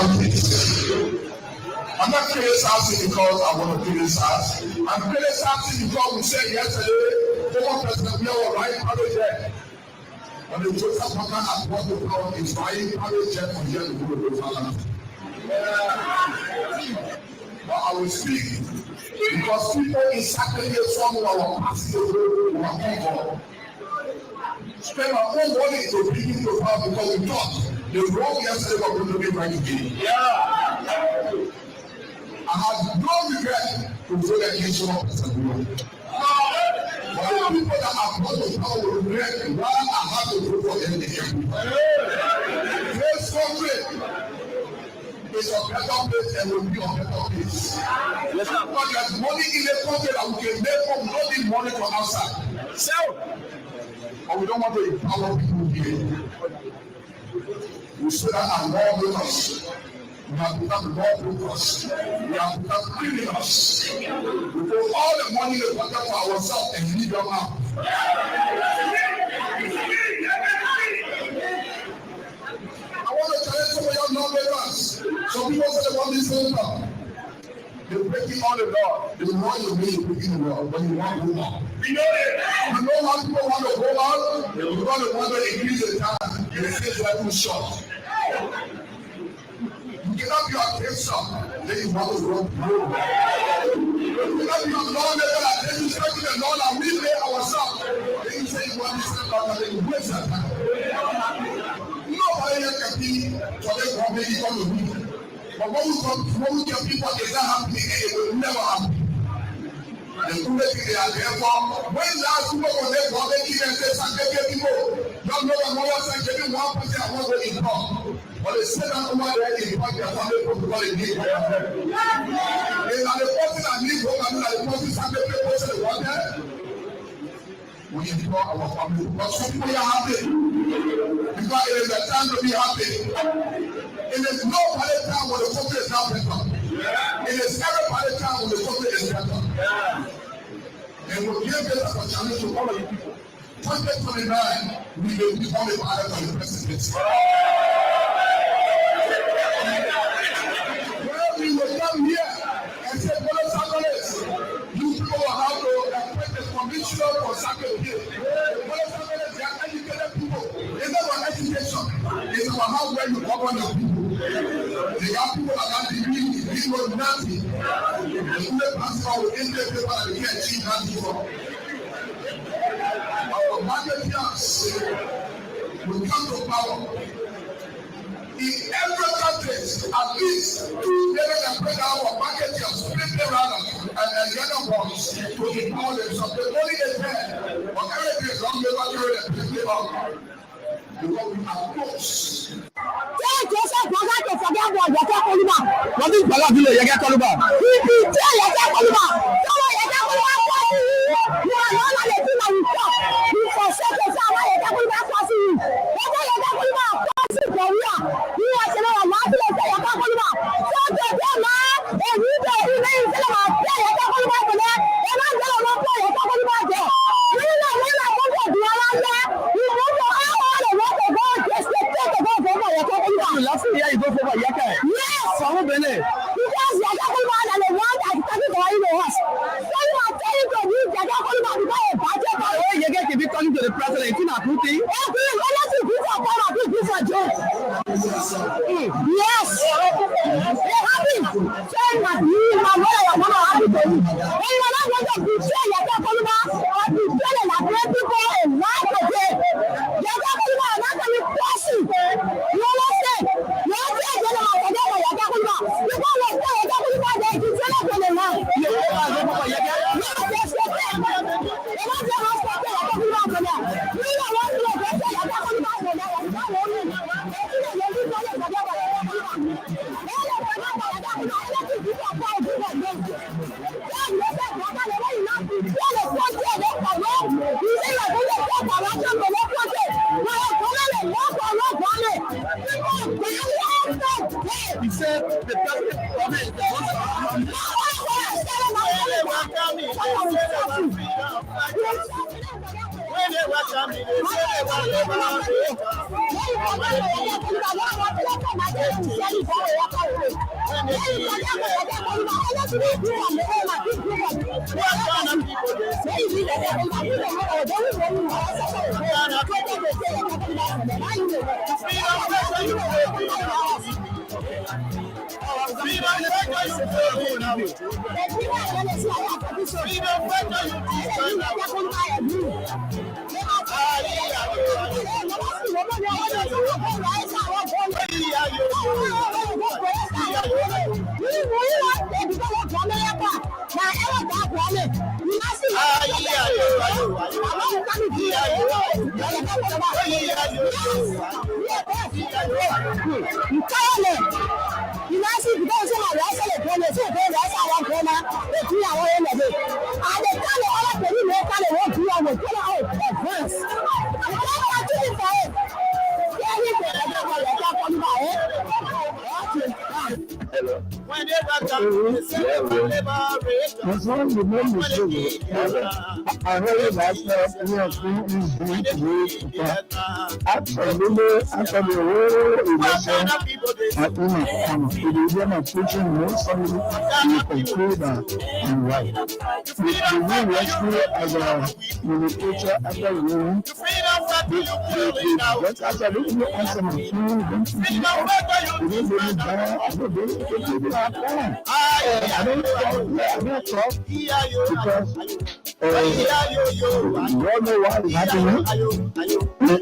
something. I'm not killing something because I want to kill this house. I'm killing something because we said yesterday, former President Bill was right private jet. When the Joseph Parker at what the power is buying private jet from here to go to the Fatherland. But I will speak because people in Saturday some who are passing over who are people. Spend our own money to bring you to power because we thought the wrong yesterday was going to be right again. I have no regret to vote against one person. But the people that have gone to power will regret why I have to vote for them again. This country is a better place and will be a better place. But there's money in the country that we can make from not need money from outside. So, but we don't want to empower people here. We say that our law makers. We have become law brokers. We have become criminals. We put all the money in the pocket for ourselves and leave them out. I want to challenge some of your non-believers. Some people say they want this law. They're breaking all the law. The law you mean you're breaking the law, but you want to go on. You know how people want to go on? They want to increase the time. They say they're too short. You cannot be a cancer, then you want to run through. You cannot be a non-level, then you start with the law and we pay ourselves. Then you say you want to step out and then you waste that time. Nobody can be for them to make it come to me. But when we get people, it's not happening and it will never happen. The people they are there for, when last people were there for making and say, people, don't know what more than giving 1% of what they income. But they say that over there in the their family protocol in need. They are the person that need home and the person that they person they want there. We ignore our family. But some people are happy. Because it is a time to be happy. It is no party time when the country is not better. It is every party time when the country is better. And we give this as a challenge to all of you people. 2029, we will be only party for the president. Well, we will come here and say, Brother Sacraments, you people will have to appoint a commissioner for Sacraments here. Brother Sacraments, they are educated people. It's not about education. It's about how well you govern your people. They are people that have degrees, they know nothing. The student pastor will enter the paper and they can't achieve that before. Our marketeers will come to power. In every country, at least 2 million and break our marketeers, split them around and the other ones to empower themselves. The money is there, but everything is wrong with what you're doing. Because we are close. What is Balabilo? You get Koluba.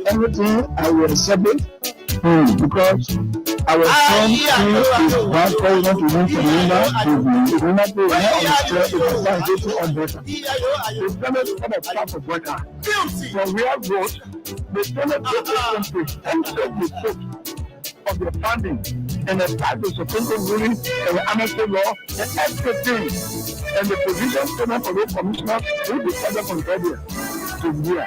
Everything I will submit because our son is one called not to win from winner to winner to winner on the better. The Senate is not a part of better. So we have vote. The Senate is the foot of the funding and the type of Supreme Court ruling and the amnesty law and everything and the provision statement for those commissioners will be further from earlier to here.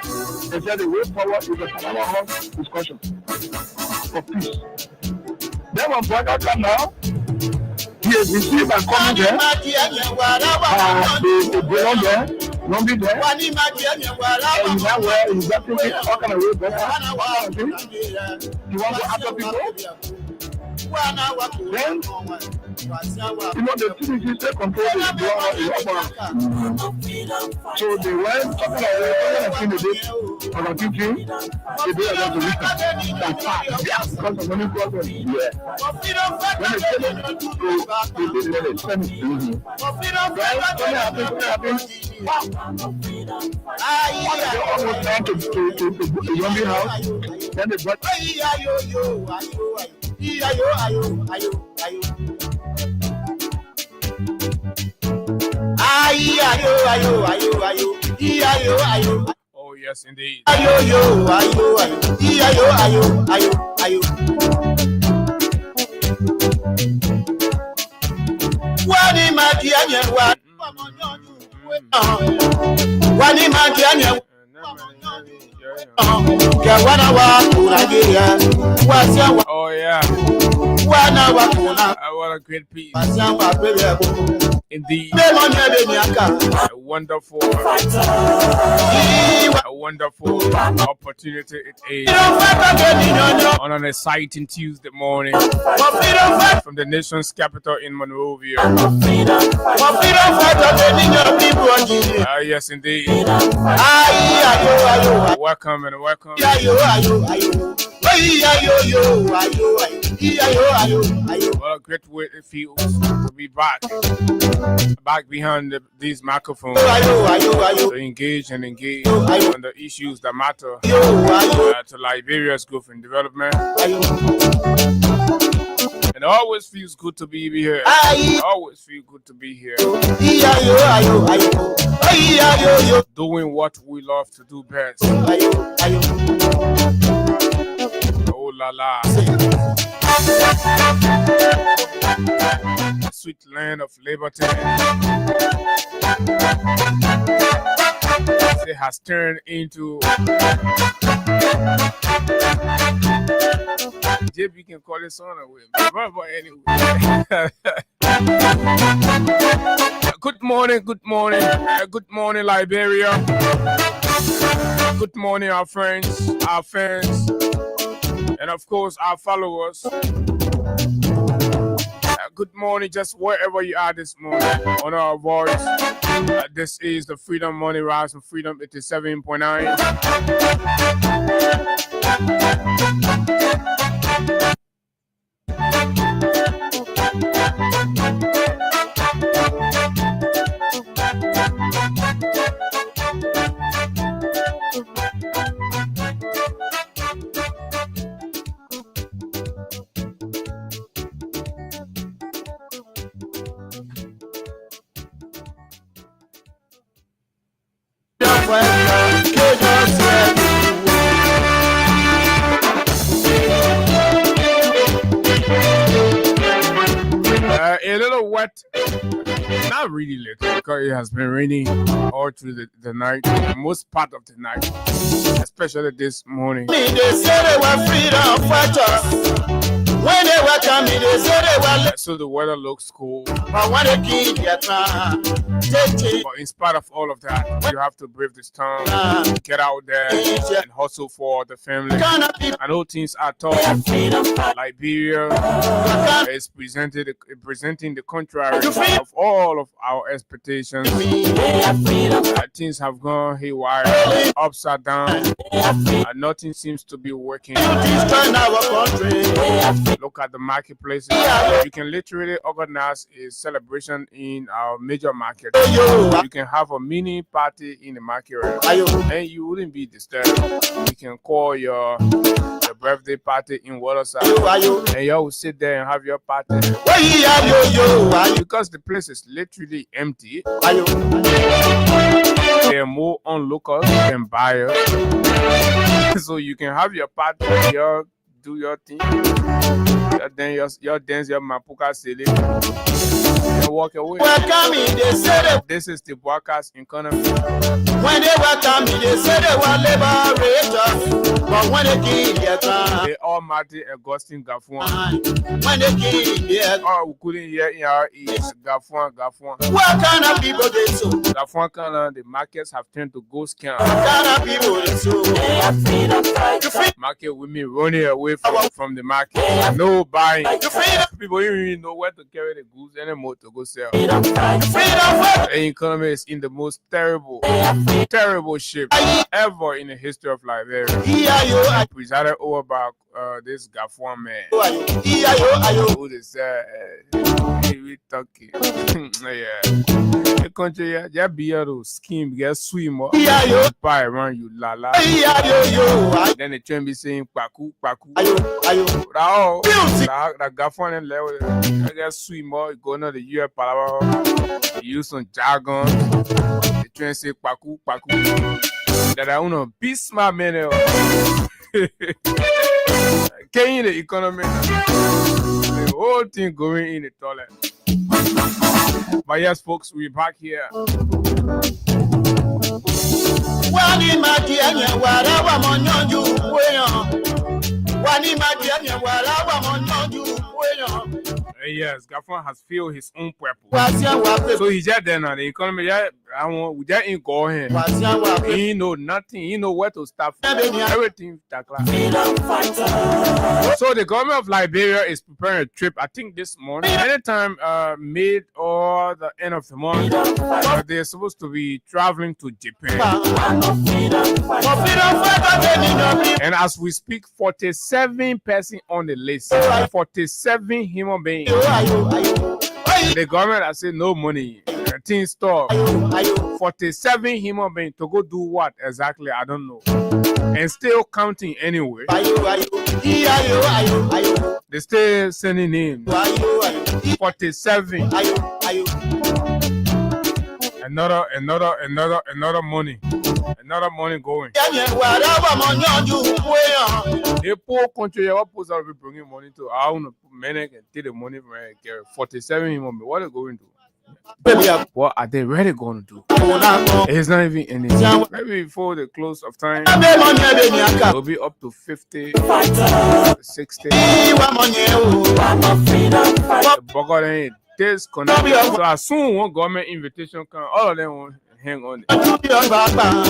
They said the way forward is a Panama House discussion for peace. Then when Bwana come now, he has received and coming there. The belong there, don't be there. And now where is that thing all kind of way better? You want to after people? Then, the TDC state control is so they went talking about the date on the teaching, the day of the weekend. That's fast, because of many problems. Yeah. When they tell them to go, they did let it finish. They almost trying to book a young house, then they brought Oh yes, indeed. Oh yeah. What a great piece. Indeed. A wonderful opportunity it is on an exciting Tuesday morning from the nation's capital in Monrovia. Yes, indeed. Welcome and welcome. What a great way it feels to be back behind these microphones to engage on the issues that matter to Liberia's growth and development. And it always feels good to be here. Always feel good to be here. Doing what we love to do best. Oh la la. Sweet land of liberty. It has turned into JB can call it son away. But anyway. Good morning, Liberia. Good morning, our friends, our fans, and of course, our followers. good morning, just wherever you are this morning on our voice. This is the Freedom Morning Rise from Freedom 87.9. A little wet, not really little, because it has been raining all through the night, most part of the night, especially this morning. They say they were freedom fighters. When they were coming, they say they were. So the weather looks cool. But when they keep their time, but in spite of all of that, you have to brave the storm, get out there and hustle for the family. I know things are tough. Liberia is presenting the contrary of all of our expectations. Things have gone haywire, upside down, and nothing seems to be working. Look at the marketplaces. You can literally organize a celebration in our major market. You can have a mini party in the market and you wouldn't be disturbed. You can call your birthday party in Waterside and you will sit there and have your party because the place is literally empty. There are more onlookers than buyers, so you can have your party, do your thing, your dance, your mapuka silly, and walk away. This is the workers' economy. When they were coming, they said they were liberators. But when they came, they all married Augustine Gafuan. When they came, we couldn't hear in our ears. Gafuan. What kind of people they so? Gafuan the markets have turned to ghost camp. What kind of people they so? Market women running away from the market. No buying. People don't even know where to carry the goods anymore to go sell. The economy is in the most terrible shape ever in the history of Liberia. Presided over by this Gafuan man. Who they say, we talking. Yeah. The country, yeah, be able to scheme, get swim or buy around you, la. Then they try to be saying, Paku. That Gafuan and level, I guess swim or go to the US Palava, use some jargon. They try to say, Paku. That I want to be smart man. Can the economy, the whole thing going in the toilet. But yes, folks, we're back here. Yes, Gafuan has filled his own purpose. So he's just there now. The economy, we just ain't go here. He know nothing. He know where to start from. Everything. So the government of Liberia is preparing a trip. I think this morning, anytime mid or the end of the month, they're supposed to be traveling to Japan. And as we speak, 47 persons on the list. 47 human beings. The government has said no money. Things stop. 47 human beings to go do what exactly? I don't know. And still counting anyway. They still sending names. 47. Another money. Another money going. The poor country, what supposed to be bringing money to? I want to men can take the money from 47 human beings. What are they going to do? What are they really going to do? It's not even anything. Maybe before the close of time, it will be up to 50, 60. The bugger ain't this connect. So as soon one government invitation come, all of them will hang on it. to be on Baba.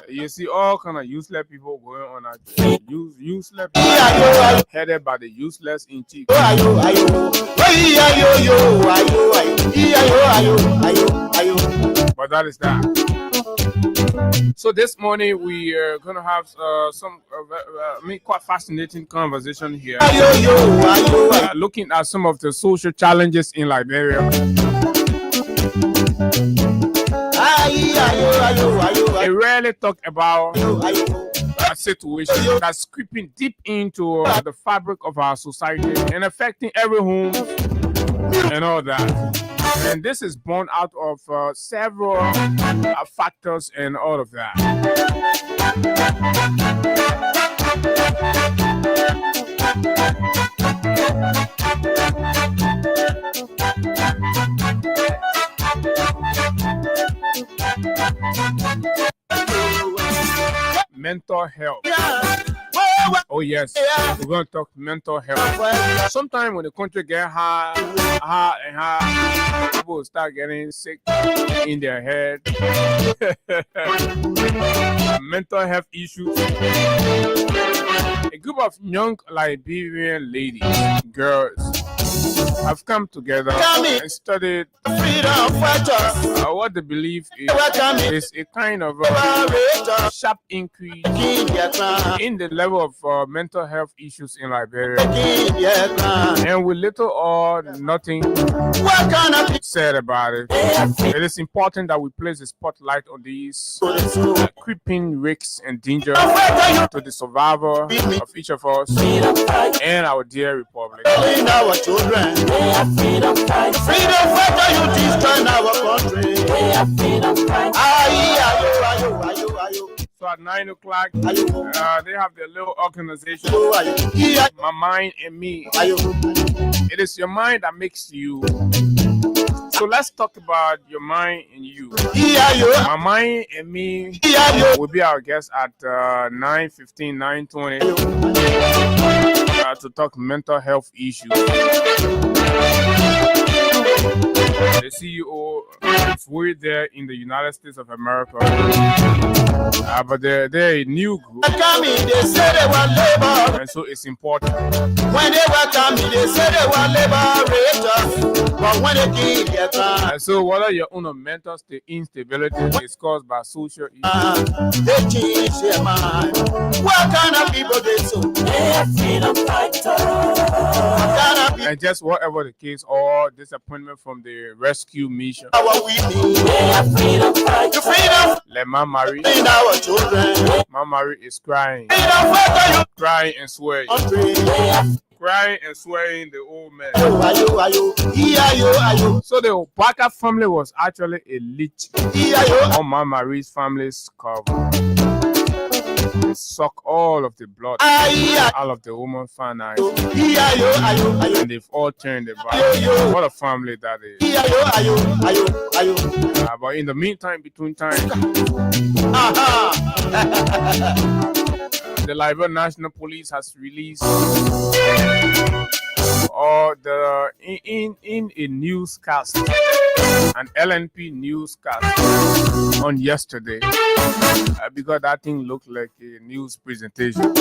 You see all kind of useless people going on out there. Useless people Ayo, headed by the useless in chief. ayo, ayo. Ayo. But that is that. So this morning we are gonna have some quite fascinating conversation here, looking at some of the social challenges in Liberia. I rarely talk about a situation that's creeping deep into the fabric of our society and affecting every home and all that. And this is born out of several factors and all of that. Mental health. Oh yes, we're going to talk mental health. Sometimes when the country get hot, people start getting sick in their head. Mental health issues. A group of young Liberian ladies, girls, have come together and studied what they believe is a kind of sharp increase in the level of mental health issues in Liberia, and with little or nothing said about it. It is important that we place a spotlight on these creeping risks and danger to the survivor of each of us and our dear republic. Our children, freedom fighter, you destroy our country. So at 9 o'clock, they have their little organization, My Mind and Me. It is your mind that makes you. So let's talk about your mind and you. My Mind and Me will be our guest at 9:15, 9:20 to talk mental health issues. The CEO is way there in the United States of America, but they're a new group, and so it's important. When they welcome me, they say they want liberators, but when they keep their time, And so whether your own mental instability is caused by social issues, they change their mind. What kind of people they so? They are freedom fighters. What kind of people? and just whatever the case, or disappointment from the rescue mission, Our we need. They are freedom fighters. Freedom like Mama in our children. Mama is crying, Freedom fighter, crying and swearing, you crying and swearing the old man. Ayo. So the Obaka family was actually a leech Ayo. on Mama Marie's family's cover. They suck all of the blood out of the woman's finance, Ayo. and they've all turned their back. What a family that is. Ayo. But in the meantime, between time, the Liberia National Police has released in a newscast, an LNP newscast on yesterday, because that thing looked like a news presentation.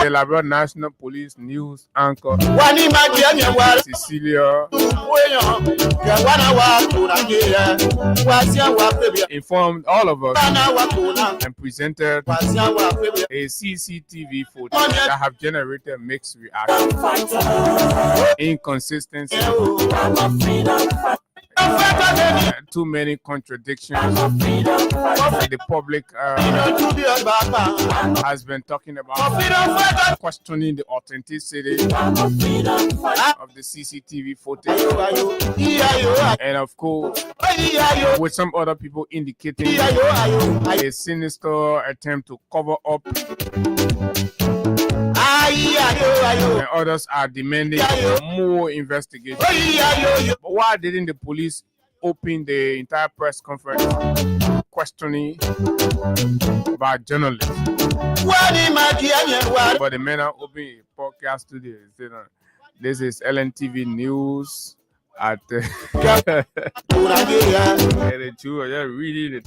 The Liberia National Police news anchor Cecilia informed all of us and presented a CCTV footage that have generated mixed reactions, inconsistency, too many contradictions. The public has been talking about questioning the authenticity of the CCTV footage, and of course, with some other people indicating a sinister attempt to cover up, and others are demanding more investigation. But why didn't the police open the entire press conference questioning by journalists? But the men are opening a podcast today. This is LNTV News at the reading it.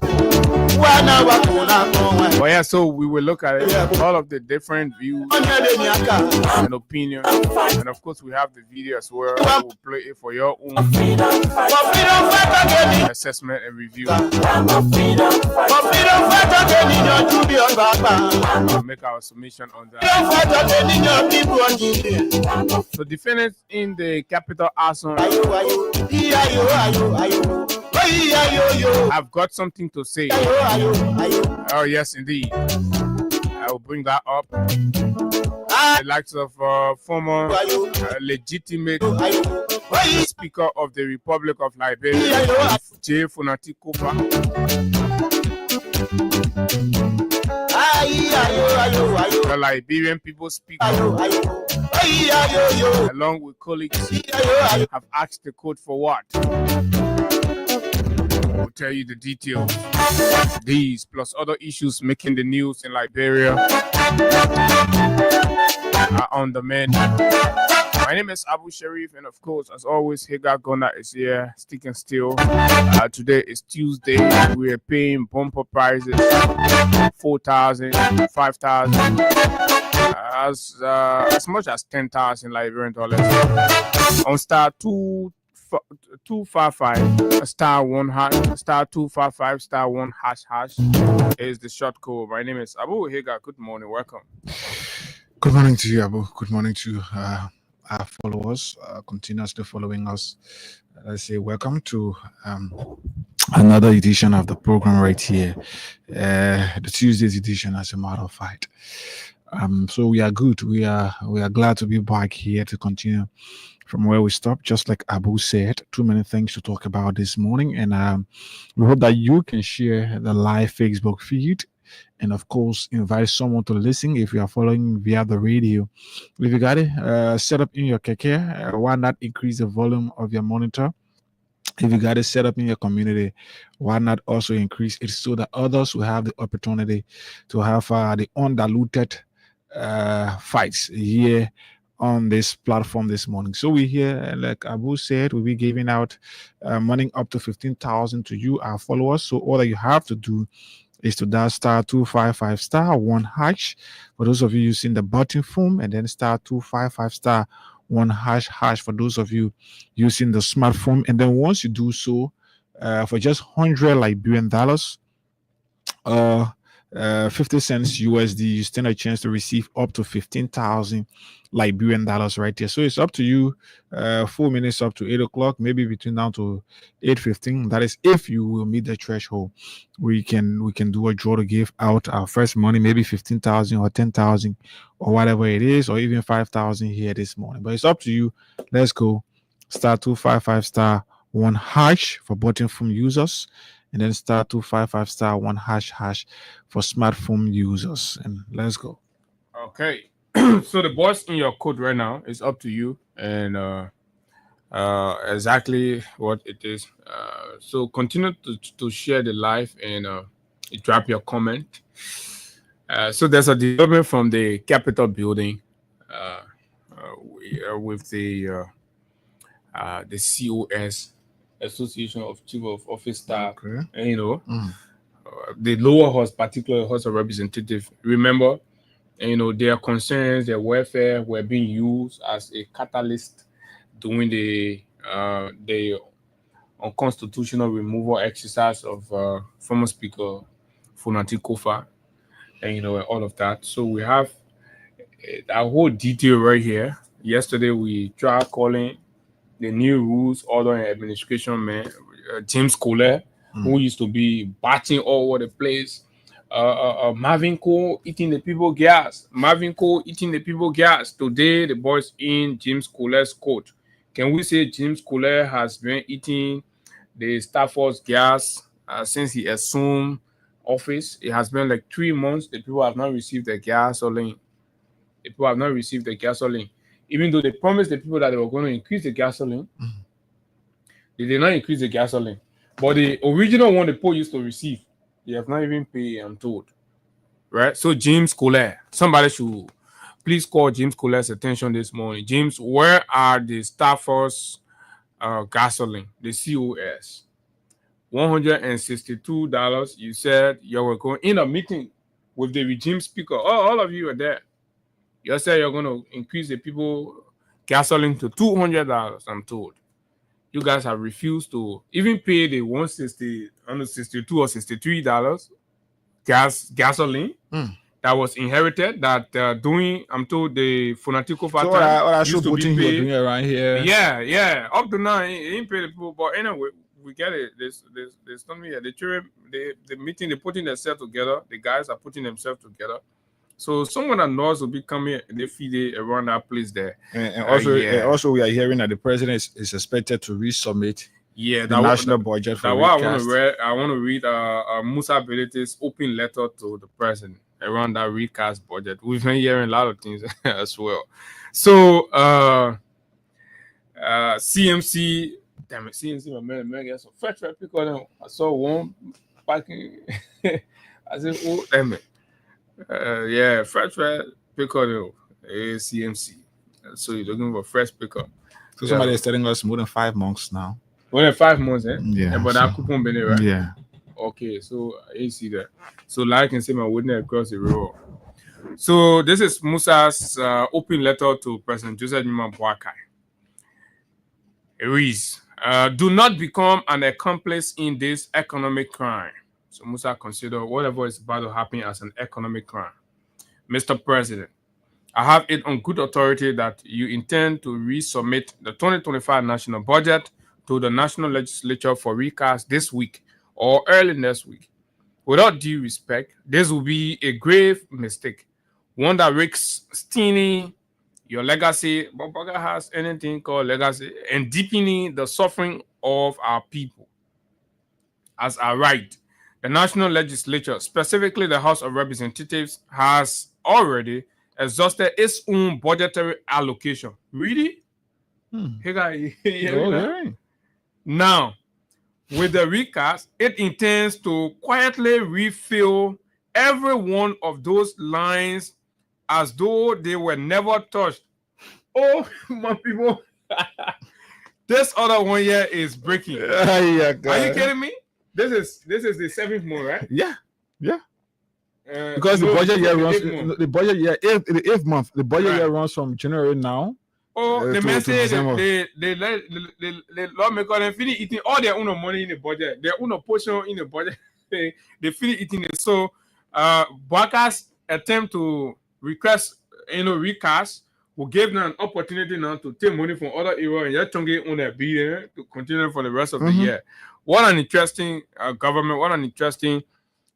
But yeah, so we will look at it, all of the different views and opinions, and of course we have the video as well. We'll play it for your own assessment and review. We'll make our submission on that. So defendants in the capital Asun I've got something to say. Oh yes, indeed. I will bring that up. The likes of former legitimate Speaker of the Republic of Liberia, J. Funati Kofa, the Liberian People Speaker, along with colleagues, have asked the court for what? We'll tell you the details. These plus other issues making the news in Liberia are on the menu. My name is Abu Sharif, and of course, as always, Hagar Gona is here, sticking still. Today is Tuesday. We are paying bumper prices, 4,000, 5,000, as much as 10,000 Liberian dollars on star 255 star 1 hash, star 255 star 1 hash is the short code. My name is Abu Hagar. Good morning, welcome. Good morning to you, Abu. Good morning to our followers, continuously following us. I say welcome to another edition of the program right here, the Tuesday's edition, as a matter of fact. So we are good. We are glad to be back here to continue from where we stopped. Just like Abu said, too many things to talk about this morning, and we hope that you can share the live Facebook feed. And of course, invite someone to listen if you are following via the radio. If you got it set up in your keke, why not increase the volume of your monitor? If you got it set up in your community, why not also increase it so that others will have the opportunity to have the undiluted fights here on this platform this morning. So we here, like Abu said, we'll be giving out money up to 15,000 to you, our followers. So all that you have to do is to dial star 255 star 1 hash for those of you using the button phone, and then star 255 star 1 hash for those of you using the smartphone. And then once you do so, for just 100 Liberian dollars, 50 cents USD, you stand a chance to receive up to 15,000 Liberian dollars right there. So it's up to you. 4 minutes up to 8 o'clock, maybe between now to 8:15. That is if you will meet the threshold. We can do a draw to give out our first money, maybe 15,000 or 10,000 or whatever it is, or even 5,000 here this morning. But it's up to you. Let's go. Star 255 star 1 hash for button phone users, and then star 255 star 1 hash for smartphone users. And let's go. Okay. So the boss in your code right now is up to you, and exactly what it is. So continue to share the live and drop your comment. So there's a development from the Capitol building with the COS, Association of Chief of Office Staff, Okay. and the lower house, particularly House of Representatives. Remember, their concerns, their welfare were being used as a catalyst during the unconstitutional removal exercise of former Speaker Funati Kofa, and all of that. So we have a whole detail right here. Yesterday we tried calling the new rules, order, and administration man, James Collier, who used to be batting all over the place. Marvin Cole eating the people gas. Today, the boys in James Collier's court. Can we say James Collier has been eating the Staff Force gas since he assumed office? It has been like 3 months. The people have not received the gasoline. Even though they promised the people that they were going to increase the gasoline, they did not increase the gasoline. But the original one the poor used to receive, they have not even paid, I'm told. Right? So James Collier, somebody should please call James Colet's attention this morning. James, where are the Stafford's gasoline, the COS? $162. You said you were going in a meeting with the regime speaker. All of you are there. You said you're going to increase the people gasoline to $200, I'm told. You guys have refused to even pay the $162 or $63 gasoline that was inherited. That doing, I'm told, the Funatico Fata used to be paid around here. Yeah. Up to now, he didn't pay the people, but anyway, we get it. There's something here. The children, the meeting, they're putting themselves together. The guys are putting themselves together. So someone that knows will be coming, they feed it around that place there. And also we are hearing that the president is expected to resubmit the national budget for recast. I want to read Musa Belite's open letter to the president around that recast budget. We've been hearing a lot of things as well. So CMC, damn it, CMC, my man gets some fresh because I saw one packing. I said, oh, damn it. Fresh picker is CMC. So you're looking for fresh picker. So somebody is telling us more than 5 months now. More than 5 months, eh? Yeah. But that coupon been right? Yeah. Okay, so I see that. So like I can say my witness across the road. So this is Musa's open letter to President Joseph Nima Boakai. It reads, do not become an accomplice in this economic crime. So Musa consider whatever is about to happen as an economic crime. Mr. President, I have it on good authority that you intend to resubmit the 2025 national budget to the National Legislature for recast this week or early next week. Without due respect, this will be a grave mistake, one that risks staining your legacy, but Boga has anything called legacy, and deepening the suffering of our people. As I write, the National Legislature, specifically the House of Representatives, has already exhausted its own budgetary allocation. Really? Now, with the recast, it intends to quietly refill every one of those lines as though they were never touched. Oh, my people. This other one here is breaking. Are you kidding me? This is the 7th month, right? Yeah. Because the budget year runs the budget year the 8th month. The budget year runs from January now. Oh, the man said the lawmaker they finish eating all their own money in the budget, their own portion in the budget. They finish eating it. So Boakai's attempt to recast will give them an opportunity now to take money from other areas and yet on their bill to continue for the rest of the year. What an interesting government, what an interesting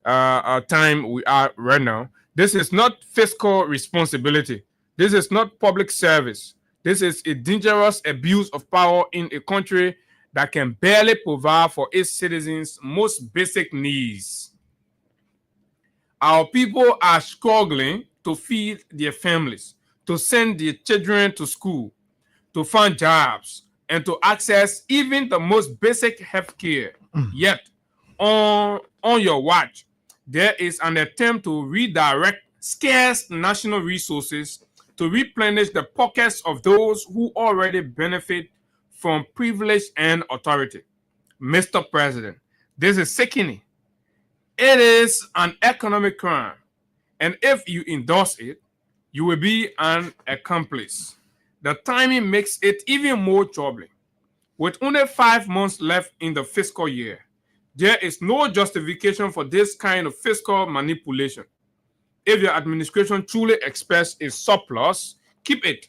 time we are right now. This is not fiscal responsibility. This is not public service. This is a dangerous abuse of power in a country that can barely provide for its citizens' most basic needs. Our people are struggling to feed their families, to send their children to school, to find jobs, and to access even the most basic health care. Yet, on your watch, there is an attempt to redirect scarce national resources to replenish the pockets of those who already benefit from privilege and authority. Mr. President, this is sickening. It is an economic crime, and if you endorse it, you will be an accomplice. The timing makes it even more troubling. With only 5 months left in the fiscal year, there is no justification for this kind of fiscal manipulation. If your administration truly expects a surplus, keep it.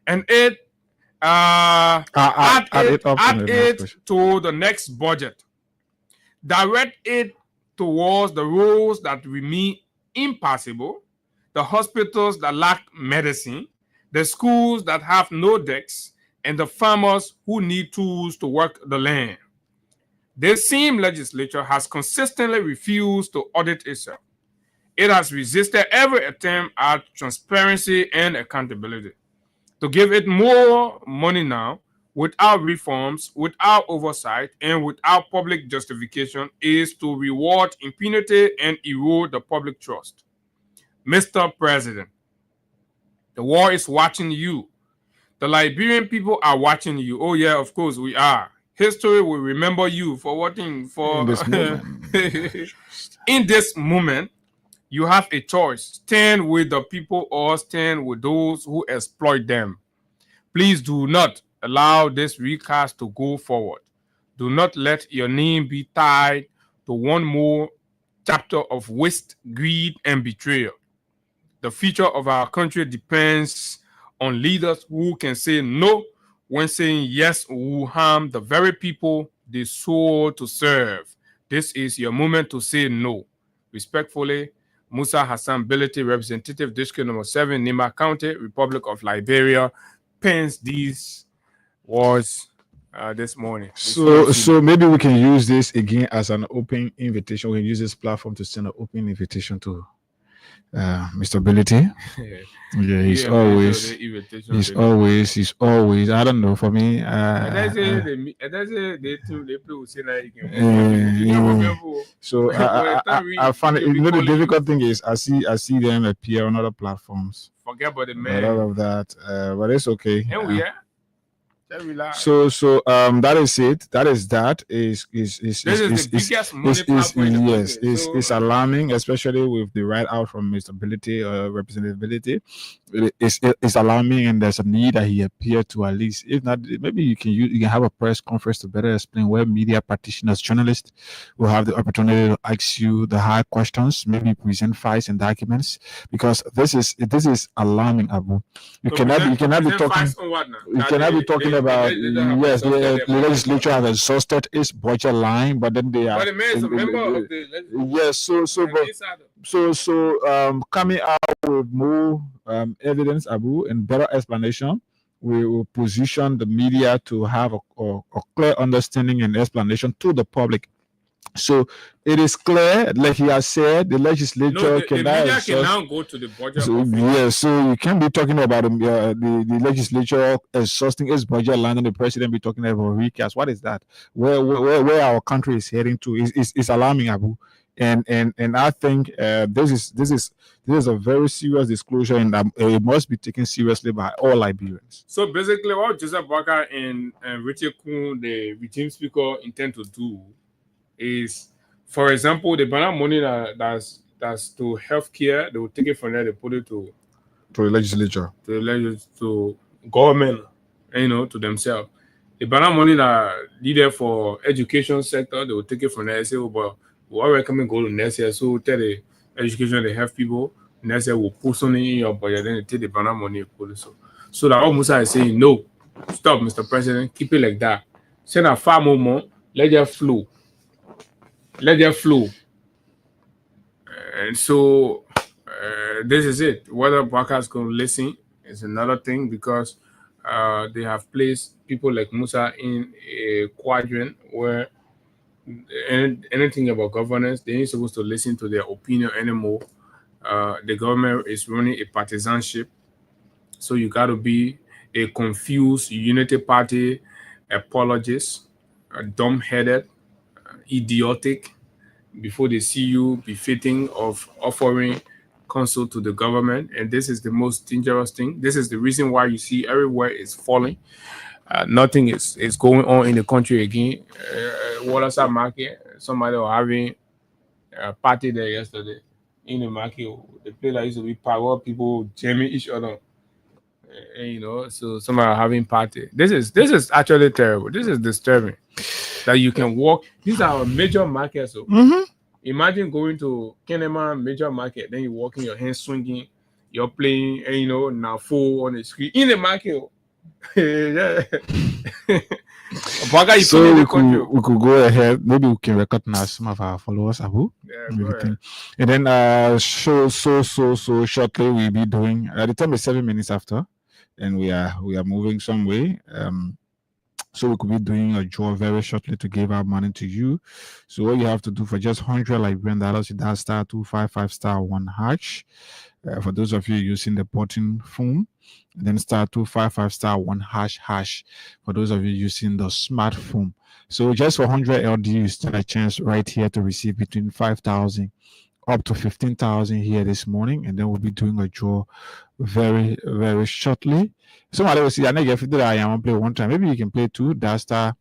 And add it to the next budget. Direct it towards the roads that remain impassable, the hospitals that lack medicine, the schools that have no desks, and the farmers who need tools to work the land. This same legislature has consistently refused to audit itself. It has resisted every attempt at transparency and accountability. To give it more money now, without reforms, without oversight, and without public justification, is to reward impunity and erode the public trust. Mr. President, The world is watching you. The Liberian people are watching you. Oh yeah, of course we are. History will remember you for working for In this moment. in this moment. You have a choice. Stand with the people or stand with those who exploit them. Please do not allow this recast to go forward. Do not let your name be tied to one more chapter of waste, greed, and betrayal. The future of our country depends on leaders who can say no when saying yes will harm the very people they swore to serve. This is your moment to say no. Respectfully, Musa Hassan Bility, Representative District Number 7, Nima County, Republic of Liberia, pens these words this morning. So maybe we can use this again as an open invitation. We can use this platform to send an open invitation to Mr. Bility. Yeah, he's always. I don't know. For me, so I find it. You know, the difficult thing is I see them appear on other platforms. Forget about the man. All of that, but it's okay. And we are. So that is it. That is the biggest it's alarming, especially with the write out from Mr. Bility, representability. It's alarming, and there's a need that he appear to at least, if not, maybe you can have a press conference to better explain where media practitioners, journalists will have the opportunity to ask you the hard questions, maybe present files and documents, because this is alarming, Abu. You cannot be talking about yes, the legislature has exhausted its budget line, but then they are. But the man is a member of the legislature. Yes, so coming out with more evidence, Abu, and better explanation, we will position the media to have a clear understanding and explanation to the public. So it is clear, like he has said, the legislature the media can now go to the budget. So you can't be talking about the legislature exhausting its budget line and the president be talking about recast. What is that? Where our country is heading to is alarming, Abu. And I think this is a very serious disclosure, and it must be taken seriously by all Liberians. So basically, what Joseph Boakai and Richard Kun, the regime speaker, intend to do is, for example, the banana money that's to healthcare, they will take it from there, they put it to the legislature, to government, to themselves. The banana money that needed for education sector, they will take it from there and say, oh, but we recommend go to next year, so tell the education, the health people, next year we'll put something in your budget, then they take the banana money and put it so that all Musa is saying, no, stop, Mr. President, keep it like that. Send a far more, let it flow. And so this is it. Whether Boakai is going to listen is another thing, because they have placed people like Musa in a quadrant where anything about governance, they ain't supposed to listen to their opinion anymore. The government is running a partisanship, so you got to be a confused unity party apologist, dumb-headed, idiotic, before they see you befitting of offering counsel to the government. And this is the most dangerous thing. This is the reason why you see everywhere is falling. Nothing is going on in the country again. Waterside Market, somebody was having a party there yesterday in the market. The place that used to be power, people jamming each other. So somebody are having party. This is actually terrible. This is disturbing. That you can walk. These are major markets. So imagine going to Kenema major market, then you walking, your hands swinging, you're playing, and now full on the screen in the market. So we could go ahead. Maybe we can recognize some of our followers, Abu. Yeah, and then so shortly we'll be doing. The time is 7 minutes after, and we are moving some way. So we could be doing a draw very shortly to give our money to you. So all you have to do for just $100 Liberian dollars, you dial *255*1#. For those of you using the button phone, then *255*1#. For those of you using the smartphone. So just for 100 LD, you stand a chance right here to receive between 5,000 up to 15,000 here this morning, and then we'll be doing a draw very, very shortly. Somebody will see, I know if you do that, I want to play one time. Maybe you can play two, that star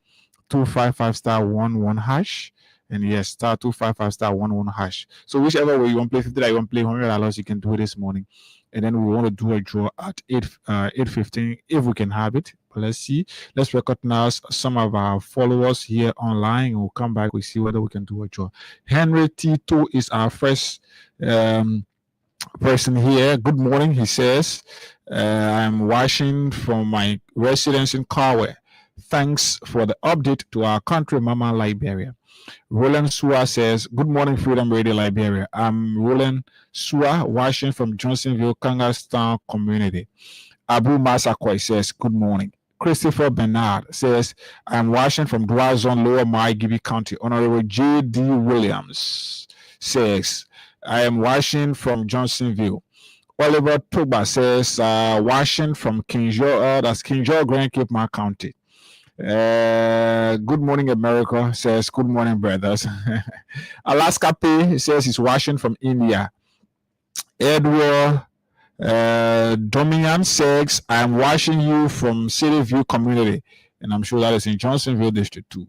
255 star 11 hash. And yes, star 255 star 11 hash. So whichever way you want to play $50, you want to play $100, you can do it this morning. And then we want to do a draw at 8:15 if we can have it. But let's see. Let's recognize some of our followers here online. We'll come back. We'll see whether we can do a draw. Henry Tito is our first person here. Good morning. He says, I'm watching from my residence in Kawe. Thanks for the update to our country, Mama Liberia. Roland Sua says, good morning, Freedom Radio Liberia. I'm Roland Sua, watching from Johnsonville, Kangastown community. Abu Masakoi says, good morning. Christopher Bernard says, I'm watching from Dwa Zone, Lower Maigibi County. Honorable J.D. Williams says, I am watching from Johnsonville. Oliver Tuba says, watching from Kinjo, that's Kinjo, Grand Cape Mar County. Good morning, America says, good morning, brothers. Alaska P says he's watching from India. Edward Dominion says, I'm watching you from City View community, and I'm sure that is in Johnsonville District 2.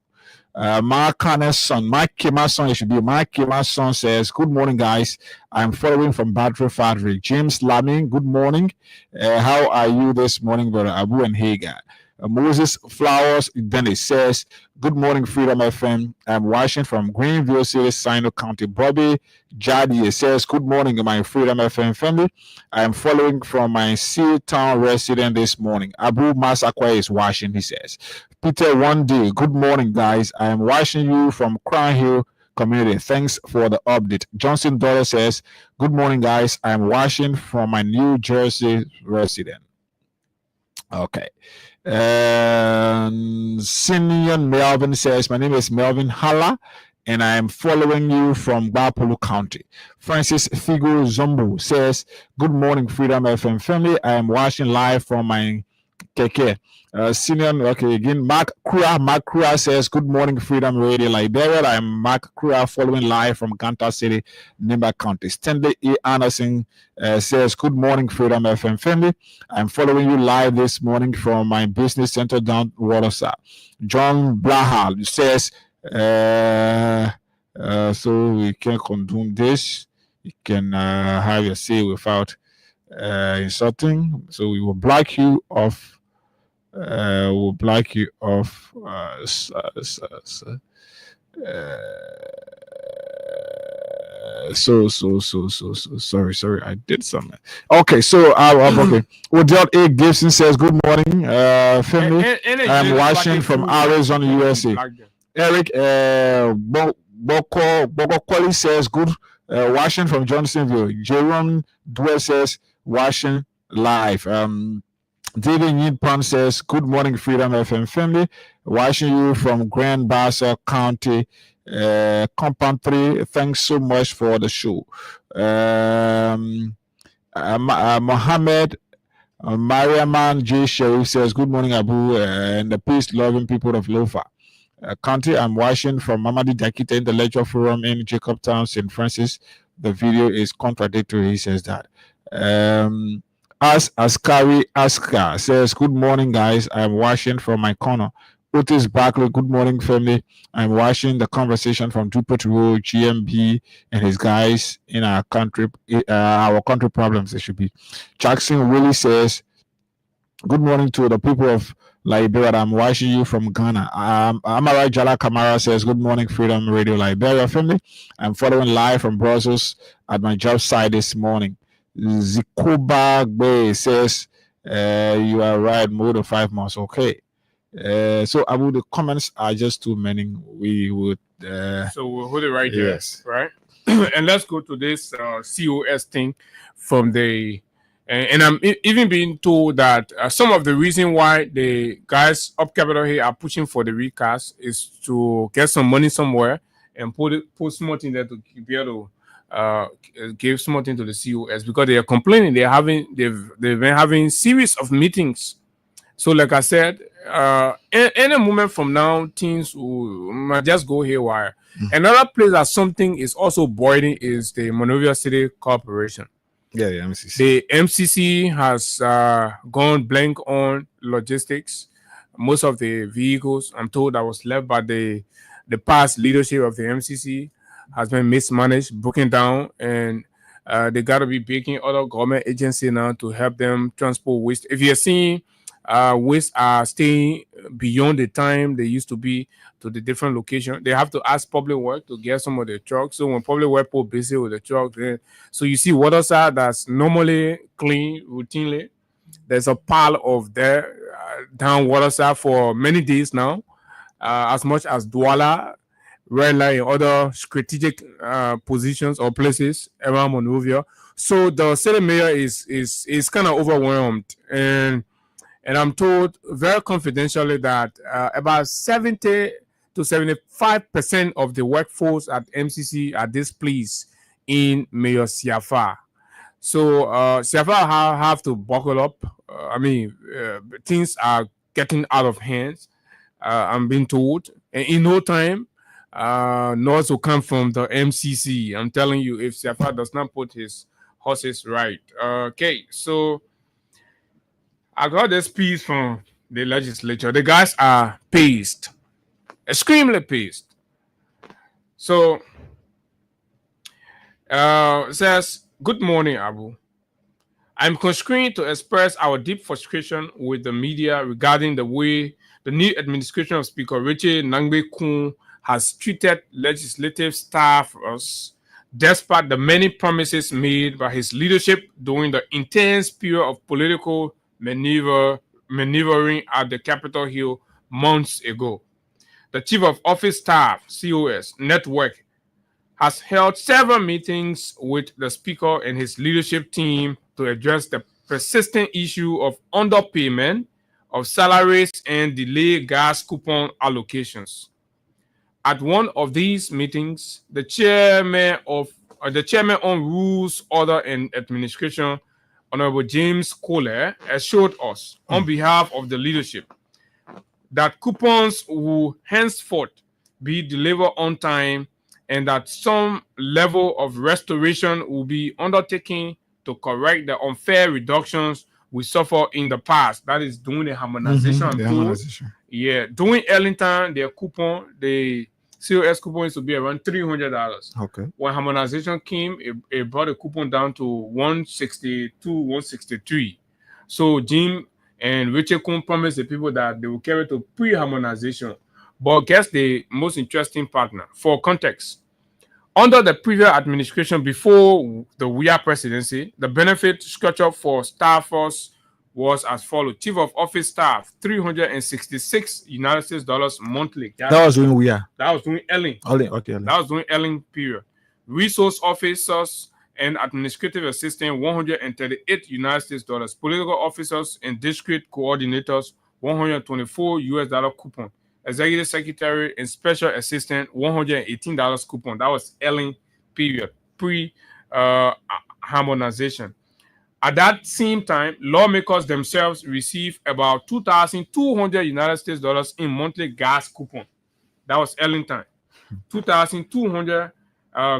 Mark Connor's son, Mike Kima's son, it should be Mike Kima's son says, good morning, guys. I'm following from Battery Factory. James Lamin, good morning. How are you this morning, brother Abu and Hagar? Moses Flowers Dennis says, good morning, Freedom FM. I'm watching from Greenville City, Sino County. Bobby Jadi says, good morning, my Freedom FM family. I'm following from my Sea Town resident this morning. Abu Masakwa is watching, he says. Peter One Day, good morning, guys. I am watching you from Crown Hill community. Thanks for the update. Johnson Dollar says, good morning, guys. I'm watching from my New Jersey resident. Okay. Senior Melvin says, my name is Melvin Hala, and I am following you from Bapolu County. Francis Figo Zombo says, good morning, Freedom FM family. I am watching live from my Keke. Senior, okay, again, Mark Krua says, good morning, Freedom Radio Liberia. I am Mark Krua following live from Ganta City, Nimba County. Stanley E. Anderson says, good morning, Freedom FM family. I'm following you live this morning from my business center down Watersa. John Blahal says, so we can condone this. You can have your say without insulting. So we will block you off. We'll block you off. Sorry. I did something. Okay, so okay. Odell A. Gibson says, good morning, family. I'm watching from Arizona, USA. Eric Boko says, good, watching from Johnsonville. Jerome Dwell says, watching live. David Yidpan says, good morning, Freedom FM family. Watching you from Grand Bassa County, Compound 3. Thanks so much for the show. Mohammed Mariaman J. Sharif says, good morning, Abu, and the peace-loving people of Lofa County. I'm watching from Mamadi Dakita Intellectual Forum in Jacobtown, St. Francis. The video is contradictory. He says that. Askari Aska says, good morning, guys. I'm watching from my corner. Otis Barkley, good morning, family. I'm watching the conversation from Dupont Road, GMB, and his guys in our country problems. It should be. Jackson Willie says, good morning to the people of Liberia. I'm watching you from Ghana. Amara Jala Kamara says, good morning, Freedom Radio Liberia family. I'm following live from Brussels at my job site this morning. Zikuba Gbe says, you are right, more than 5 months. Okay. So Abu, the comments are just too many. We would so we'll hold it right here. Yes. Right. And let's go to this COS thing from the and I'm even being told that some of the reason why the guys up Capitol here are pushing for the recast is to get some money somewhere and put something there to be able to give something to the COS, because they are complaining they've been having series of meetings So, like I said, any moment from now, things might just go haywire. Another place that something is also boiling is the Monrovia City Corporation. Yeah, MCC. The MCC has gone blank on logistics. Most of the vehicles, I'm told, that was left by the past leadership of the MCC has been mismanaged, broken down, and they got to be breaking other government agencies now to help them transport waste. If you're seeing waste are staying beyond the time they used to be to the different location, they have to ask public work to get some of the trucks. So when public work put busy with the truck, then so you see waterside that's normally clean routinely, there's a pile of there down waterside for many days now, as much as Douala, Red Line, and other strategic positions or places around Monrovia. So the city mayor is kind of overwhelmed, and I'm told very confidentially that about 70 to 75% of the workforce at MCC are displaced in Mayor Siafa. So Siafa have to buckle up. Things are getting out of hands. I'm being told, and in no time, noise will come from the MCC. I'm telling you, if Siafa does not put his horses right. Okay, so I got this piece from the legislature. The guys are pissed, extremely pissed. So, it says, "Good morning, Abu. I'm constrained to express our deep frustration with the media regarding the way the new administration of Speaker Richie Nangbe-Kun has treated legislative staffers, despite the many promises made by his leadership during the intense period of political maneuvering at the Capitol Hill months ago. The Chief of Office Staff, COS, Network has held several meetings with the Speaker and his leadership team to address the persistent issue of underpayment of salaries and delayed gas coupon allocations. At one of these meetings, the chairman on Rules, Order and Administration, Honorable James Kohler, assured us on behalf of the leadership that coupons will henceforth be delivered on time and that some level of restoration will be undertaken to correct the unfair reductions we suffered in the past. That is doing the harmonization. Yeah, during Ellington, their coupon, the COS coupon used to be around $300. Okay. When harmonization came, it brought the coupon down to $162, $163. So Jim and Richard Kun promised the people that they will carry to pre-harmonization. But guess the most interesting partner. For context, under the previous administration before the WIA presidency, the benefit structure for staffers was as follows. Chief of Office Staff, $366 United States dollars monthly. That was doing WIA. That was doing Elling. Okay. That was doing Elling period. Resource officers and administrative assistant, $138 United States dollars. Political officers and district coordinators, $124 US dollar coupon. Executive secretary and special assistant, $118 coupon. That was Elling period, pre-harmonization. At that same time, lawmakers themselves receive about 2,200 United States dollars in monthly gas coupon. That was Elling time. 2,200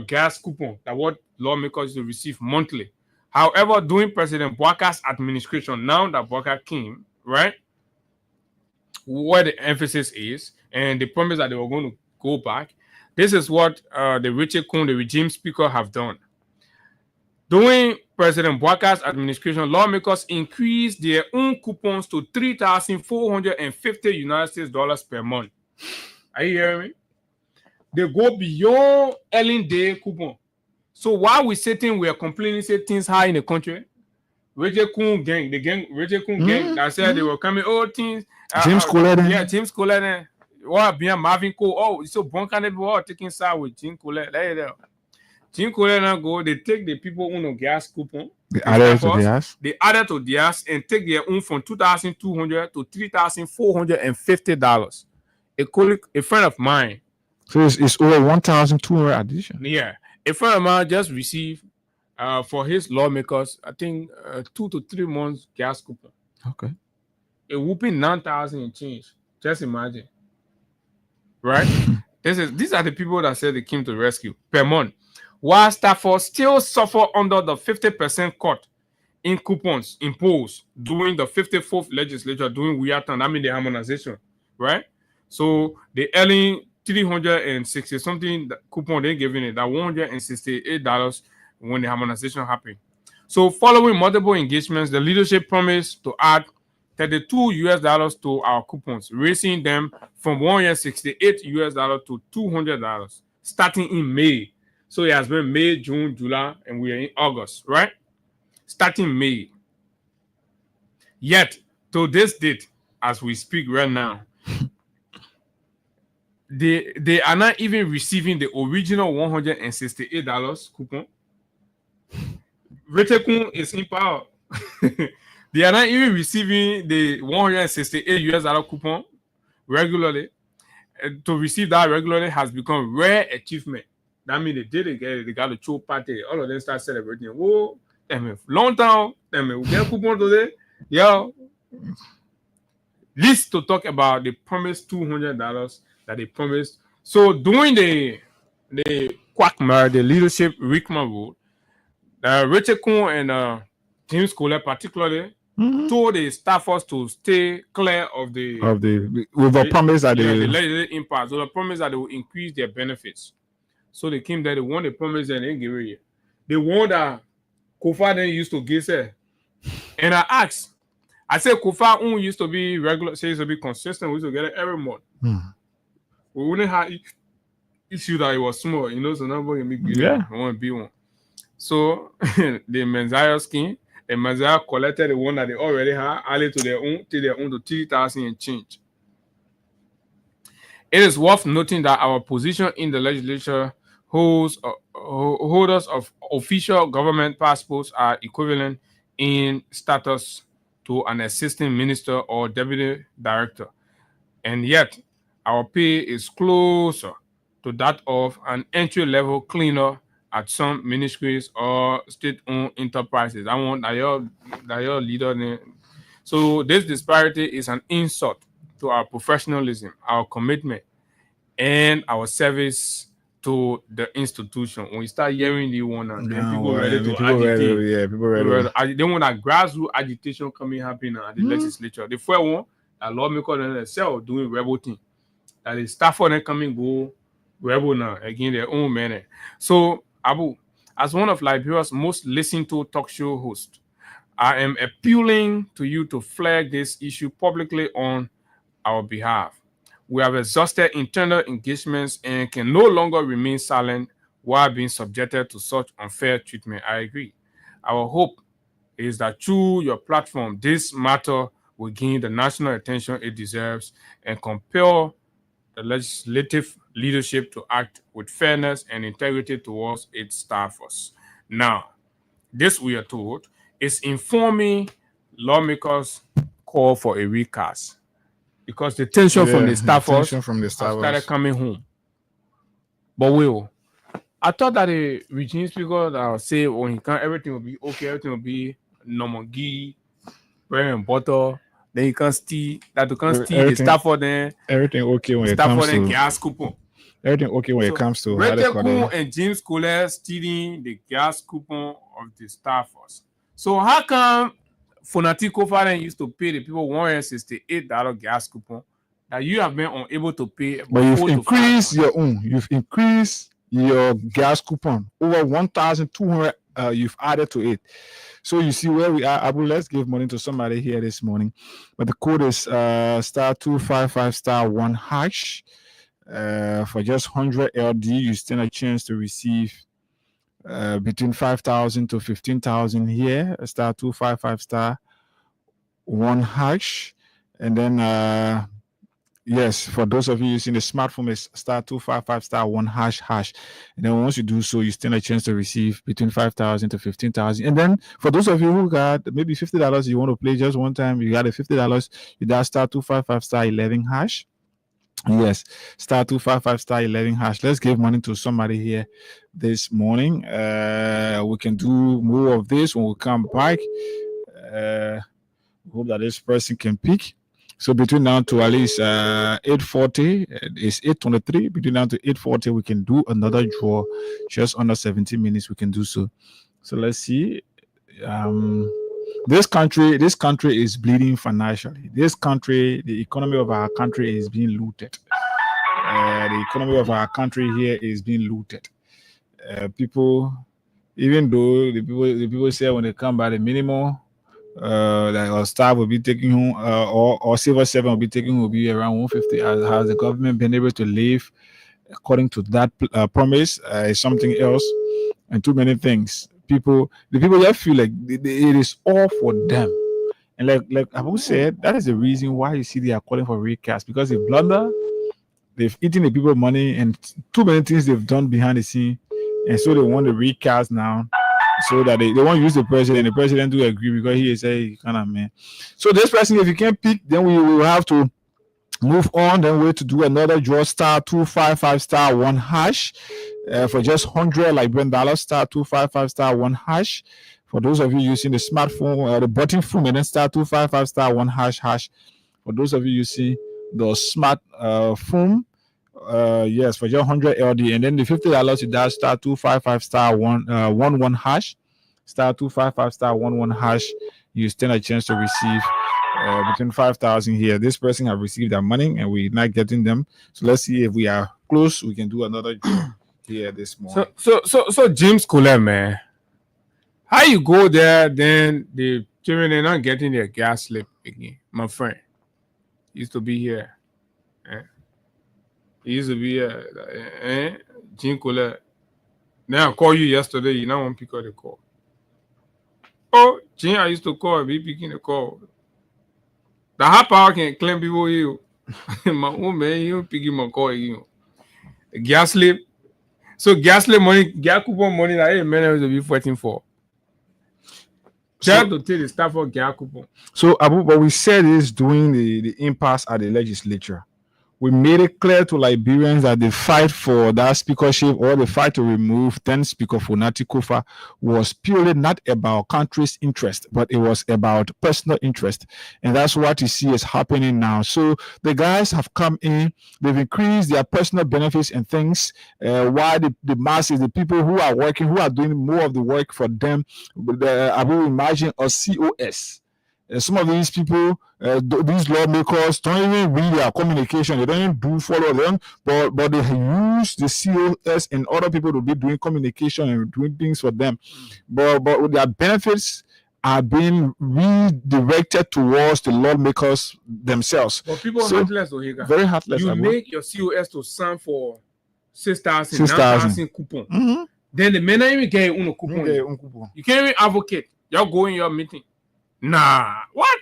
gas coupon. That what lawmakers will receive monthly. However, during President Bouakar's administration, now that Bouakar came, right, where the emphasis is, and they promised that they were going to go back. This is what the Richard Kun, the regime speaker, have done. During President Bouakar's administration, lawmakers increased their own coupons to 3,450 United States dollars per month. Are you hearing me? They go beyond Elling Day coupon. So while we're sitting, we are complaining, say things high in the country. Richard Kun gang that said they were coming, things. James Colette. Yeah, James Colette. What being Marvin Cole? Oh, so Bonka all taking side with Jim Colette. There. Jim Colette now go. They take the people on a gas coupon. They added to theirs. They added to theirs and take their own from $2,200 to $3,450. A friend of mine. So it's over 1,200 addition. Yeah, a friend of mine just received for his lawmakers, I think 2 to 3 months gas coupon. Okay. a whooping 9,000 and change. Just imagine. Right? These are the people that said they came to rescue per month. While Stafford still suffer under the 50% cut in coupons imposed during the 54th legislature during weird time. That means the harmonization, right? So they earning 360 something coupon they giving it, that $168 when the harmonization happened. So following multiple engagements, the leadership promised to add $32 to our coupons, raising them from $168 to $200 starting in May. So it has been May, June, July, and we are in August, right? Starting May. Yet, to this date, as we speak right now, they are not even receiving the original $168 coupon. Retekun is in power. They are not even receiving the $168 coupon regularly. To receive that regularly has become rare achievement. That means they did it. They got a show party. All of them start celebrating. Whoa, long time. We get coupon today. Yeah. This to talk about the promised $200 that they promised. So during the quagmire, the leadership Rickman rule, Richard Kuhn and James Kohler particularly told the staffers to stay clear of the with the promise that the legislative impasse. So the promise that they will increase their benefits. So they came there, they won the promise and they gave it. The one that Kofa then used to give her. And I asked, I said Kofa used to be regular, say used to be consistent, we used to get it every month. We wouldn't have issue that it was small, so nobody can be I want to be one. So the Menziah scheme, and Menziah collected the one that they already had, added to their own to 3,000 and change. It is worth noting that our position in the legislature holders of official government passports are equivalent in status to an assistant minister or deputy director, and yet our pay is closer to that of an entry-level cleaner at some ministries or state-owned enterprises. I want that your leader name. So this disparity is an insult to our professionalism, our commitment, and our service to the institution. When we start hearing the one, people ready to agitate. People ready. They want that grassroots agitation coming happening at the legislature. The first one, a lawmaker themselves doing rebel thing. That the staff for them coming go rebel now again their own manner. So Abu, as one of Liberia's most listened to talk show hosts, I am appealing to you to flag this issue publicly on our behalf. We have exhausted internal engagements and can no longer remain silent while being subjected to such unfair treatment. I agree. Our hope is that through your platform, this matter will gain the national attention it deserves and compel the legislative leadership to act with fairness and integrity towards its staffers. Now, this we are told is informing lawmakers' call for a recast because the tension from the staffers started coming home. But I thought that the regime speaker that say when he can, everything will be okay, everything will be normal, ghee, bread and butter. Then you can steal the Stafford then. Everything okay when it comes to gas coupon. Everything okay when it comes to Retekun and James Kohler stealing the gas coupon of the staffers. So how come Fonatico Father used to pay the people $168 gas coupon that you have been unable to pay? But you've increased your own. You've increased your gas coupon over 1,200. You've added to it. So you see where we are. Abu, let's give money to somebody here this morning. But the code is *255*1#. For just 100 LD, you stand a chance to receive between 5,000 to 15,000 here. *255*1#. And then yes, for those of you using the smartphone, it's *255*1#. And then once you do so, you stand a chance to receive between 5,000 to 15,000. And then for those of you who got maybe $50 you want to play just one time, you got a $50, you dial *255*11#. Yes, *255*11#. Let's give money to somebody here this morning. We can do more of this when we come back. hope that this person can pick. So between now to at least 8:40, it's 8:23. Between now to 8:40, we can do another draw. Just under 17 minutes, we can do so. So let's see. This country is bleeding financially. This country, the economy of our country is being looted. The economy of our country here is being looted. People, even though the people say when they come by the minimum, that our staff will be taking home, or Silver 7 will be taking home, will be around 150. Has the government been able to live according to that promise? Is something else, and too many things. The people just feel like it is all for them, and like Abu said, that is the reason why you see they are calling for recast, because they blunder, they've eaten the people money, and too many things they've done behind the scene, and so they want to recast now, so that they want to use the president to agree, because he is a kind of man. So this person, if you can't pick, then we will have to move on. Then we have to do another draw, star 255 star 1 hash. For just 100 Liberian dollars, star 255 star 1 hash. For those of you using the smartphone, the button phone, and then star 255 star 1 hash. For those of you using the smart phone, yes, for just 100 LD, and then the $50 you dial star 255 star 1 hash, star 255 star 1 hash. You stand a chance to receive between 5,000 here. This person have received their money, and we're not getting them. So let's see if we are close. We can do another here this morning. So James Colette, man, how you go there? Then the children are not getting their gas slip again. My friend used to be here. He used to be here. James Colette. Now I call you yesterday. You don't want to pick up the call. Oh, Jim, I used to call. Be picking the call. The high power can claim people you. My own man, you picking my call again. Gas slip. So gas slip money, gas coupon money that man has to be fighting for. Try to take the staff for gas coupon. So Abu, but we said this during the impasse at the legislature. We made it clear to Liberians that the fight for that speakership, or the fight to remove then Speaker Funati Kofa, was purely not about country's interest, but it was about personal interest. And that's what you see is happening now. So the guys have come in, they've increased their personal benefits and things, while the masses, the people who are working, who are doing more of the work for them, I will imagine a COS. Some of these people, these lawmakers, don't even read their communication. They don't even follow them, but they use the COS and other people to be doing communication and doing things for them. But their benefits are being redirected towards the lawmakers themselves. But people are heartless, Ohiga. Very heartless. You make your COS to sign for 6,000, 9,000 coupon. Mm-hmm. Then the men even get a coupon. You can't even advocate. Y'all go in your meeting. Nah, what?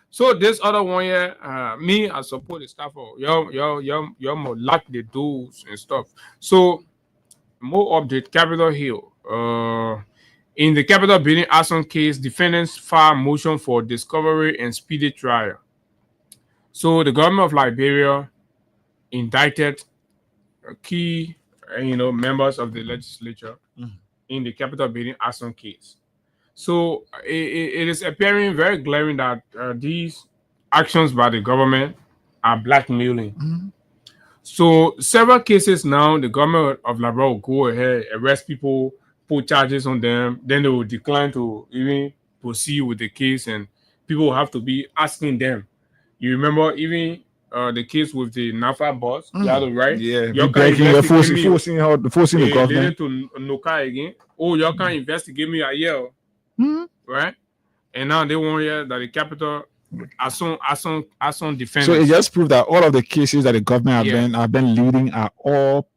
So this other one here, me, I support the staff of y'all more lock the doors and stuff. So more update, Capitol Hill. In the Capitol building arson case, defendants filed motion for discovery and speedy trial. So the government of Liberia indicted key, members of the legislature in the Capitol building arson case. So it is appearing very glaring that these actions by the government are blackmailing. Mm-hmm. So several cases now, the government of Liberia will go ahead, arrest people, put charges on them, then they will decline to even proceed with the case, and people will have to be asking them. You remember even the case with the NAFA boss, right? Yeah, forcing the government to Noka again. Oh, y'all can't investigate me a year. Mm-hmm. Right, and now they want that the capital Asson defenders. So it just proved that all of the cases that the government have been leading are all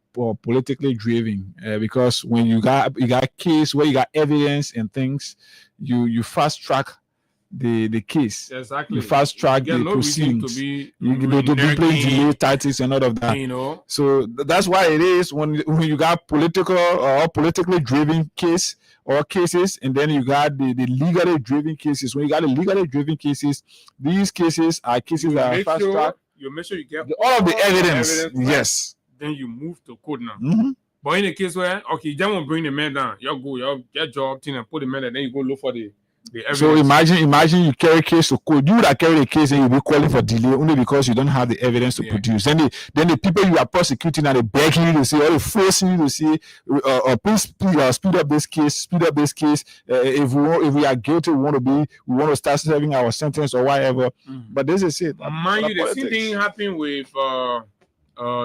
politically driven. Because when you got case where you got evidence and things, you fast track the case. Exactly. You fast track the proceedings. You do play delay tactics and all of that. So that's why it is when you got political or politically driven case or cases, and then you got the legally driven cases. When you got the legally driven cases, these cases are cases that are fast track. You make sure you get all of the evidence. Yes. Then you move to court now. Mm-hmm. But in the case where you don't want to bring the man down, you go, you get job thing and put the man there, then you go look for the So imagine you carry a case to court. You that carry a case and you be calling for delay only because you don't have the evidence to produce. Then the people you are prosecuting are begging you to say, or forcing you to say, please speed up this case. If we are guilty, we want to start serving our sentence or whatever. But this is it. Mind you, the same thing happened with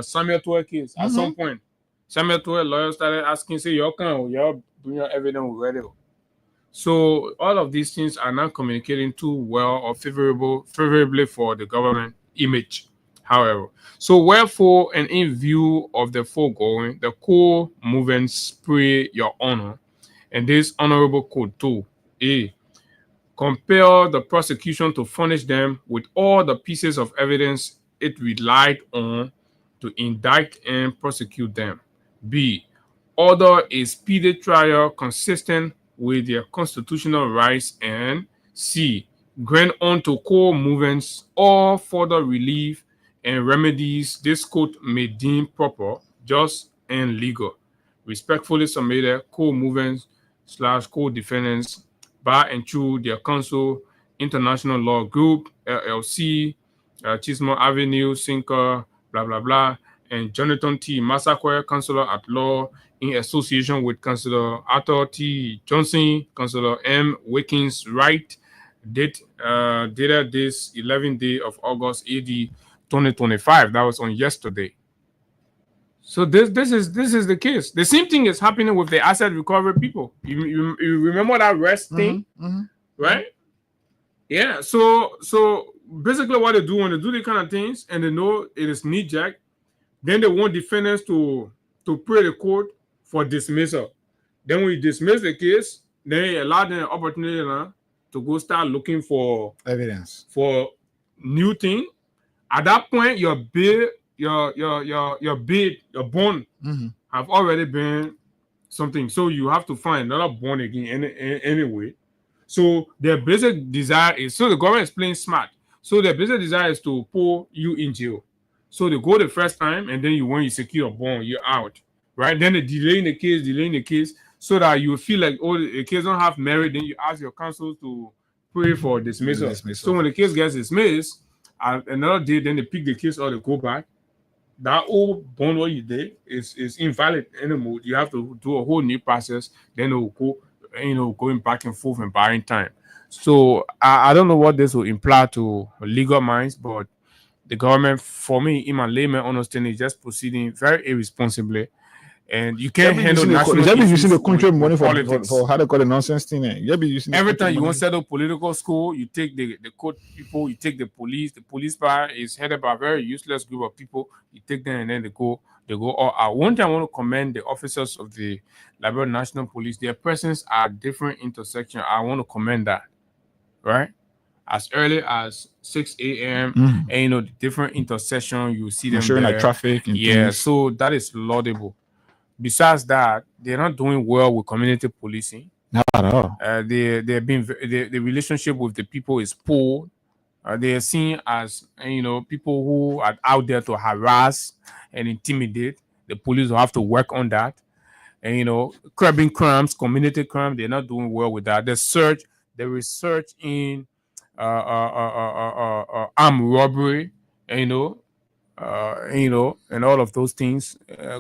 Samuel Toure case. At some point, Samuel Toure lawyers started asking, say, y'all bring your evidence ready. So all of these things are not communicating too well or favorably for the government image. However, so wherefore, and in view of the foregoing, the core movements pray your honor, and this honorable code 2A compel the prosecution to furnish them with all the pieces of evidence it relied on to indict and prosecute them. B, order a speedy trial consistent with their constitutional rights, and C, grant unto core movements all further relief and remedies this court may deem proper, just, and legal. Respectfully submitted, core movements / core defendants by and through their counsel, International Law Group, LLC, Chismo Avenue, Sinker, blah, blah, blah, and Jonathan T. Massacre, Counselor at Law, in association with Councillor Arthur T. Johnson, Councillor M. Wickens Wright, dated this 11th day of August, AD 2025. That was on yesterday. So this is the case. The same thing is happening with the asset recovery people. You remember that rest thing, right? Yeah. So basically, what they do when they do these kind of things and they know it is knee-jerk, then they want defendants to pray the court for dismissal. Then when you dismiss the case, then you allow them an opportunity to go start looking for evidence for new thing. At that point, your bid, your bond have already been something. So you have to find another bond again anyway. So their basic desire is, so the government is playing smart. So their basic desire is to pull you in jail. So they go the first time, and then when you secure a bond, you're out. Right? Then they delay the case, so that you feel like, oh, the case don't have merit. Then you ask your counsel to pray for dismissal. So when the case gets dismissed, another day, then they pick the case or they go back. That old bond what you did is invalid anymore. You have to do a whole new process. Then it will go, going back and forth and buying time. So I don't know what this will imply to legal minds, but the government, for me, in my layman understanding, is just proceeding very irresponsibly. And you can't handle national issues. You be using the country money for how they call the nonsense thing. You be using every time you want to set up political school, you take the court people, you take the police. The police power is headed by a very useless group of people. You take them and then they go all out. One thing I want to commend the officers of the Liberia National Police. Their presence at different intersections. I want to commend that. Right? As early as 6 a.m. and the different intersection, you see them showing like traffic. And things. So that is laudable. Besides that, they're not doing well with community policing. Not at all. The relationship with the people is poor. They are seen as people who are out there to harass and intimidate. The police will have to work on that. And curbing crimes, community crime, they're not doing well with that. The research in armed robbery, and all of those things,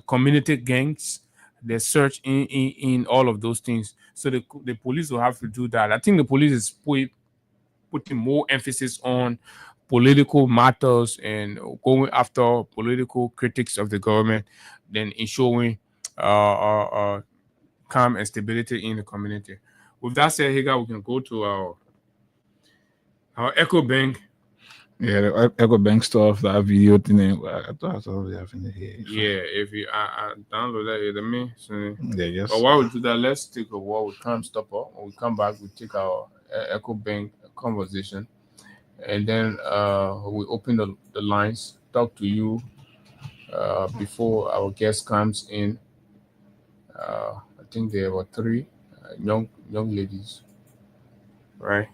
community gangs, they search in all of those things. So the police will have to do that. I think the police is putting more emphasis on political matters and going after political critics of the government than ensuring calm and stability in the community. With that said, Higa, we can go to our EcoBank. Yeah, the EcoBank stuff, that video thing. I thought that's all we have in here. Yeah, if you I download that here to me. So, yeah, yes. But while we do that, let's take a walk with Crime Stopper. When we come back, we take our EcoBank conversation, and then we open the lines, talk to you before our guest comes in. I think there were 3 young ladies, right?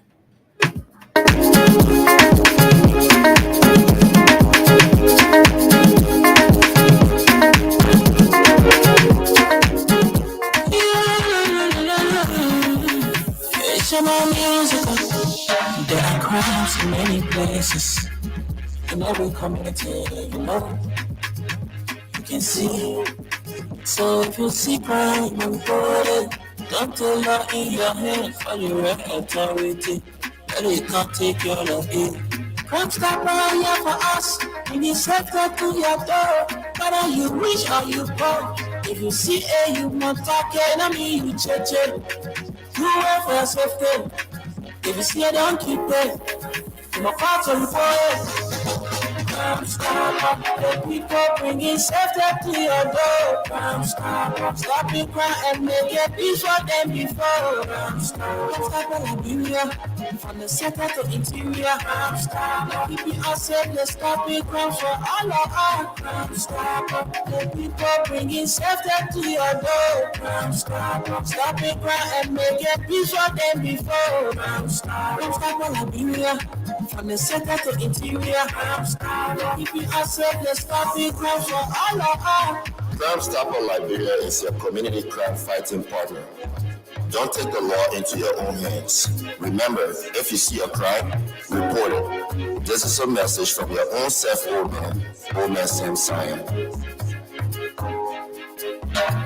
It's crimes in many places, in every community, you can see. So if you see crime, report it. Don't take law in your hands for your authority. But it can't take care of it. Crime Stopper here for us. We need safety to your door. Whether you rich or you poor. If you see a you must talk enemy, you check it. Do it for safety. If you see a don't keep it. You must fight to report it. Crime Stopper, the people bringing safety to your door. Crime Stopper, stopping crime and make it peace for them before. Crime Stopper, Liberia, from the center to interior. Crime Stopper, keeping us safe, let's stopping crime for all of us. Crime Stopper, the people bringing safety to your door. Crime Stopper, stopping crime and make it peace for them before. Crime Stopper, Liberia, from the center to interior. Crime Stopper, keeping us safe, let's stop it crime for all of us. Crime Stopper Liberia is your community crime fighting partner. Don't take the law into your own hands. Remember, if you see a crime, report it. This is a message from your own self, Old Man Sam Sion.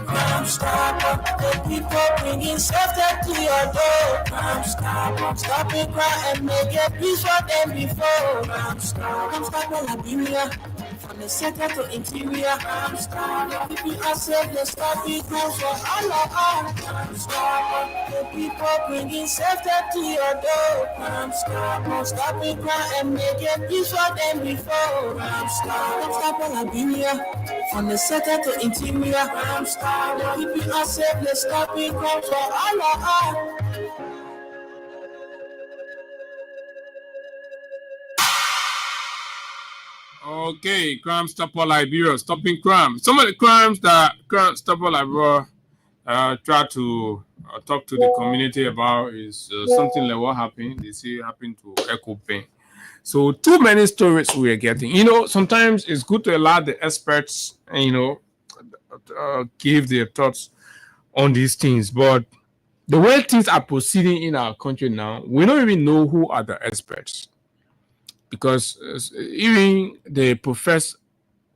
Crime Stopper, the people bringing safety to your door. Crime Stopper, stopping crime and make it peace for them before. Crime Stopper, Liberia, from the center to interior. Crime Stopper, keeping us safe, let's stop it crime for all of us. Crime Stopper, the people bringing safety to your door. Crime Stopper, stopping crime and make it peace for them before. Crime Stopper, Liberia, from the center to interior. Crime Stopper, keeping us safe, let's stop it crime for all of us. Okay, Crime Stopper Liberia, stopping crime. Some of the crimes that Crime Stopper Liberia try to talk to the community about is something like what happened. They say happened to Echo Pen. So too many stories we are getting. Sometimes it's good to allow the experts, give their thoughts on these things. But the way things are proceeding in our country now, we don't even know who are the experts. Because even the professed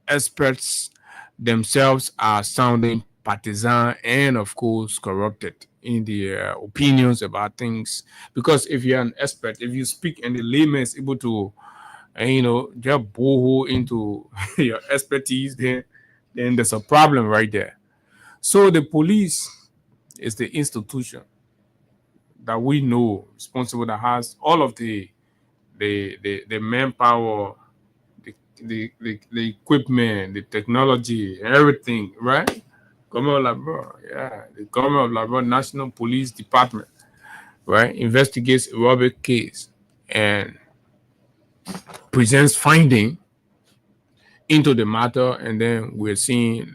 experts themselves are sounding partisan and, of course, corrupted in their opinions about things. Because if you're an expert, if you speak and the layman is able to, just boho into your expertise, then there's a problem right there. So the police is the institution that we know responsible, that has all of the manpower, the equipment, the technology, everything, right? Government of Liberia, the Government of Liberia National Police Department, right, investigates a robbery case and presents finding into the matter, and then we're seeing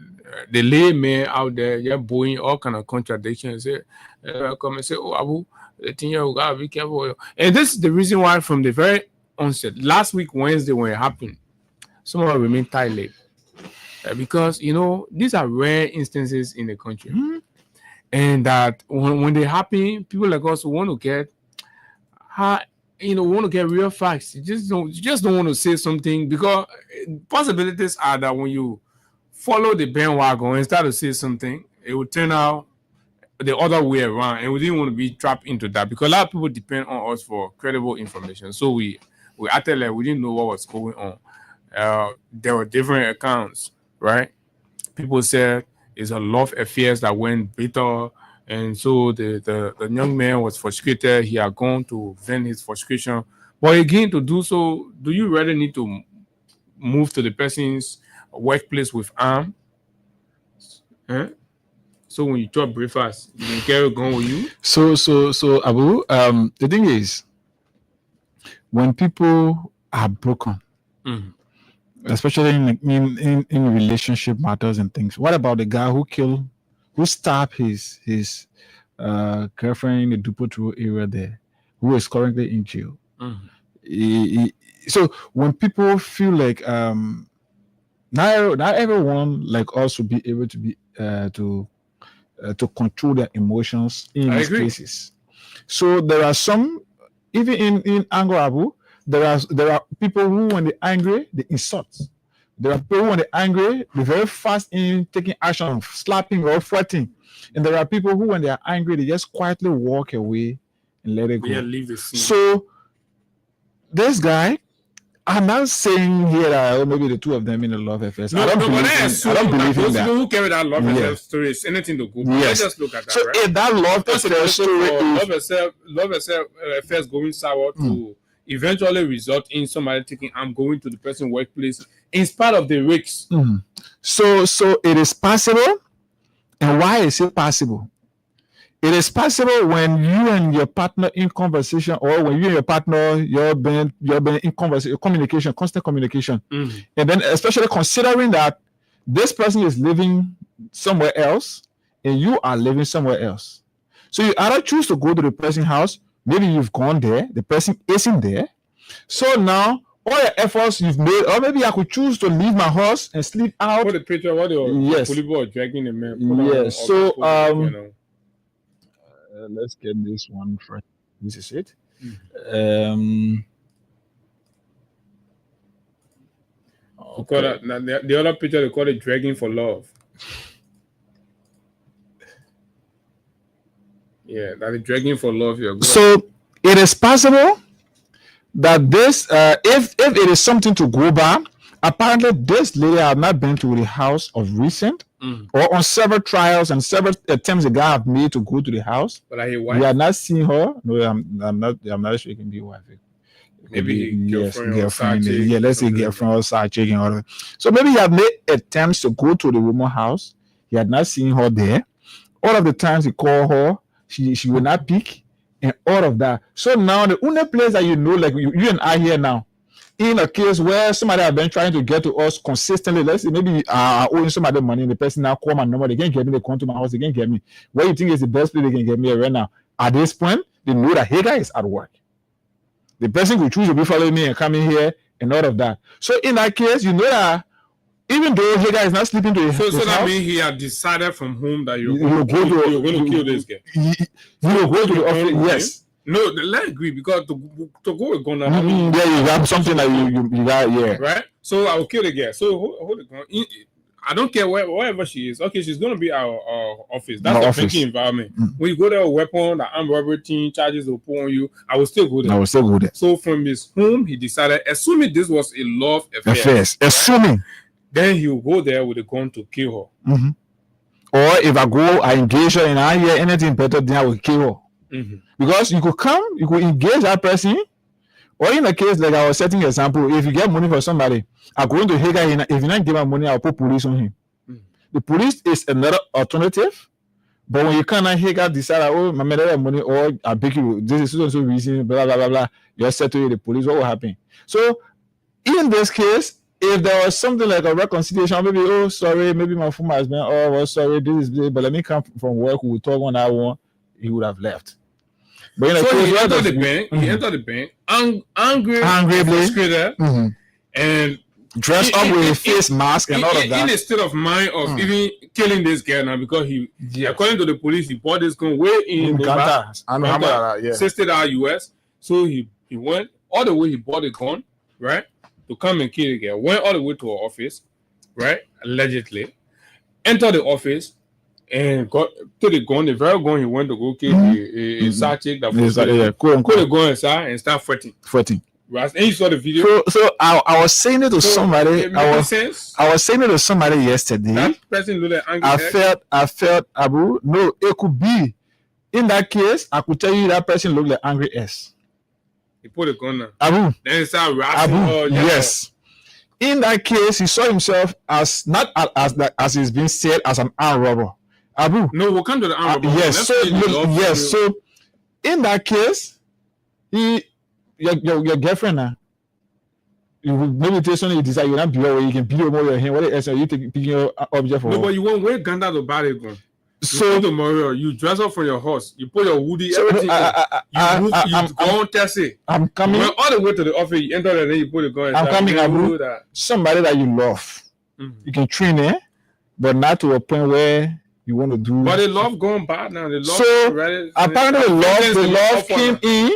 the layman out there, booing all kind of contradictions. Come and say, "Oh, Abu, the thing you gotta be careful." And this is the reason why, from the very onset, last week Wednesday when it happened, someone remained tight-lipped. Because these are rare instances in the country, and that when they happen, people like us want to get real facts. You just don't want to say something, because possibilities are that when you follow the bandwagon and start to say something, it will turn out the other way around, and we didn't want to be trapped into that, because a lot of people depend on us for credible information. So we acted like we didn't know what was going on. There were different accounts. Right? People said it's a love affairs that went bitter, and so the young man was frustrated. He had gone to vent his frustration. But again, to do so, do you really need to move to the person's workplace with arm? So when you drop breakfast, you can carry a gun with you? So Abu, the thing is, when people are broken, especially in relationship matters and things. What about the guy who stabbed his girlfriend in the Dupotro area there, who is currently in jail? So when people feel like not everyone like us will be able to be to control their emotions in these cases. So there are some even in anger, Abu, there are people who, when they're angry, they insult. There are people when they're angry, they're very fast in taking action, slapping or fighting. And there are people who, when they are angry, they just quietly walk away and let it go. Yeah, leave the scene. So this guy, I'm not saying here that maybe the two of them in a love affair. I don't believe in that. Those people who carry that love affair story is anything to go. Yes. Let's just look at that. So right? if that love affair story love affairs going sour to eventually result in somebody thinking I'm going to the person's workplace in spite of the risks. So it is possible. And why is it possible? It is possible when you and your partner in conversation, or when you and your partner you're been in conversation, communication, constant communication, and then especially considering that this person is living somewhere else and you are living somewhere else. So you either choose to go to the person's house. Maybe you've gone there, the person isn't there. So now all your efforts you've made, or maybe I could choose to leave my house and sleep out. Put the picture, what the police dragging the man. Yes. So let's get this one first. This is it. Okay. The other picture they call it dragging for love. Yeah, that is dragging for love. So it is possible that this, if it is something to go by, apparently this lady have not been to the house of recent, or on several trials and several attempts the guy have made to go to the house. But are you wife? We have not seen her. No, I'm not sure it can be wife. Maybe girlfriend. Yeah, let's say girlfriend or side chick and all that. So maybe he had made attempts to go to the woman's house. He had not seen her there. All of the times he called her, she would not pick, and all of that. So now the only place that you know, like you and I here now, in a case where somebody have been trying to get to us consistently, let's say maybe owing somebody money, and the person now call my number, they can't get me, they come to my house, they can't get me. Where you think is the best place they can get me right now? At this point, they know that Hagar is at work. The person could choose to be following me and coming here and all of that. So in that case, you know that even though Hagar is not sleeping to his so house, that means he had decided from home that you're going to kill this guy. You will go to the office. Yes. No, let's agree, because to go with gun. Yeah, you have something that you got, yeah. Right? So I will kill the guy. So hold the gun. I don't care wherever she is. Okay, she's going to be our office. That's the thinking environment. When you go there, a weapon, the armed robbery team charges will put on you, I will still go there. So from his home, he decided, assuming this was a love affair. Right? Assuming. Then he will go there with a gun to kill her. Or if I engage her and I hear anything better, then I will kill her. Because you could engage that person, or in a case like I was setting an example, if you get money for somebody, I'm going to Hagar, if you not give him money, I'll put police on him. The police is another alternative, but when you cannot Hagar decide, oh, my man have money, or I beg you, this is so reason, blah blah blah blah, you're set to the police, what will happen? So in this case, if there was something like a reconciliation, maybe, oh, sorry, maybe my former husband, oh, well, sorry, this is, but let me come from work, we'll talk on that one, he would have left. But so he entered the bank, angry, and dressed up with a face mask and all of that. In a state of mind of even killing this guy now, because according to the police, he bought this gun way in Uganda, $60 US. So he went all the way, he bought a gun, right, to come and kill the guy. Went all the way to her office, right, allegedly, entered the office, and got to the gun, the very gun he went to go kill a side chick that put the gun inside and start fighting. Right? And you saw the video. So I was saying it to somebody. I was saying it to somebody yesterday. That person looked like angry. I felt Abu. No, it could be. In that case, I could tell you that person looked like Angry S. He put a gun on. Abu. Then he started rapping. Yes. In that case, he saw himself as not as he's been said as an armed robber. Abu. No, we'll come to the armed robber. Yes. So in that case, your girlfriend now. You maybe tell something you decide you not be away, you can beat over your hand. What else are you picking your object for? No, but you won't wear Ganda to buy it gun. So tomorrow you dress up from your horse, you put your hoodie, everything. You go on taxi. I'm coming. You went all the way to the office, you enter and then you put the gun. I'm coming, Abu. Somebody that you love. You can train but not to a point where you want to do. But they love going bad now. They love so apparently the love came in.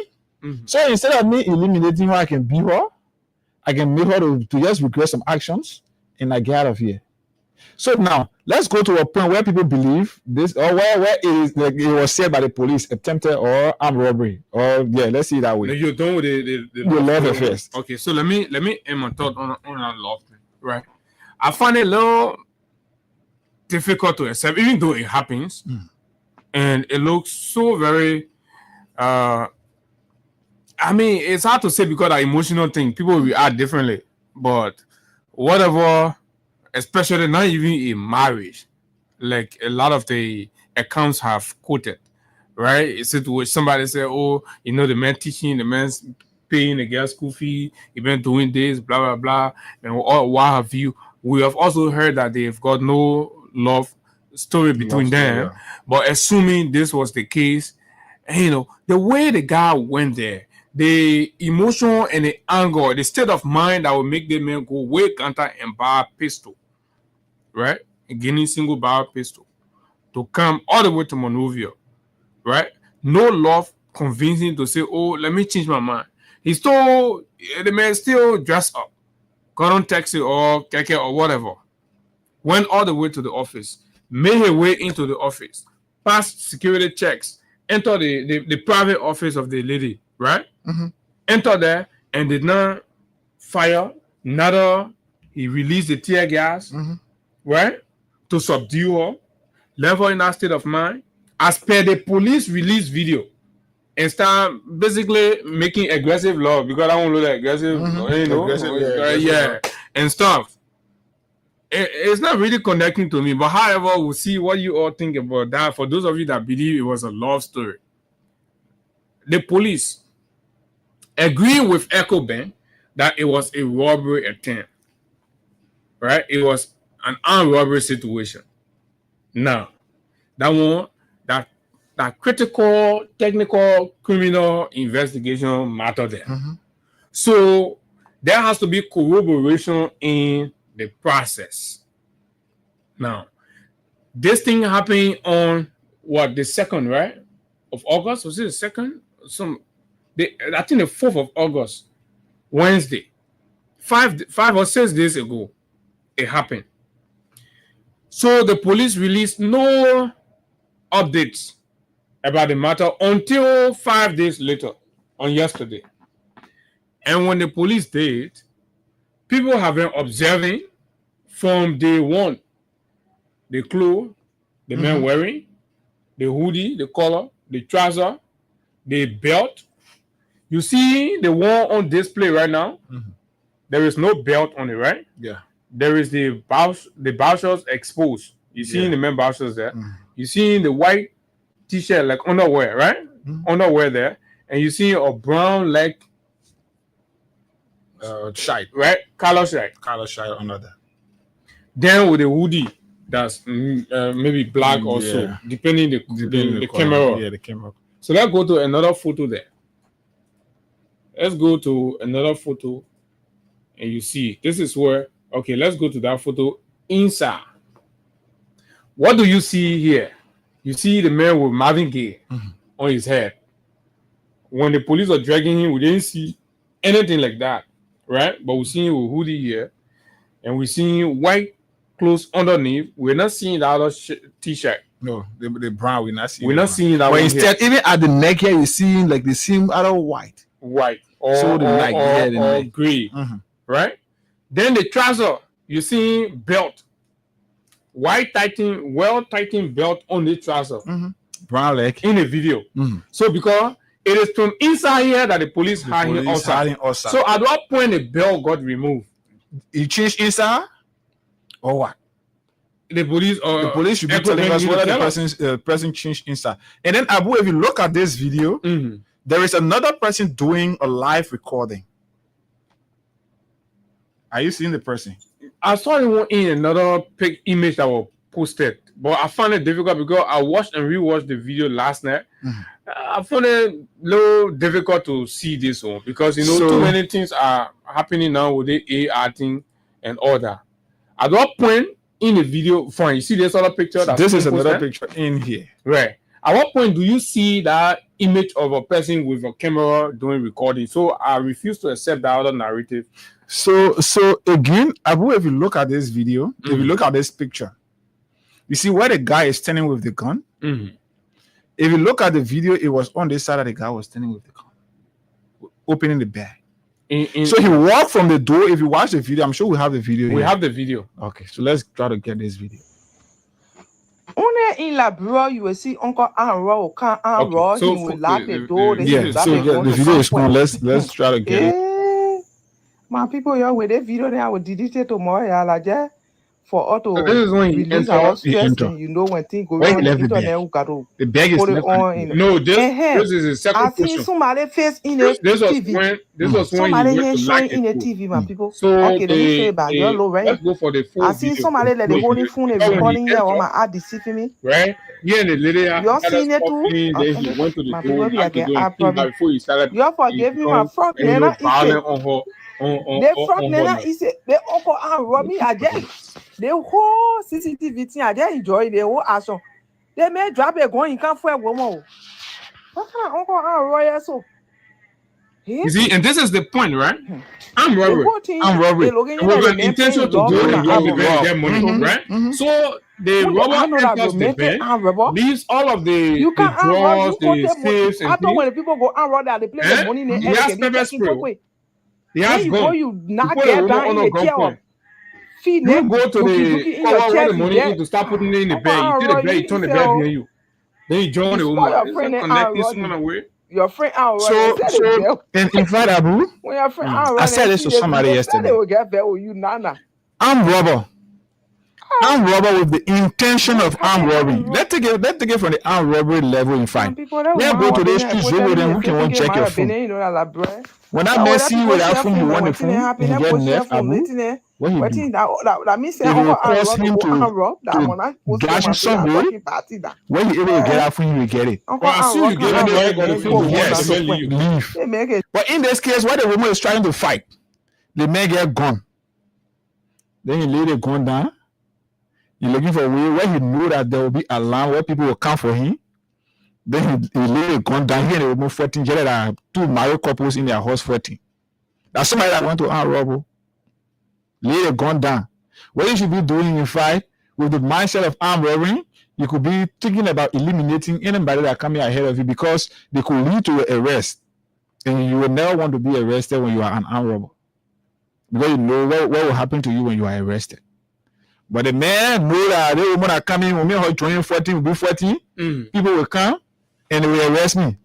So instead of me eliminating her, I can be her. I can make her to just regret some actions and I get out of here. So now let's go to a point where people believe this, or where it is like it was said by the police, attempted or armed robbery, or let's see it that way. You're done with the love affairs. Okay, so let me end my thought on that love thing, right? I find it a little difficult to accept, even though it happens, and it looks so very. I mean, it's hard to say because of emotional thing. People react differently, but whatever. Especially not even in marriage, like a lot of the accounts have quoted, right? It's it where somebody say, "Oh, you know, the man teaching, the man's paying the girl's school fee, he been doing this, blah blah blah," and what have you? We have also heard that they've got no love story between them, but assuming this was the case, and, you know, the way the guy went there. The emotion and the anger, the state of mind that will make the man go way counter and buy a pistol, right? A Guinea single barrel pistol to come all the way to Monrovia, right? No love convincing to say, "Oh, let me change my mind." He's still, the man still dressed up, got on taxi or keke or whatever, went all the way to the office, made his way into the office, passed security checks, entered the private office of the lady, right? Entered there and did not fire, neither he released the tear gas, right? To subdue her, left her in that state of mind, as per the police release video, and start basically making aggressive love because I don't know that aggressive, you know, aggressive, and stuff. It's not really connecting to me, but however, we'll see what you all think about that. For those of you that believe it was a love story, the police agree with Echo Ben that it was a robbery attempt, right? It was an armed robbery situation. Now, that one, that critical, technical, criminal investigation matter there. So there has to be corroboration in the process. Now, this thing happened on what, the 2nd, right? Of August? Was it the 2nd? I think the 4th of August, Wednesday, 5 or 6 days ago, it happened. So the police released no updates about the matter until 5 days later, on yesterday. And when the police did, people have been observing from day one, the clothes the man wearing, the hoodie, the collar, the trouser, the belt. You see the one on display right now. There is no belt on it, right? Yeah. There is the bouchers exposed. You see the men bouchers there. You see the white t-shirt like underwear, right? Underwear there, and you see a brown like Shite, right? Color shite under that. Then with the hoodie that's maybe black also, depending the camera. Yeah, the camera. So let's go to another photo there. Let's go to another photo, and you see this is where. Okay, let's go to that photo inside. What do you see here? You see the man with Marvin Gaye on his head. When the police are dragging him, we didn't see anything like that, right? But we see him with hoodie here, and we see white clothes underneath. We're not seeing the other t-shirt. No, the brown we're not seeing. We're not seeing that. But one instead, here. even at the neck here, you see like the same other white, or gray, right? Then the trouser, you see belt, white tightened, well tightened belt on the trouser, brown leg in the video. So because it is from inside here that the police had him outside. So at what point the belt got removed? He changed inside, or what? The police should be telling us whether the person changed inside. And then Abu, if you look at this video, there is another person doing a live recording. Are you seeing the person? I saw it in another image that was posted, but I found it difficult because I watched and rewatched the video last night. I found it a little difficult to see this one because too many things are happening now with the AR thing and all that. At what point in the video, fine, you see this other picture? This is another picture in here. Right. At what point do you see that image of a person with a camera doing recording. So I refuse to accept that other narrative. So again, Abu, if you look at this video, if you look at this picture, you see where the guy is standing with the gun. If you look at the video, it was on this side that the guy was standing with the gun, opening the bag. So he walked from the door. If you watch the video, I'm sure we have the video. We have the video. Okay, so let's try to get this video. In la bro, you will see Uncle Anro, can Anro, he will lock the door. Yeah, so the video is on. Let's try to get it. My people, here with the video, then I will delete it tomorrow. Like that. For auto this is when you release our stress, and you know when things go wrong on the internet, we got to the bag is put it on. No, this is a second I see somebody face in the TV. This was when somebody you here went to showing like in the TV, my people. So Okay, let me say about your low let's range. go for the full I see video. somebody let the holding phone and recording here on my ad deceiving me. Right? Yeah, and the lady You seen it too? then he went to the My door people, I get before he started. You forgive me, my front violent nana. on her. The front nana is the uncle and Robbie again. The whole CCTV thing, I just enjoy the whole action. They may drop a gun, you can't find woman. What kind of uncle and Roy so? You see, and this is the point, right? I'm robbery. I'm robbery. With an intention to go and rob the bank, get money, right? So the robber enters the bank, leaves all of the drawers, the safes, and after when the people go and rob that, they play the money in the he has pepper spray. He has gun. You not get down in the chair. You go to the power where the money is to start putting it in the bag. You take the bag, you turn the bag near you. Then you join the woman. Connect this one away. Your friend out. So in fact, Abu, when your friend out, I said this to somebody yesterday. They will get there with you, Nana. Armed robber. Armed robber with the intention of armed robbery. Let's take it from the armed robbery level. In fact, let's go to the streets over there. Who can want check your phone? When that man see you with that phone, you want the phone, you get left. Abu, what he do? That means If you cause him to gash you somewhere, when you able to get that phone, you will get it. As soon as you get it, yes, leave. But in this case, where the woman is trying to fight, the man get gun. Then he lay the gun down. He's looking for a way where he know that there will be alarm where people will come for him. Then he lay the gun down. He and the woman fighting. There are two married couples in their house fighting. That's somebody that want to arm robber. Lay the gun down. What you should be doing in fight with the mindset of armed robbery, you could be thinking about eliminating anybody that coming ahead of you because they could lead to an arrest. And you will never want to be arrested when you are an armed robber. Because you know what will happen to you when you are arrested. But the man know that the woman are coming, when me join 14, will be 14, people will come and they will arrest me.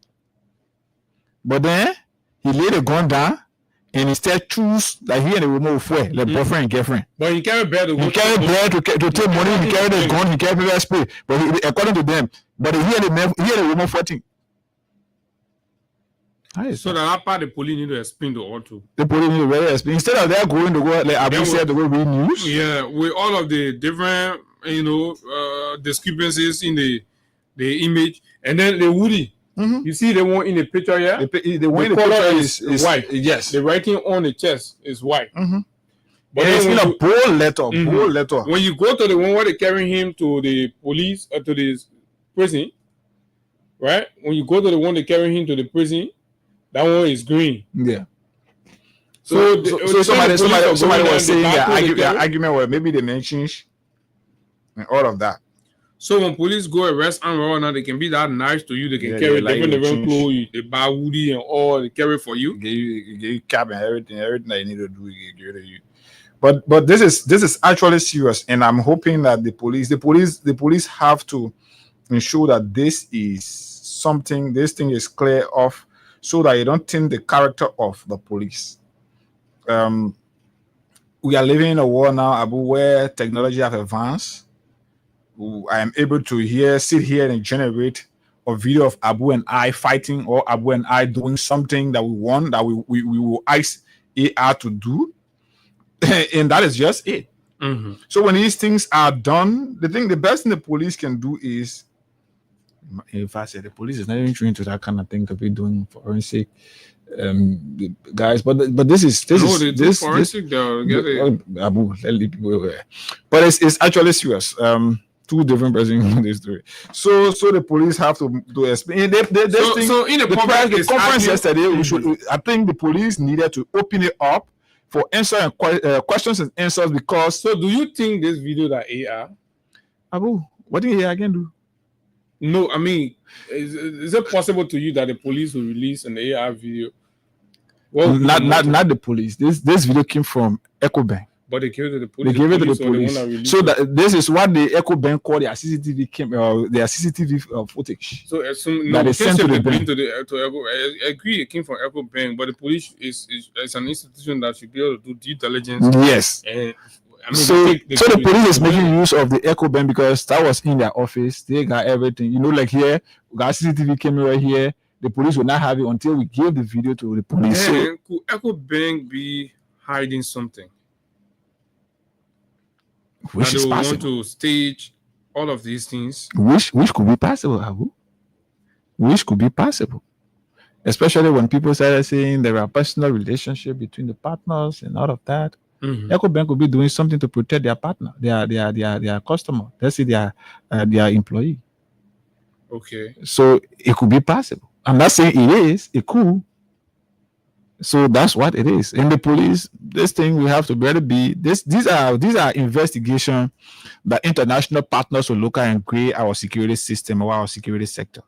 But then he laid the gun down and instead choose that he and the woman will fight, like boyfriend and girlfriend. But he carry bread to take money, he carry the gun, he carry the spray. But according to them, but he and the woman fighting. So that part the police need to explain to all two. The police need to explain. Instead of them going to go, like Abu said, to go read news. Yeah, with all of the different, discrepancies in the image, and then the Woody. You see the one in the picture here? The one in the picture is white. Yes. The writing on the chest is white. But it's in a bold letter. When you go to the one where they carry him to the police or to the prison, right? When you go to the one they carry him to the prison, that one is green. Yeah. So somebody was saying that argument where maybe they mentioned and all of that. So when police go arrest and roll now, they can be that nice to you. They can carry different clothes. They buy Woody and all. They carry for you. Give you cap and everything that you need to do. Give to you. But this is actually serious, and I'm hoping that the police have to ensure that this thing is clear off, so that you don't tint the character of the police. We are living in a world now, Abu, where technology have advanced. I am able to sit here and generate a video of Abu and I fighting, or Abu and I doing something that we want, that we will ask AR to do, and that is just it. So when these things are done, the best thing the police can do is, if I say the police is not even trained to that kind of thing to be doing forensic, guys. But this forensic. Abu, let people aware. But it's actually serious. two different persons in this story. So the police have to explain. So in the conference yesterday, I think the police needed to open it up for questions and answers because. So do you think this video that AR? Abu, what did AR again do? No, I mean, is it possible to you that the police will release an AR video? Well, not the police. This video came from EcoBank. But they gave it to the police. They gave it to the police. So that this is what the EcoBank called their CCTV footage. So assume that they sent to the bank. I agree, it came from EcoBank, but the police is an institution that should be able to do due diligence. Yes. And I mean, so the police is making use of the EcoBank because that was in their office. They got everything. You know, like here, we got CCTV camera here. The police will not have it until we give the video to the police. So, could EcoBank be hiding something? Which is possible. Want to stage all of these things. Which could be possible, Abu. Which could be possible. Especially when people started saying there are personal relationship between the partners and all of that. Mm-hmm. EcoBank could be doing something to protect their partner, their customer. Let's say their employee. Okay. So it could be possible. I'm not saying it is. It could. So that's what it is. In the police, this thing we have to better be. These are investigations that international partners will look at and create our security system or our security sector.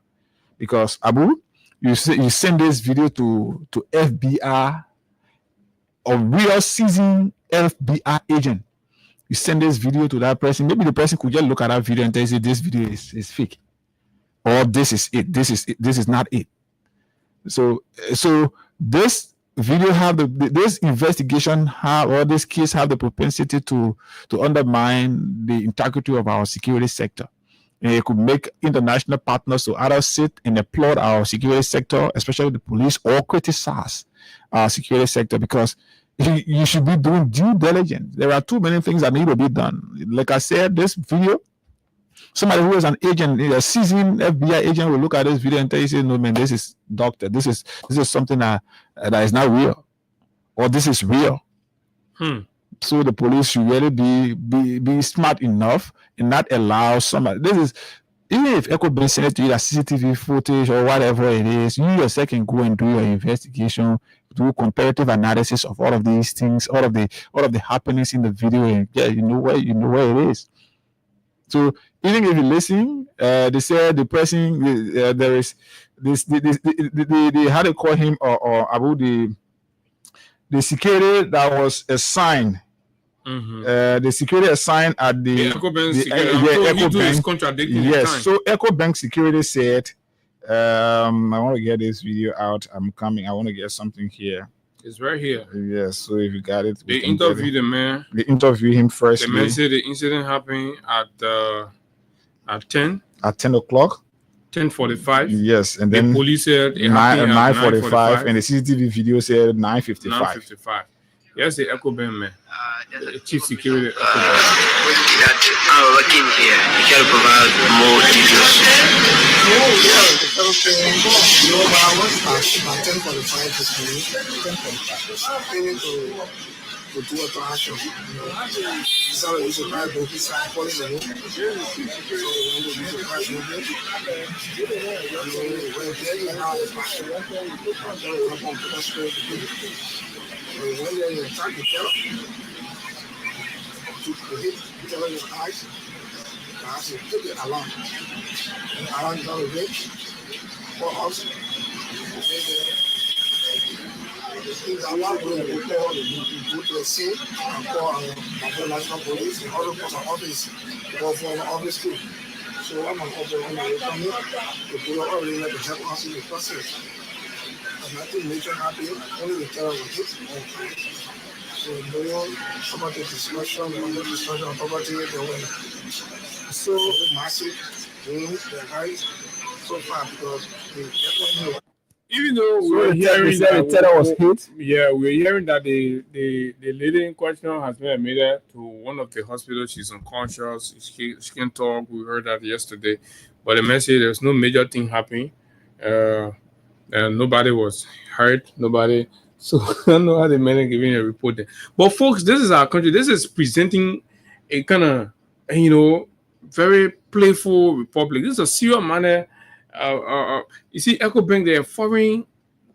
Because Abu, you send this video to FBI, a real seasoned FBI agent. You send this video to that person. Maybe the person could just look at that video and tell you this video is fake, or this is it. This is not it. So this video this investigation or this case have the propensity to undermine the integrity of our security sector. And it could make international partners to either sit and applaud our security sector, especially the police, or criticize our security sector because you should be doing due diligence. There are too many things that need to be done. Like I said, this video, somebody who is an agent, a seasoned FBI agent will look at this video and tell you, no man, this is doctor. This is something that is not real, or this is real. So the police should really be smart enough and not allow somebody. This is even if EcoBank send it to you that CCTV footage or whatever it is, you yourself can go and do your investigation, do comparative analysis of all of these things, all of the happenings in the video, and you know where it is. So even if you listen, they said the person there is this they had to call him or about the security that was assigned. Mm-hmm. The security assigned at the EcoBank contradicting. Yes, so EcoBank security said, I want to get this video out. I'm coming. I want to get something here. It's right here. Yes, so if you got it, they interviewed the man. They interviewed him first. The man said the incident happened at 10. At 10 o'clock. 10:45. Yes, and then the police said 9:45, and the CCTV video said 9:55. 9:55. Yes, the EcoBank man, the chief security. I'm working here. You can provide more details. To do a action. So you should buy both sides for the room. So you should buy when they have a passion, when they attack the fellow, to hit each other in the eyes, I said, took it along. And around the other way, for us, I want to go to the scene and call the national police and other office go for the office too. So I'm going to open on the come here to put it already like the help us in the process. And nothing major happened, only the terror was hit. So no about the discussion on property the way. So massive, the guys so far because we even though we're hearing that the terror was hit, we're hearing that the lady in question has been admitted to one of the hospitals. She's unconscious. She can talk. We heard that yesterday, but the message there's no major thing happening. And nobody was hurt. Nobody. So I don't know how they managed giving a report there. But folks, this is our country. This is presenting a kind of very playful republic. This is a serious matter. You see, EcoBank, there are foreign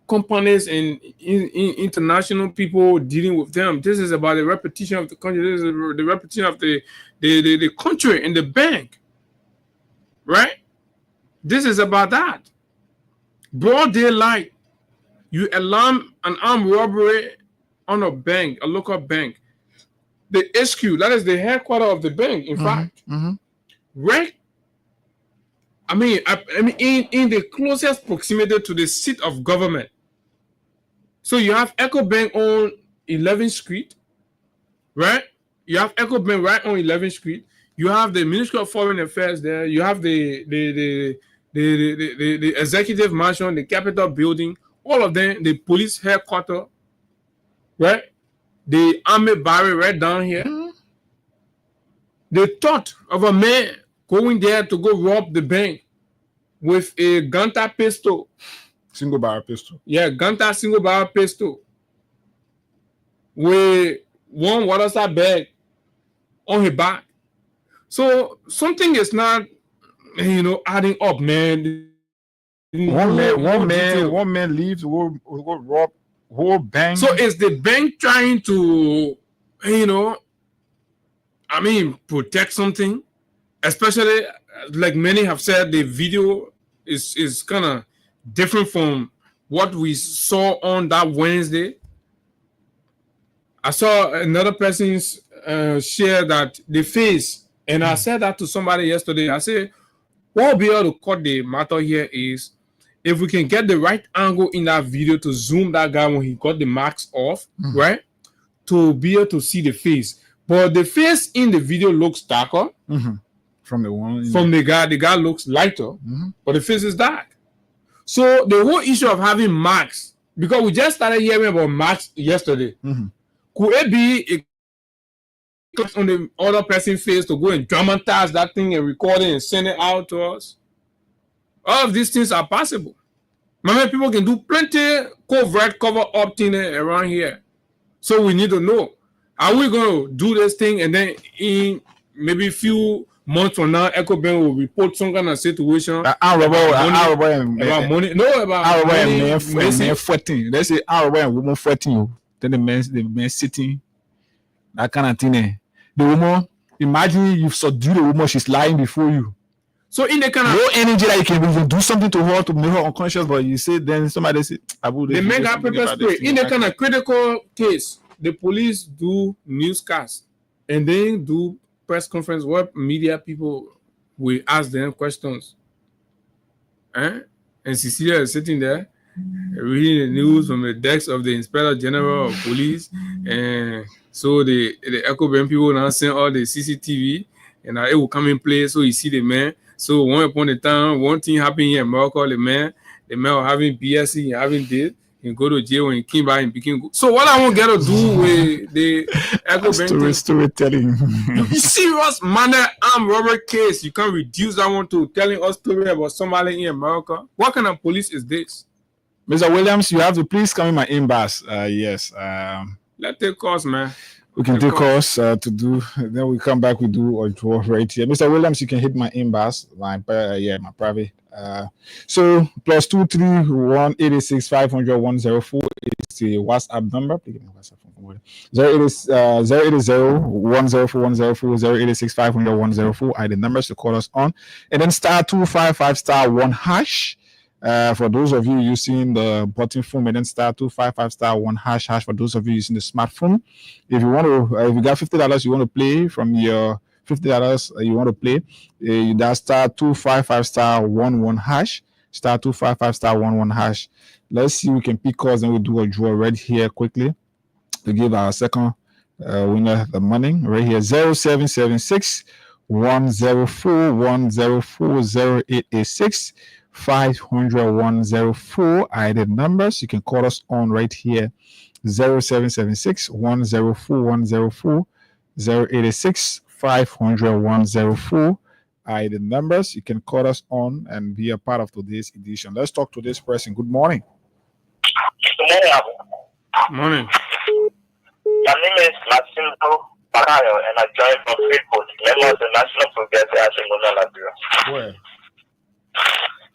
companies and international people dealing with them. This is about the reputation of the country. This is the reputation of the country and the bank, right? This is about that. Broad daylight, you alarm an armed robbery on a bank, a local bank. The HQ, that is the headquarters of the bank, in fact. Right? I mean, in the closest proximity to the seat of government. So you have EcoBank on 11th Street, right? You have EcoBank right on 11th Street. You have the Ministry of Foreign Affairs there. You have the executive mansion, the Capitol building, all of them, the police headquarters, right? The army barrel right down here. The thought of a man going there to go rob the bank with a Ganta pistol. Single barrel pistol. Yeah, Ganta single barrel pistol. With one water side bag on his back. So something is not, adding up, man. One man leaves, will rob whole bank. So is the bank trying to, protect something? Especially, like many have said, the video is kind of different from what we saw on that Wednesday. I saw another person's share that the face, and I said that to somebody yesterday. I said, what will be able to cut the matter here is if we can get the right angle in that video to zoom that guy when he got the marks off, right? To be able to see the face. But the face in the video looks darker. From the one. From the guy looks lighter, but the face is dark. So the whole issue of having marks, because we just started hearing about marks yesterday, could it be a on the other person's face to go and dramatize that thing and record it and send it out to us? All of these things are possible. Many people can do plenty covert cover up thing around here. So we need to know, are we going to do this thing and then in maybe a few months from now, EcoBank will report some kind of situation about money. No, about money. They say woman fighting. Then the man sitting. That kind of thing. The woman, imagine you've subdued the woman, she's lying before you. So in the kind of no energy that you can even do something to her to make her unconscious, but you say then somebody say, they make that pepper spray. In the kind of critical case, the police do newscasts and then do press conference where media people will ask them questions. And Cecilia is sitting there reading the news from the desk of the Inspector General of Police. And so the EcoBank people now send all the CCTV and it will come in place so you see the man. So one upon a time, one thing happened here in Morocco, the man was having BSc, having this, and go to jail when he came back and became good. So what I want to get to do with the EcoBank storytelling. Serious manner armed robbery case. You can't reduce that one to telling us story about somebody in America. What kind of police is this? Mr. Williams, you have to please come in my inbox. Yes. Let's take calls, man. We can take calls to do. Then we come back. We do a draw right here. Mr. Williams, you can hit my inbox, my private. So +231 86 500 104 is the WhatsApp number. Please give me WhatsApp phone. 080 104 104 086 500 104 are the numbers to call us on, and then *255*1#. For those of you using the button phone, and then *255*1# for those of you using the smartphone. If you want to, if you got $50 you want to play from your $50 you want to play, that's *255*11#, *255*11#. Let's see if we can pick calls and we'll do a draw right here quickly to give our second winner the money right here. 0776 104 104 0886 500 104 are the numbers. You can call us on right here. 0776 104 104 0886 500 104 are the numbers. You can call us on and be a part of today's edition. Let's talk to this person. Good morning. Good morning. Morning. My name is Maximo Barayo, and I joined from Facebook, member of the National Progressive Where?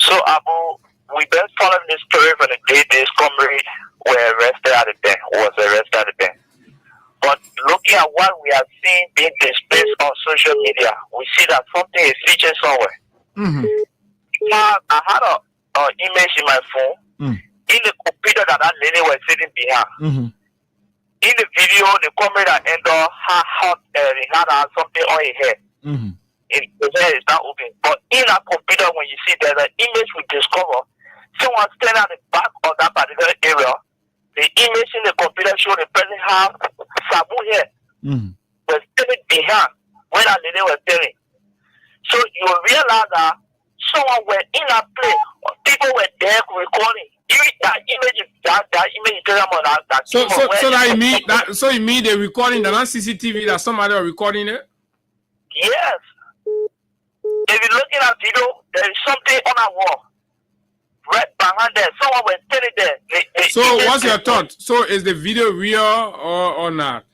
So, Abu, we been following this story from the day this comrade were arrested at the bank, was arrested at the bank. But looking at what we are seeing being displayed on social media, we see that something is featured somewhere. Mm-hmm. I had an image in my phone in the computer that lady was sitting behind. Mm-hmm. In the video, the comrade that ended he had something on his head. Mm-hmm. His head is not open. But in that computer, when you see there's an image we discover, someone standing at the back of that particular area. The image in the computer shows the person have sabu here. Mm-hmm. Was standing behind when that lady was standing. So you realize that someone were in that place. People were there recording. Even that image, that image is that. So you mean they're recording the not CCTV that somebody are recording it? Yes. If you look at that video, there is something on that wall. Right behind there, someone was standing there. So what's your thought? So is the video real or not?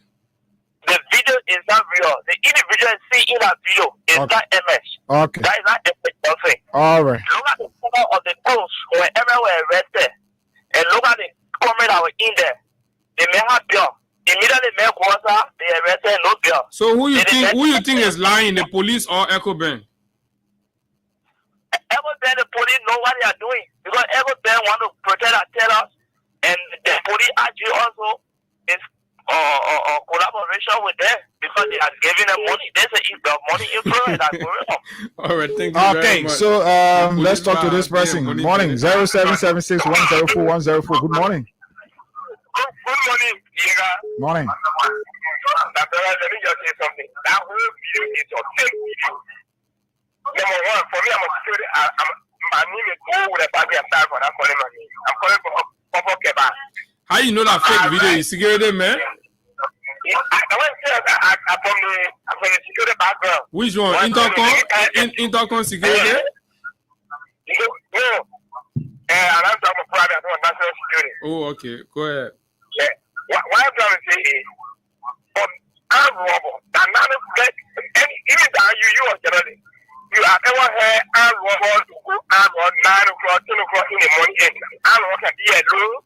The video is not real. The individual see in that video is not image. Okay. That is not image nothing. All right. Look at the color of the clothes wherever were arrested. And look at the comment that were in there. They may have bill. Immediately make water, they arrested no bill. So who you think is lying, the police or EcoBank? EcoBank, the police know what they are doing. Because EcoBank want to protect our tellers, and the police actually also is collaboration with them because they are giving them money. There's a money influence that's going on. All right, thank you very much. So let's talk to this person. Good morning, 0776 104 104. Good morning. Good morning, Diego. Morning. Let me just say something. That whole video is a fake video. Number one, for me, I'm a security. My name is Go with a party aside for that calling my name. I'm calling from Papa Keba. How you know that fake video is security, man? I went from the security background. Which one? Intercom security? No. And I'm talking private, I'm national security. Oh, okay. Go ahead. Yeah. What I'm trying to say is, from armed robber, that none of that, even that you are generally, you have ever heard armed robbers who armed on 9 o'clock, 10 o'clock in the morning, and armed robber can be alone.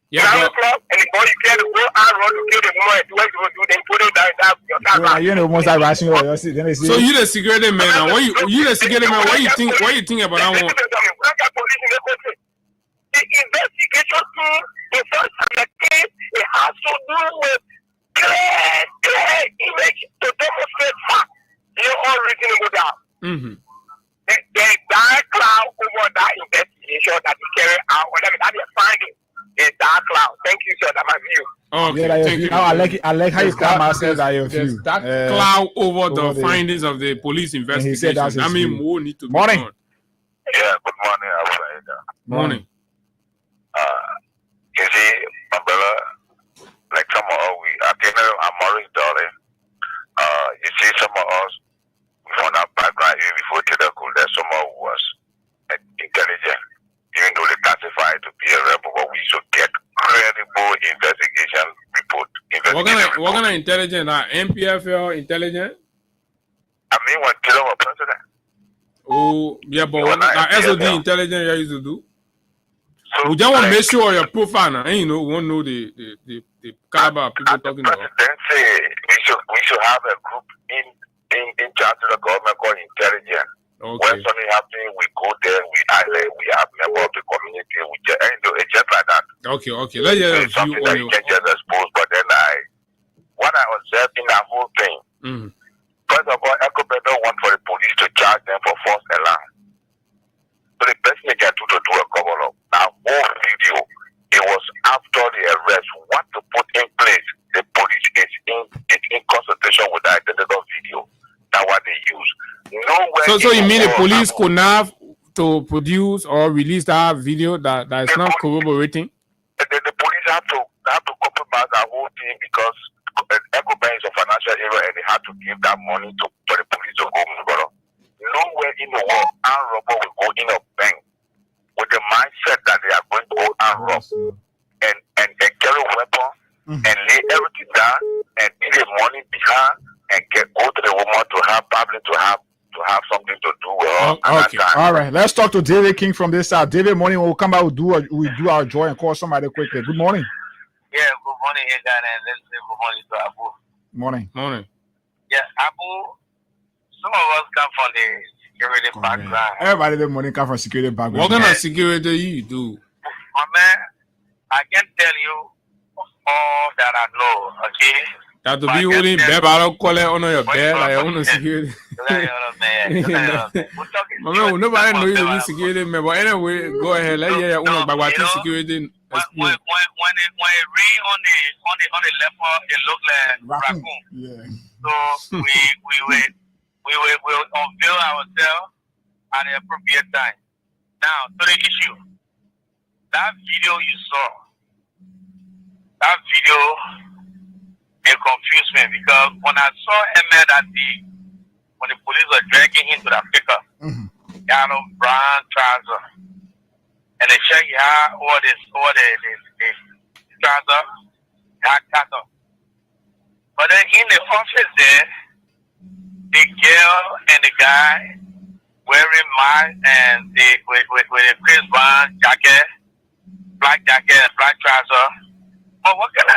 Yeah, 9 o'clock, and before you care to go armed robber to kill the woman, and do what you do, then put it down. You know, most are rushing over. So you the security man, and what you the security man? What you think about that one? The investigation team, the first time the case, it has to do with clear image to demonstrate fact. You're all reasonable down. Mm-hmm. The dark cloud over that investigation that we carry out, whatever that is finding, is dark cloud. Thank you, sir. That's my view. Okay, yeah, thank you. I like how you come and say that your view. That cloud over the findings of the police investigation. I mean, more need to be morning. done. Yeah, good morning, Alfred. Morning. You see, my brother, like some of us, I'm Maurice Darling. You see, some of us, from our background, even before Tedeko, there's some of us was intelligent, even though they classified to be a rebel, but we should get credible investigation report. What kind of intelligent? MPFL intelligent? I mean, when Taylor was president. Oh, yeah, but what SOD intelligent you used to do? So we just want to make sure your profile now, and you know, we won't know the caliber of people talking about. Then say we should have a group in charge of the government called intelligence. Okay. When something happening, we go there, we have members of the community, it's just like that. Okay. Let's hear it's something that you can just expose, but then what I observed in that whole thing, first of all, EcoBank don't want for the police to charge them for false alarm. So the best thing they can do to do a cover up. Now, whole video, it was after the arrest. What to put in place, the police is in consultation with the identical video. That's what they use. Nowhere. So you mean the police could have to produce or release that video that is not corroborating? The police have to compromise that whole thing because EcoBank is a financial area and they have to give that money for the police to go move. Nowhere in the world, armed robber will go in a bank with the mindset that they are going to go and rob and get a weapon and lay everything down and put the money behind and go to the person to have something to do well at Okay. that time. All right. Let's talk to David King from this side. David, morning. We'll come back. We do our joy and call somebody quickly. Good morning. Yeah, good morning, Egan, and let's say good morning to Abu. Morning. Morning. Yeah, Abu, some of us come from the security background. Everybody this morning come from security background. What kind of security you do? My man, I can tell you all that I know, okay? That to be holding bed, I don't call it on your bed. I own a security. My man, nobody know you to be security man. But anyway, go ahead. Let you own by what security. When it rain on the leopard, it look like raccoon. Yeah. So we will unveil ourselves at the appropriate time. Now to the issue. That video you saw, it confused me because when I saw Ahmed that day, when the police were dragging him to the pickup, he had on brown trousers, and they check he had all the trousers, had cut off. But then in the office there, the girl and the guy wearing mask and with a Chris Brown jacket, black jacket and black trousers. But what kind of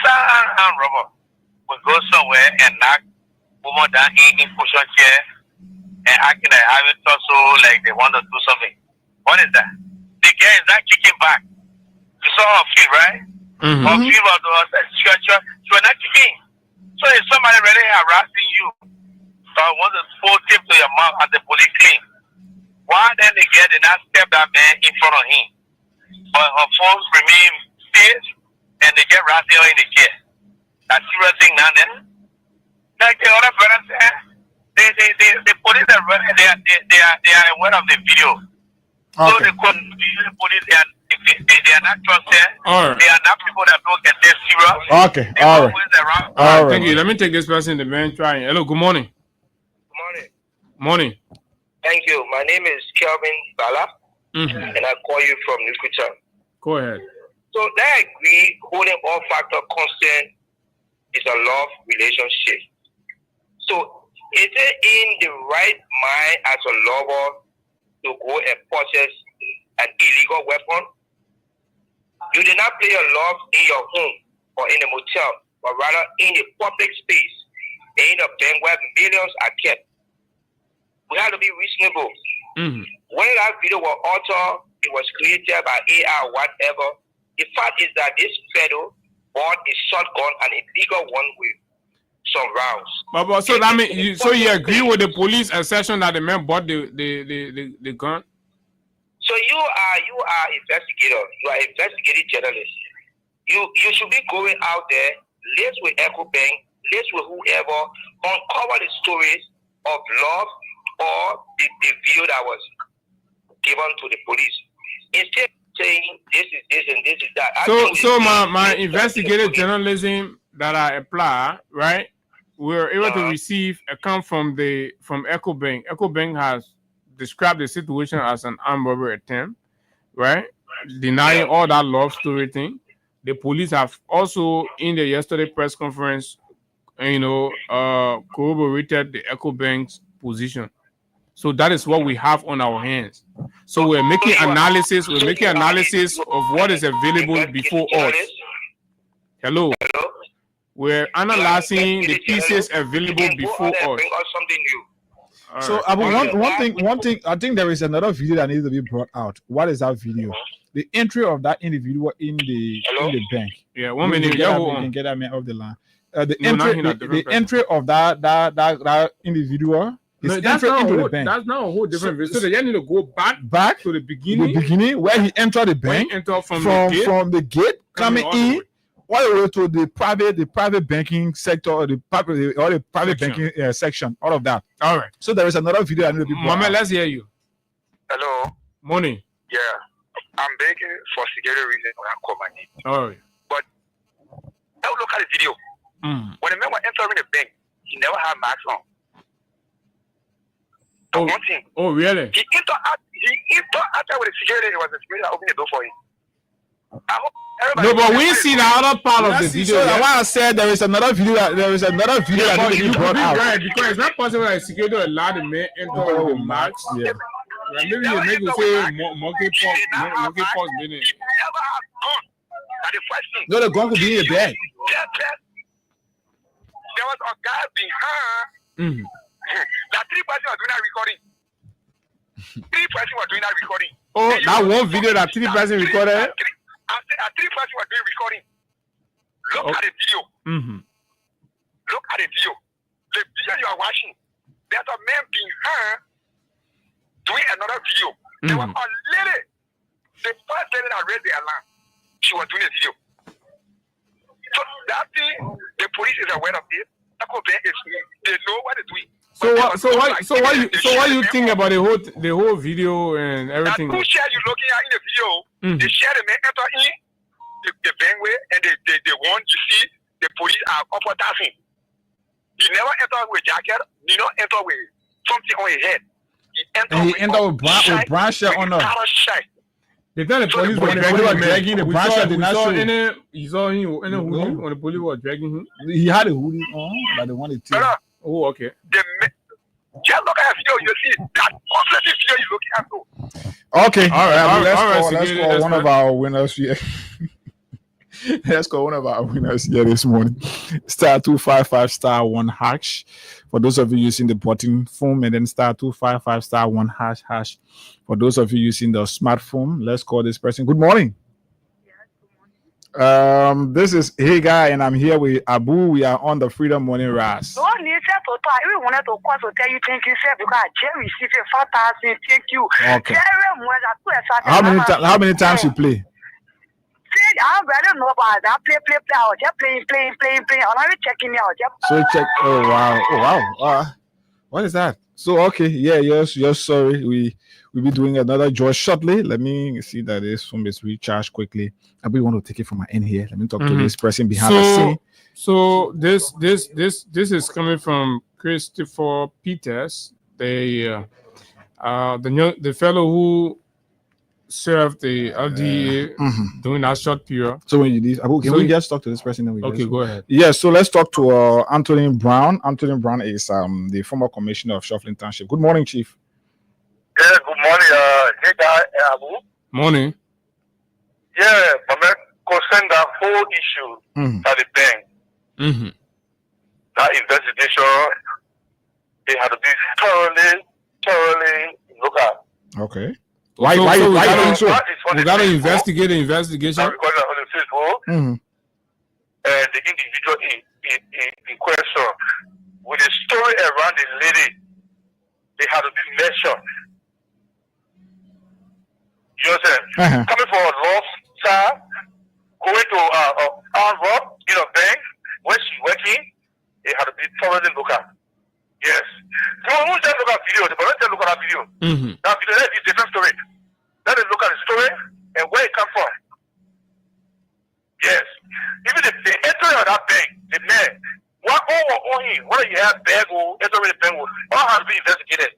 sound robber would go somewhere and knock woman down in cushion chair and acting like having torso like they want to do something? What is that? The girl is not kicking back. You saw her feet, right? Her feet was she was not kicking. So if somebody really harassing you, so I want to pull tip to your mouth at the police clean. Why then the girl did not step that man in front of him? But her folks remain stiff and they get razzing her in the chair. That's serious thing now then. Like the other brother said, the police are running, they are aware of the video. Okay. So the police they are not trusted. All right. They are not people that don't get their serious. Okay. They All right. always around. All right. Thank you. Let me take this person in the man trying. Hello. Good morning. Morning. Morning. Thank you. My name is Kelvin Bala, and I call you from Nukucha. Go ahead. So I agree, holding all factor constant is a love relationship. So is it in the right mind as a lover to go and purchase an illegal weapon? You did not play your love in your home or in a motel, but rather in a public space, in a bank where millions are kept. We have to be reasonable. When that video was altered, it was created by AI or whatever. The fact is that this fellow bought a shotgun, an illegal one with some rounds. But so that means you agree with the police assertion that the man bought the gun? So you are investigator. You are investigative journalist. You should be going out there, live with EcoBank, live with whoever, uncover the stories of love or the video that was given to the police. Instead of saying this is this and this is that. So my investigative journalism that I apply, right? We're able to receive account from EcoBank. EcoBank has described the situation as an armed robbery attempt, right? Denying all that love story thing. The police have also in the yesterday press conference, corroborated the EcoBank's position. So that is what we have on our hands. So we're making analysis. We're making analysis of what is available before us. Hello. We're analyzing the pieces available before us. So one thing, I think there is another video that needs to be brought out. What is that video? The entry of that individual in the bank. Yeah, 1 minute. You can get that man off the line. The entry of that individual. That's not a whole different video. So they need to go back to the beginning. The beginning where he entered the bank from the gate coming in. All the way to the private banking sector or the private banking section, all of that. All right. So there is another video I need to be brought Mohammed, out. let's hear you. Hello. Morning. Yeah. I'm begging for security reasons when I call my name. All right. But I will look at the video. When the man was entering the bank, he never had mask on. One thing. Oh, really? He interacted with the security. It was the security that opened the door for him. No, but we see the other part of the video. So that's why I said there is another video that But you you brought could be out. right because it's not possible that security will allow the men enter the match. Yeah. Like maybe you make you say monkeypox business. Never have gone. That's the first thing. No, the gun could be in your bag. There was a guy behind. That 3 persons were doing that recording. 3 persons were doing that recording. Oh, that one video that 3 persons recorded? I said 3 persons were doing recording. Look at the video. Look at the video. The video you are watching, there's a man behind doing another video. There was a lady. The first lady that raised the alarm, she was doing a video. So that thing, the police is aware of it. They know what they're doing. So what you think about the whole video and everything? That 2 shares you looking at in the video, they share the man enter in the bankway and they want to see the police are uppertassing. He never enter with jacket. He not enter with something on his head. He enter with brown shirt on the. They tell the police were dragging the brown shirt. Did not show. You saw him in a hoodie when the police were dragging him. He had a hoodie on, but they wanted to. Oh, okay. Just look at the video. You see that completely video you looking at. Too. Okay. All right. Let's call let's one of our winners here. Let's call one of our winners here this morning. *255 *1 hash. For those of you using the button phone, and then *255 *1 hash. For those of you using the smartphone, let's call this person. Good morning. This is Hey Guy, and I'm here with Abu. We are on the Freedom Morning Rise. No need to talk. I even wanted to call to tell you thank you, sir, because I received a 5,000. Thank you. Okay. How many times you play? I don't know about that. Play. I was just playing. I'm not checking me out. So check. Oh wow. What is that? So okay, yes. Sorry, we'll be doing another draw shortly. Let me see that this phone is recharged quickly. I really want to take it from my end here. Let me talk to this person behind the scene. So this is coming from Christopher Peters, the fellow who served the LDA during that short period. So when you did, can we just talk to this person? Okay, go ahead. Yeah, so let's talk to Anthony Brown. Anthony Brown is the former commissioner of Shuffling Township. Good morning, Chief. Yeah, good morning, Hey Guy, Abu. Morning. Yeah, but concern that whole issue at the bank. That investigation, it had to be thoroughly looked at. Okay. Why we got to investigate the investigation. On the Facebook, and the individual in question, with the story around the lady, they had to be mentioned. You understand? Coming from a law side, going to Rob in a bank where she's working, it had to be thoroughly looked at. Yes. So we won't just look at video, but let's just look at that video. That video is a different story. Let us look at the story and where it comes from. Yes. Even if the entry of that bank, the man, what on him, whether you have bag or enter the bank, all has to be investigated.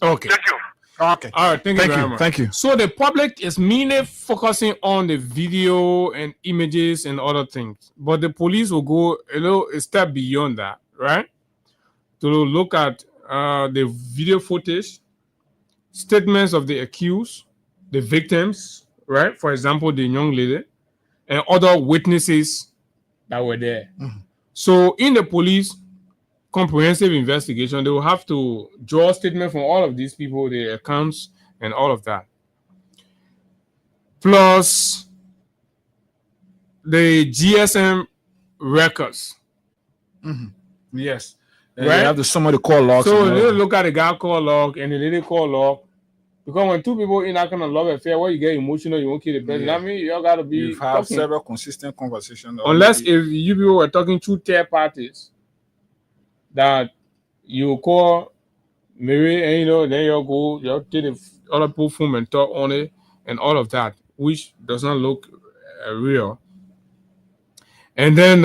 Okay. Thank you. Okay. All right. Thank you very much. Thank you. So the public is mainly focusing on the video and images and other things, but the police will go a step beyond that, right? To look at the video footage, statements of the accused, the victims, right? For example, the young lady, and other witnesses that were there. So in the police comprehensive investigation, they will have to draw a statement from all of these people, their accounts, and all of that. Plus the GSM records. Yes. Right? You have somebody call log. So they look at the guy call log and the lady call log. Because when two people in that kind of love affair, where you get emotional, you won't kill the person. I mean, you gotta be. You've had several consistent conversations. Unless if you people were talking to third parties, that you call Mary and then you go, you take the other people phone and talk on it and all of that, which does not look real. And then,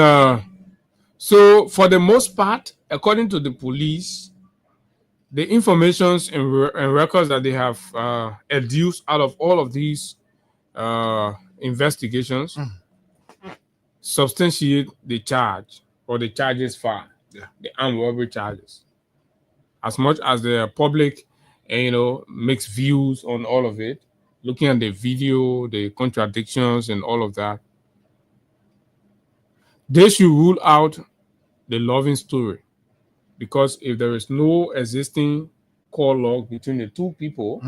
so for the most part, according to the police, the informations and records that they have adduced out of all of these investigations, substantiate the charge or the charges filed, the armed robbery charges. As much as the public, makes views on all of it, looking at the video, the contradictions and all of that, they should rule out the loving story. Because if there is no existing call log between the two people,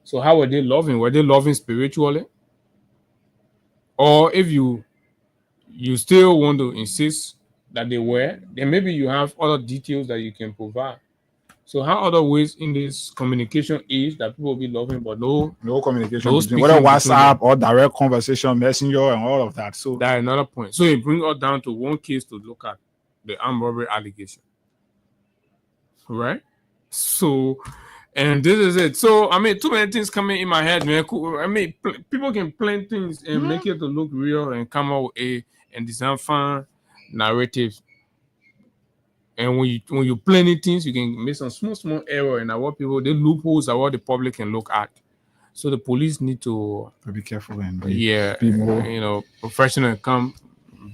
so how were they loving? Were they loving spiritually? Or if you still want to insist that they were, then maybe you have other details that you can provide. So how other ways in this communication is that people will be loving, but no communication between whether WhatsApp or direct conversation, messenger, and all of that. So that's another point. So it brings us down to one case to look at, the armed robbery allegation. Right? So, and this is it. So, I mean, too many things coming in my head, man. I mean, people can plan things and make it to look real and come out with and design fun narratives. And when you planning things, you can make some small error, and what people, the loopholes are what the public can look at. So the police need to be careful and be more, professional and come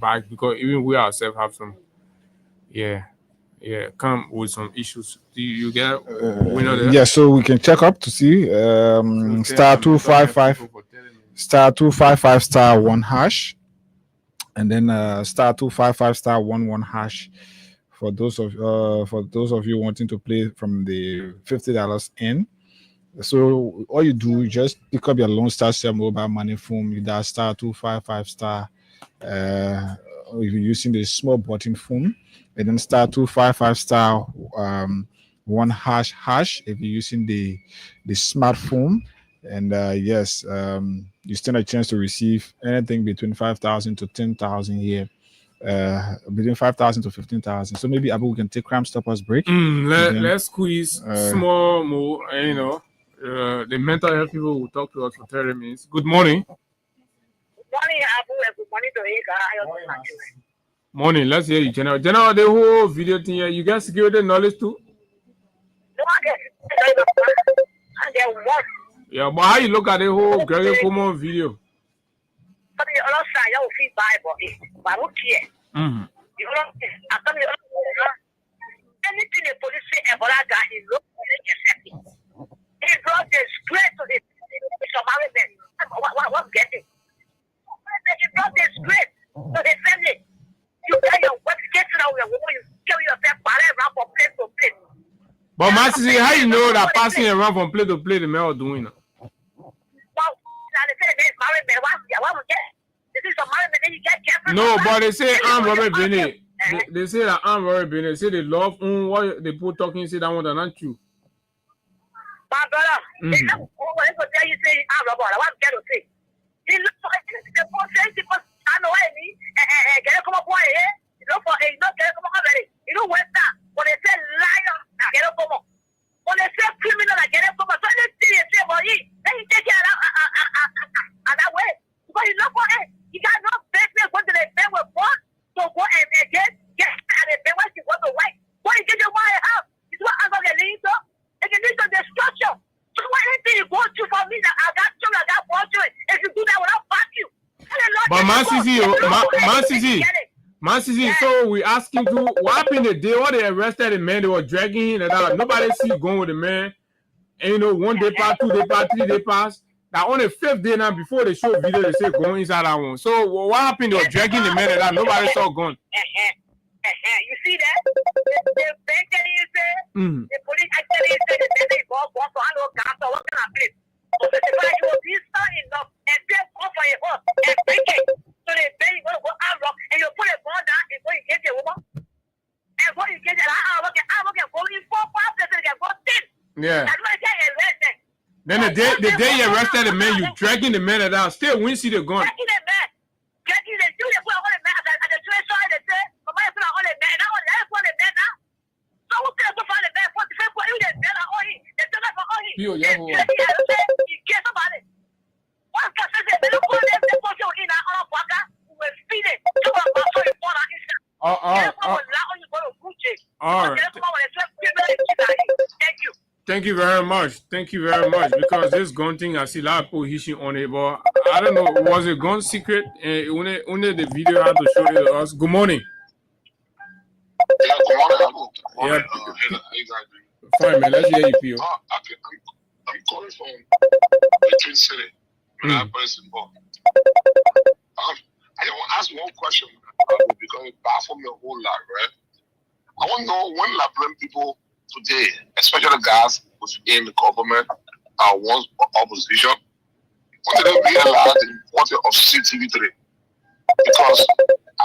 back, because even we ourselves have some, come with some issues. Do you get? So we can check up to see star 255 star 255 star 1 hash, and then star 255 star 11 hash. For those of you wanting to play from the $50 in, so all you do, you just pick up your Lone Star Cell mobile money phone. You dial star 255 star. If you're using the small button phone, and then star 255 star 1 hash. If you're using the smartphone, and you stand a chance to receive anything between 5,000 to 10,000 here. Between 5,000 to 15,000. So maybe Abu can take Crime Stoppers break. Let's squeeze small more. The mental health people will talk to us for 30 minutes. Good morning. Morning, Abu. Good morning to you. Morning. Let's hear you, General. General, the whole video thing here. You get security knowledge too? No, I get what? Yeah, but how you look at the whole Gregory Common video? But the other side, you feel Bible. But look here. You know, anything the police say about that guy, he looks like he brought the disgrace to the Samaritan. What's getting? He brought the disgrace to the family. You tell your what gets out of your woman, you kill yourself, around from place to place. But Master, how you know that passing around from plate to plate the man are doing it? No, but they say armed robbery Benin. They say that armed robbery Benin. They say they love what they put talking. Say that one not true. My brother, they know what they tell you. Say armed robbery. What get to say? He look for the person. I know what I mean. Get a come up boy here. You look for a not get a come up already. You know what's that? When they say liar, get a come up. When they say criminal, get a come up. So they say boy, then you take it out that way. Because you look for it. You got no business going to the bed with one to go and get out of the bed when you go to white. What you get your money out? It's what I'm going to lead to. And you need to destruction. So what anything you go to for me that I got you, I got for you. If you do that, without fuck you. But Man City, so we asking to what happened the day when they arrested the man, they were dragging him and that. Nobody see you going with the man. And 1 day pass, 2 day pass, 3 day pass. Now on the 5th day now, before they show video, they say go inside that one. So what happened? They were dragging the man and that. Nobody saw gun. You see that? The bank that you say, the police actually say that they go for hello gas or what kind of place. So they say you will be strong enough and pay for your horse and break it. So they pay you go unlock and you put a gun down before you get the woman. And when you get the I'm looking for you 4 5 days and get go 10. Yeah. That's why I say arrested. Then the day you arrested the man, you dragging the man down. Still, when you see the gun. Dragging the man. Dragging the dude that put on the man at the train side. They say, "My man put on the man. Now on the other one the man now." So who can put on the man? What the fuck? What you the man on him? They tell us on him. You get somebody. What can say? They look for them. They put you in a bugger. We speed it. So I'm so important. All right. Thank you. Thank you very much. Thank you very much. Because this gun thing, I see a lot of people hitching on it, but I don't know. Was it gone secret? Only the video had to show it to us. Good morning. Yeah, good morning. Yeah. Exactly. Fine, man. Let's hear you, Pio. I'm calling from the Twin City. I want to ask one question because it baffled me a whole lot, right? I want to know when Labrador people today, especially the guys within the government, once opposition, when did they realize the importance of CCTV3? Because I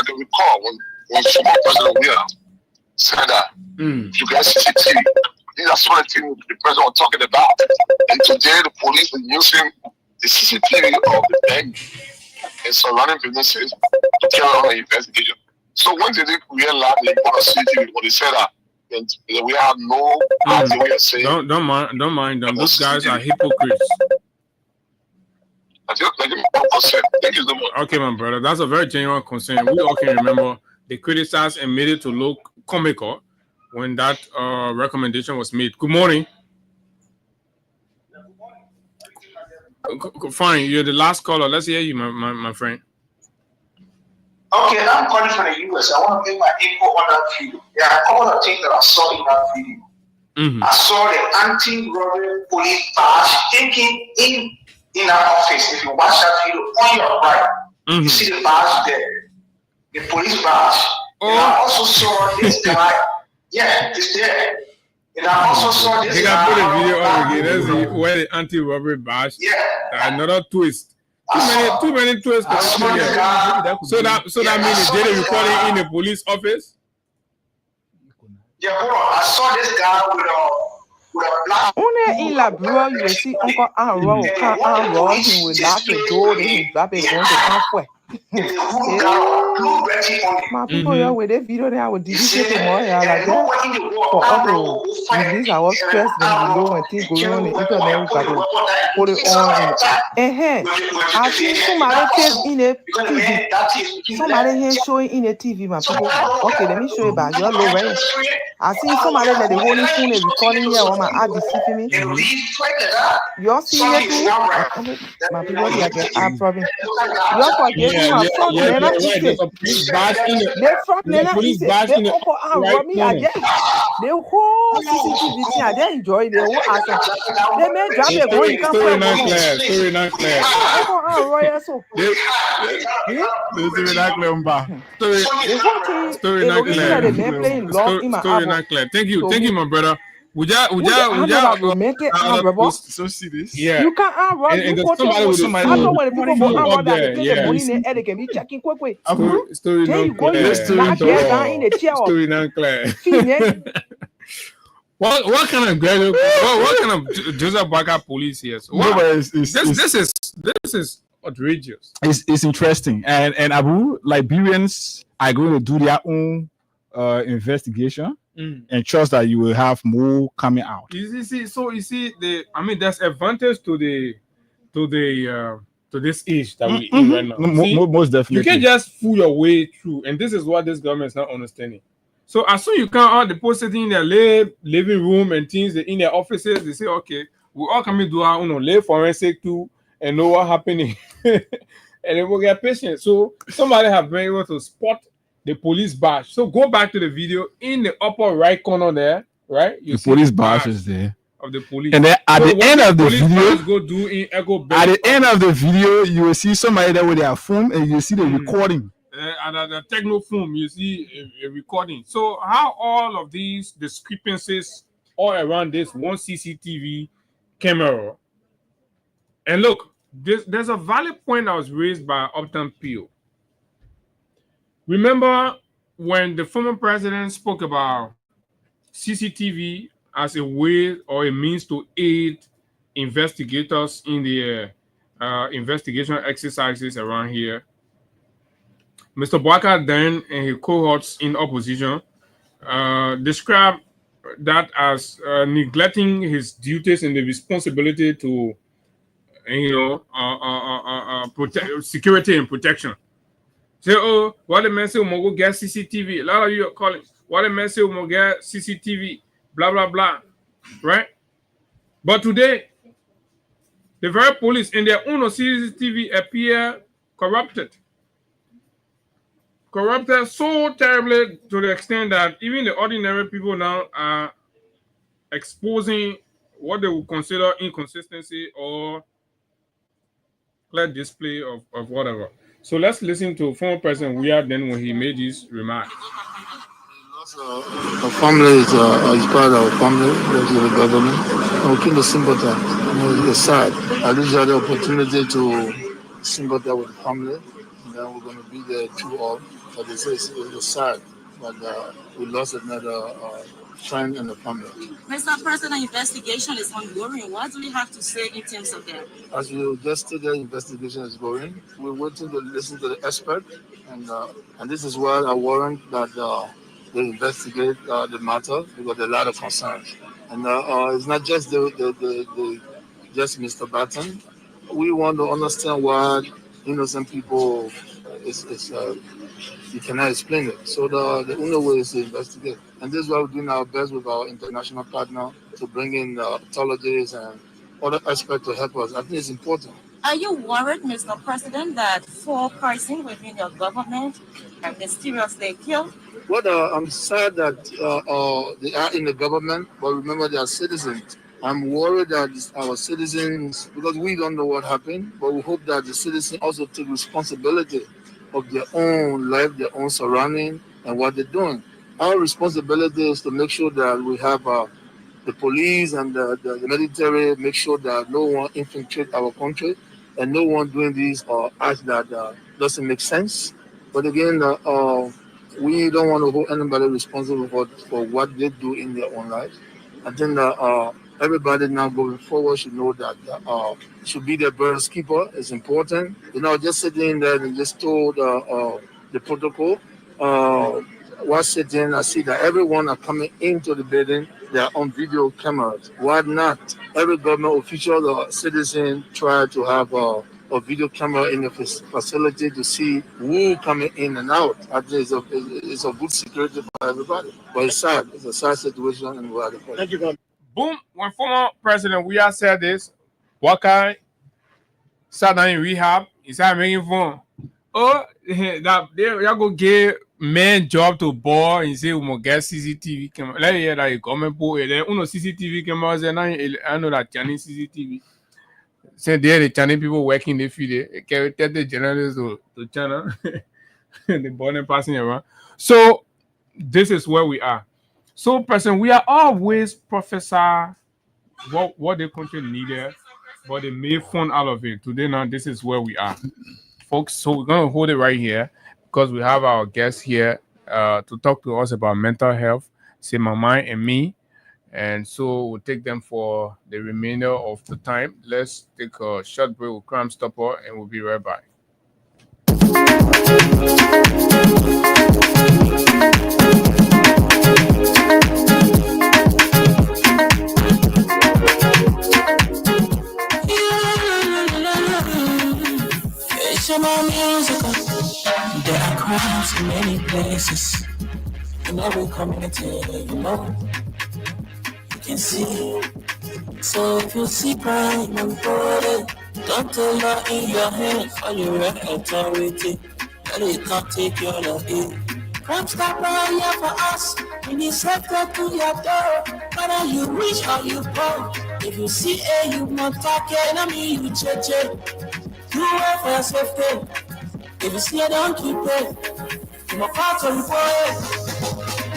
can recall when former President William said that if you get CCTV, these are some of the things the president was talking about. And today the police are using the CCTV of the bank and surrounding businesses to carry on the investigation. So when did they realize the importance of CCTV? When they said that we have no idea what you're saying. Don't mind them. Those guys are hypocrites. Thank you so much. Okay, my brother. That's a very genuine concern. We all can remember they criticized and made it to look comical when that recommendation was made. Good morning. Fine, you're the last caller. Let's hear you, my friend. Okay, I'm calling from the US. I want to make my input on that video. There are a couple of things that I saw in that video. I saw the anti-robbery police badge taken in our office. If you watch that video on your right, you see the badge there, the police badge. And I also saw this guy. Yeah, it's there. And I also saw this guy. They got put a video on again. That's where the anti-robbery badge. Yeah. Another twist. Too many twists. So that means they did a recording in the police office. Yeah, hold on. I saw this guy with a black. In la bro, you see Uncle Arrow, he will lock the door, then he drop it going to halfway. My people, yeah, with that video, I would delete it tomorrow. Like that for all the release our stress and below and things going on the internet, but put it on. I see somebody in a TV. Somebody here showing in a TV, my people. Okay, let me show you about your low range. I see somebody that the holding phone is recording here on my ad deceiving me. You all see it too? My people, like an ad problem. You all forget. They whole CCTV thing, I didn't enjoy the whole action. They may drop it going, you can't Story not clear. Story not clear. Thank you, my brother. Would you so see this? Yeah. You can't run. And somebody with I know when people go out there, they take the money in the can be checking quick. Story not clear. Story not clear. What kind of Gregor? What kind of Joseph Barker police here? So this is outrageous. It's interesting, and Abu, Liberians are going to do their own investigation. And trust that you will have more coming out. You see, there's advantage to this age that we're in right now. Most definitely. You can't just fool your way through, and this is what this government is not understanding. So as soon as you come out, they post it in their living room and things in their offices. They say, okay, we all come do our own live forensic too and know what happening, and then we'll get patient. So somebody have been able to spot the police badge. So go back to the video in the upper right corner there, right? You see police badge is there of the police. And then at the end of the video, at the end of the video, you will see somebody there with their phone, and you see the recording. And at the techno film, you see a recording. So how all of these discrepancies all around this one CCTV camera? And look, there's a valid point that was raised by Upton Peel. Remember when the former president spoke about CCTV as a way or a means to aid investigators in their investigation exercises around here? Mr. Boakai then and his cohorts in opposition described that as neglecting his duties and the responsibility to, protect security and protection. Say, oh, what the man say, we'll go get CCTV. A lot of you are calling. What the man say, we'll get CCTV. Blah, blah, blah. Right? But today, The very police in their own CCTV appear corrupted. Corrupted so terribly to the extent that even the ordinary people now are exposing what they would consider inconsistency or clear display of whatever. So let's listen to former President Weah then when he made his remark. Our family is part of our family, the government. And we keep the sympathy. It's sad. I least had the opportunity to sympathize with the family. And then we're going to be there too all. But it's sad. But we lost another friend in the family. Mr. President, investigation is ongoing. What do we have to say in terms of that? As you just stated, investigation is going. We're waiting to listen to the expert. And this is why I warrant that they investigate the matter because there are a lot of concerns. And it's not just just Mr. Batten. We want to understand why innocent people you cannot explain it. So the only way is to investigate. And this is why we're doing our best with our international partner to bring in pathologists and other experts to help us. I think it's important. Are you worried, Mr. President, that 4 persons within your government are mysteriously killed? Well, I'm sad that they are in the government, but remember they are citizens. I'm worried that our citizens, because we don't know what happened, but we hope that the citizens also take responsibility of their own life, their own surrounding, and what they're doing. Our responsibility is to make sure that we have the police and the military, make sure that no one infiltrates our country and no one doing these acts that doesn't make sense. But again, we don't want to hold anybody responsible for what they do in their own lives. I think that everybody now going forward should know that should be their brother's keeper. It's important. Just sitting there and just told the protocol. While sitting, I see that everyone are coming into the building. They are on video cameras. Why not? Every government official or citizen try to have a video camera in the facility to see who coming in and out. I think it's a good security for everybody. But it's sad. It's a sad situation, and we are the problem. Thank you, God. Boom. When former President Weah said this, Wakai sat down in rehab. He started making fun. Oh, that they go get man job to ball and say we must get CCTV camera. Like yeah, that government put it. Then uno CCTV cameras and I know that Chinese CCTV. Say there the Chinese people working the field. They carry 30 journalists to China. The born passing around. So this is where we are. So, President, we are always professor what the country needed, but they made fun out of it. Today, now, this is where we are, folks. So we're going to hold it right here because we have our guests here to talk to us about mental health, say Mama and me. And so we'll take them for the remainder of the time. Let's take a short break with Crime Stopper, and we'll be right back. There are crimes in many places, in every community, you can see. So if you see crime reported, don't take law in your hands for your authority. That it can't take your love in. Crime Stopper here for us. We need safety to your door. Whether you rich or you poor. If you see you must talk enemy, you check. You work for your safety. If you see don't keep it. You must fight to report it.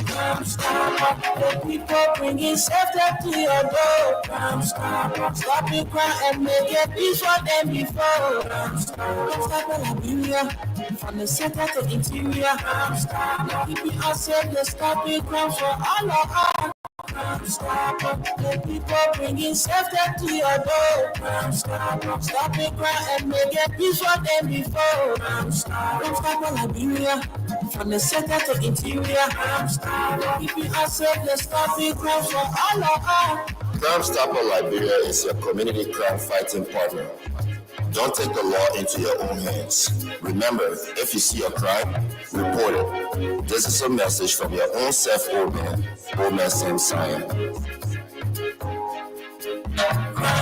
Crime Stopper. The people bringing safety to your door. Crime Stopper. Stopping crime and make it peace for them before. Crime Stopper Liberia. From the center to interior. Crime Stopper. Keeping us safe, the stopping crime for all of us. Crime Stopper. The people bringing safety to your door. Crime Stopper. Stopping crime and make it peace for them before. Crime Stopper Liberia. From the center to interior. Crime Stopper. Keeping us safe, the stopping crime for all of us. Crime Stopper Liberia is your community crime fighting partner. Don't take the law into your own hands. Remember, if you see a crime, report it. This is a message from your own self, Old Man Sam Sion.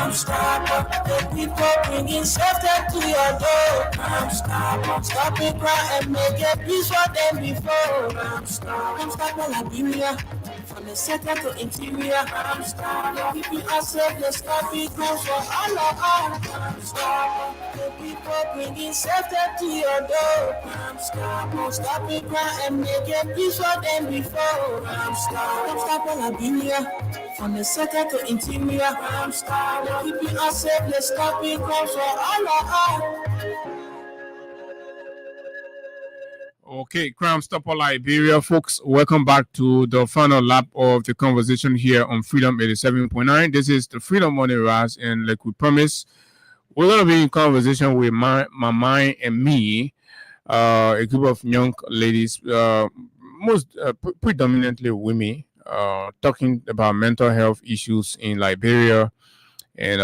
Crime Stopper. The people bringing safety to your door. Crime Stopper. Stopping crime and making peace for them before. Crime Stopper Liberia. From the center to interior. Crime Stopper. People are safe, the stopping crime for all of us. Crime Stopper. The people bringing safety to your door. Crime Stopper. Stopping crime and making peace for them before. Crime Stopper Liberia. From the center to interior, crime stopper. Keeping us safe, let's stop it, crime for all of us. Okay, Crime Stopper Liberia, folks. Welcome back to the final lap of the conversation here on Freedom 87.9. This is the Freedom Morning Rise, and like we promised, we're going to be in conversation with my mind and me, a group of young ladies, predominantly women. Talking about mental health issues in Liberia and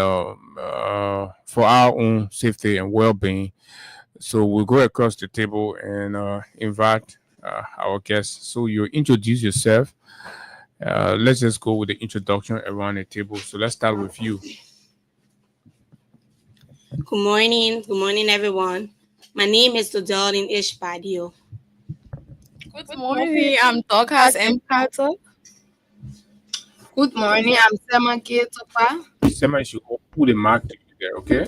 for our own safety and well-being. So we'll go across the table and invite our guests. So you introduce yourself. Let's just go with the introduction around the table. So let's start with you. Good morning. Good morning, everyone. My name is Dodaldin Ishbadio. Good morning. I'm Dorcas M. Carter. Good morning, I'm Sema Topa. Sema, you should put the mark there, okay?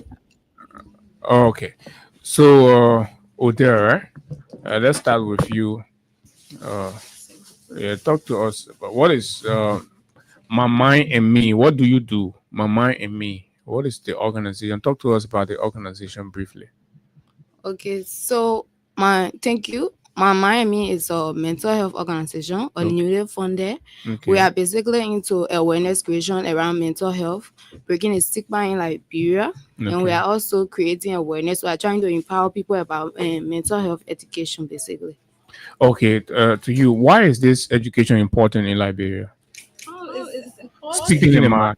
Okay. So, Odera, let's start with you. Talk to us about what is My Mind and Me. What do you do? My Mind and Me. What is the organization? Talk to us about the organization briefly. Okay, so thank you. My Mind and Me is a mental health organization, a newly funded. Okay. We are basically into awareness creation around mental health, breaking the stigma in Liberia, and we are also creating awareness. We are trying to empower people about mental health education, basically. Okay, to you, why is this education important in Liberia? It's important. Speaking about,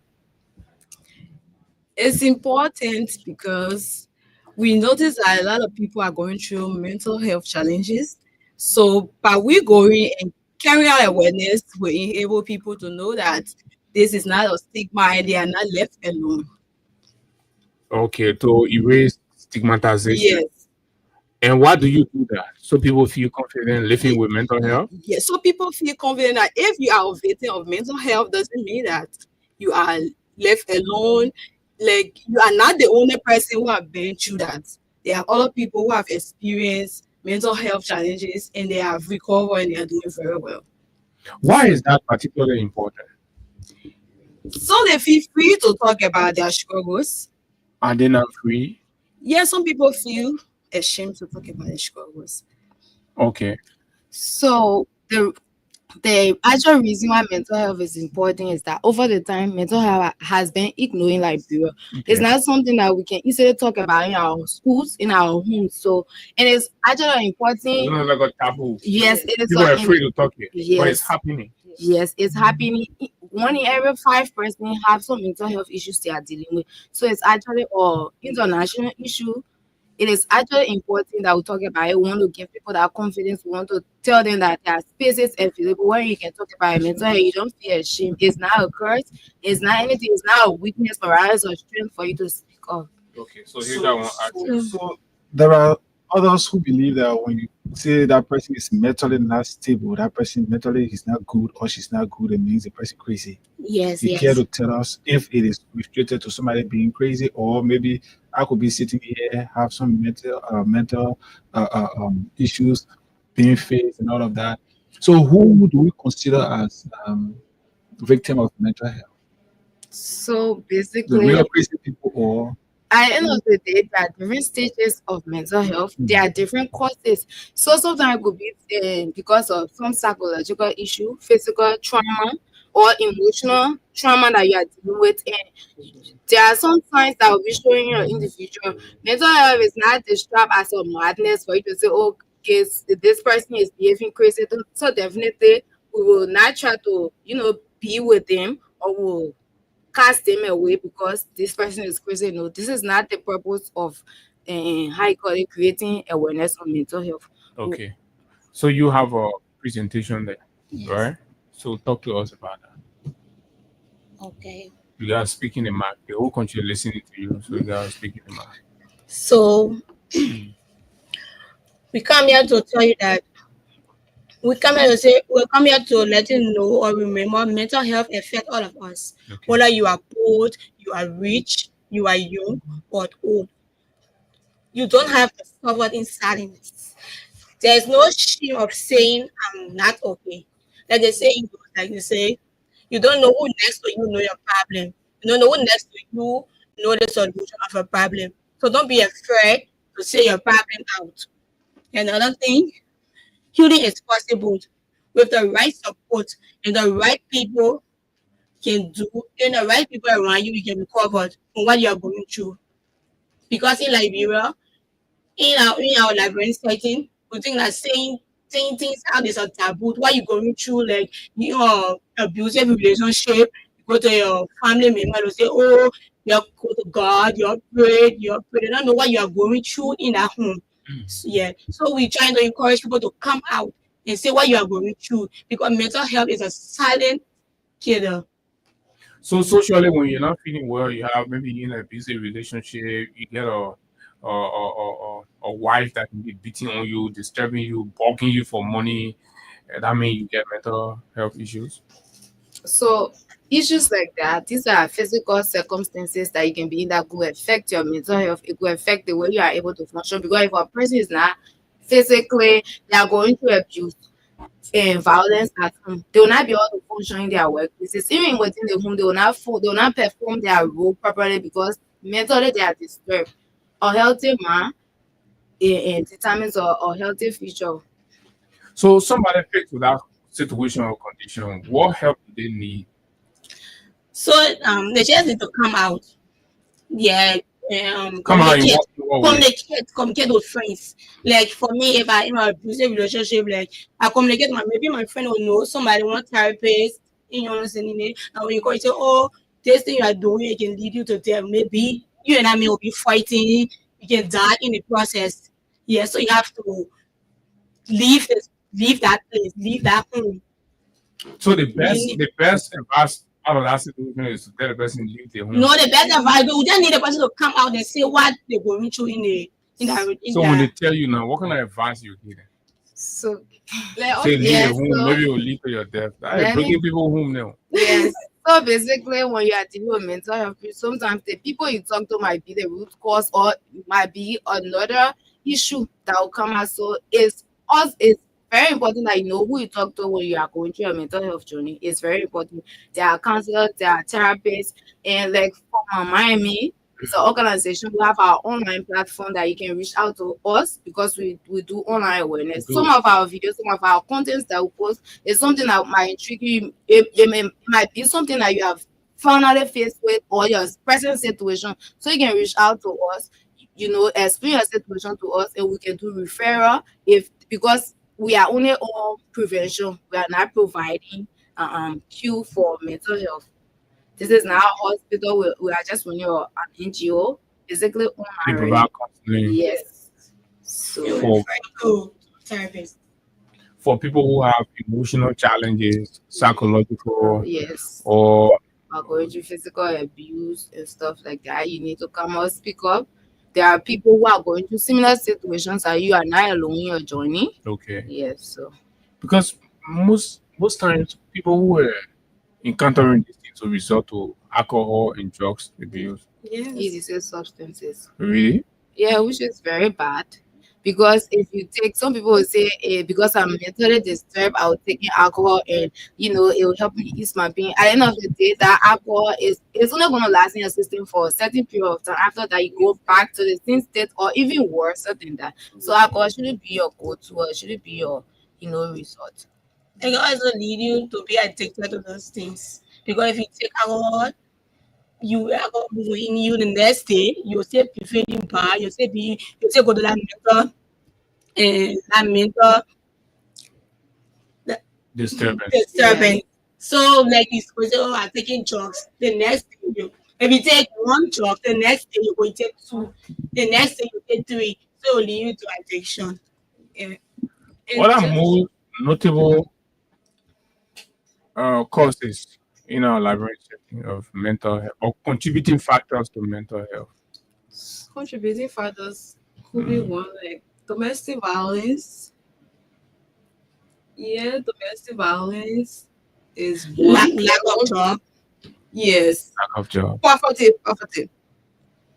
it's important because we notice that a lot of people are going through mental health challenges. So by we going and carrying out awareness, we enable people to know that this is not a stigma and they are not left alone. Okay, to erase stigmatization. Yes. And why do you do that? So people feel confident living with mental health? Yes, so people feel confident that if you are a victim of mental health, doesn't mean that you are left alone. Like, you are not the only person who have been through that. There are other people who have experienced mental health challenges and they have recovered and they are doing very well. Why is that particularly important? So they feel free to talk about their struggles. Are they not free? Yeah, some people feel ashamed to talk about their struggles. Okay. So the actual reason why mental health is important is that over the time, mental health has been ignored in Liberia. Okay. It's not something that we can easily talk about in our schools, in our homes. So, and it's actually important. It's not like a taboo. Yes, it is. People are afraid to talk it, yes. But it's happening. Yes, it's happening. 1 in every 5 persons have some mental health issues they are dealing with. So it's actually an international issue. It is actually important that we talk about it. We want to give people that confidence. We want to tell them that there are spaces available where you can talk about mental health. You don't feel ashamed. It's not a curse. It's not anything. It's not a weakness, but rather it's a strength for you to speak up. Okay, so here's that one. So there are others who believe that when you say that person is mentally not stable, that person mentally is not good or she's not good, it means the person crazy. Yes, you care to tell us if it is restricted to somebody being crazy, or maybe I could be sitting here, have some mental issues being faced and all of that. So who do we consider as victim of mental health? So The basically, real crazy people, or at the end of the day, there are different stages of mental health. There are different causes. So sometimes it could be because of some psychological issue, physical trauma, or emotional trauma that you are dealing with. And there are some signs that will be showing your individual. Mental health is not described as a madness for you to say, oh, this person is behaving crazy. So definitely we will not try to, be with them, or will cast them away because this person is crazy. No, this is not the purpose of creating awareness on mental health. Okay. So you have a presentation there, right? So talk to us about that. Okay. You guys speaking the mic. The whole country listening to you, so you guys speaking the mic. So we come here to tell you that we come here to let you know or remember mental health affects all of us. Okay. Whether you are poor, you are rich, you are young or old. You don't have to suffer in silence. There's no shame of saying I'm not okay. Like they say, you don't know who next to you know your problem. You don't know who next to you know the solution of a problem. So don't be afraid to say your problem out. Another thing, healing is possible with the right support and the right people and the right people around you. You can be covered from what you are going through. Because in Liberia, in our Liberian setting, we think that saying things out is a taboo. What you're going through, like abusive relationship, you go to your family member, they say, oh, you go to God, you're prayed. They don't know what you are going through in that home. So we're trying to encourage people to come out and say what you are going through, because mental health is a silent killer. So socially, when you're not feeling well, you have maybe in a abusive relationship, you get a wife that can be beating on you, disturbing you, begging you for money. That means you get mental health issues. So issues like that, these are physical circumstances that you can be in that could affect your mental health. It could affect the way you are able to function, because if a person is not physically, they are going through abuse and violence at home, they will not be able to function in their workplaces. Even within the home, they will not perform their role properly because mentally they are disturbed. A healthy man determines a healthy future. So somebody faced with that situation or condition, what help do they need? So they just need to come out. Communicate with friends. Like for me, if I'm in an abusive relationship, like I communicate with maybe my friend will know somebody want therapist, and when you go and say, oh, this thing you are doing, it can lead you to death. Maybe you and I will be fighting, you can die in the process. So you have to leave that place, leave that home. So the best advice out of that situation is to tell the person leave their home. No, the best advice, we just need the person to come out and say what they're going through when they tell you now, what kind of advice you give them? So say leave your home, maybe you'll lead to your death. I'm bringing people home now. Yes. So basically, when you are dealing with mental health, sometimes the people you talk to might be the root cause, or it might be another issue that will come out. So it's very important that you know who you talk to when you are going through a mental health journey. It's very important. There are counselors, there are therapists, and like from Miami, it's an organization. We have our online platform that you can reach out to us because we do online awareness. Some of our videos, some of our contents that we post is something that might intrigue you. It might be something that you have finally faced with or your present situation. So you can reach out to us, explain your situation to us, and we can do referral because we are only on prevention. We are not providing cure for mental health. This is not a hospital. We are just running an NGO, basically online. Yes. So for people who have emotional challenges, psychological, yes, or are going through physical abuse and stuff like that, you need to come out, speak up. There are people who are going through similar situations, and you are not alone in your journey. Okay. Yes. So because most times people who are encountering these things will resort to alcohol and drugs abuse. Yes. Illicit substances. Really? Yeah, which is very bad. Because if you take, some people will say, because I'm mentally disturbed, I will take alcohol and, it will help me ease my pain. At the end of the day, that alcohol it's only going to last in your system for a certain period of time. After that, you go back to the same state or even worse than that. So alcohol shouldn't be your go-to, or it shouldn't be your, resort. It can also lead you to be addicted to those things. Because if you take alcohol, you the next day, you say be feeling bad, you say go to that mental disturbance. Yeah. So like it's I'm taking drugs. The next day if you take one drug, the next day you will take two, the next day you take three. So it will lead you to addiction. What are most notable causes elaboration of mental health or contributing factors to mental health. Contributing factors could be one, like domestic violence. Yeah, domestic violence is Lack one. of job. Yes. Lack of job. Poverty.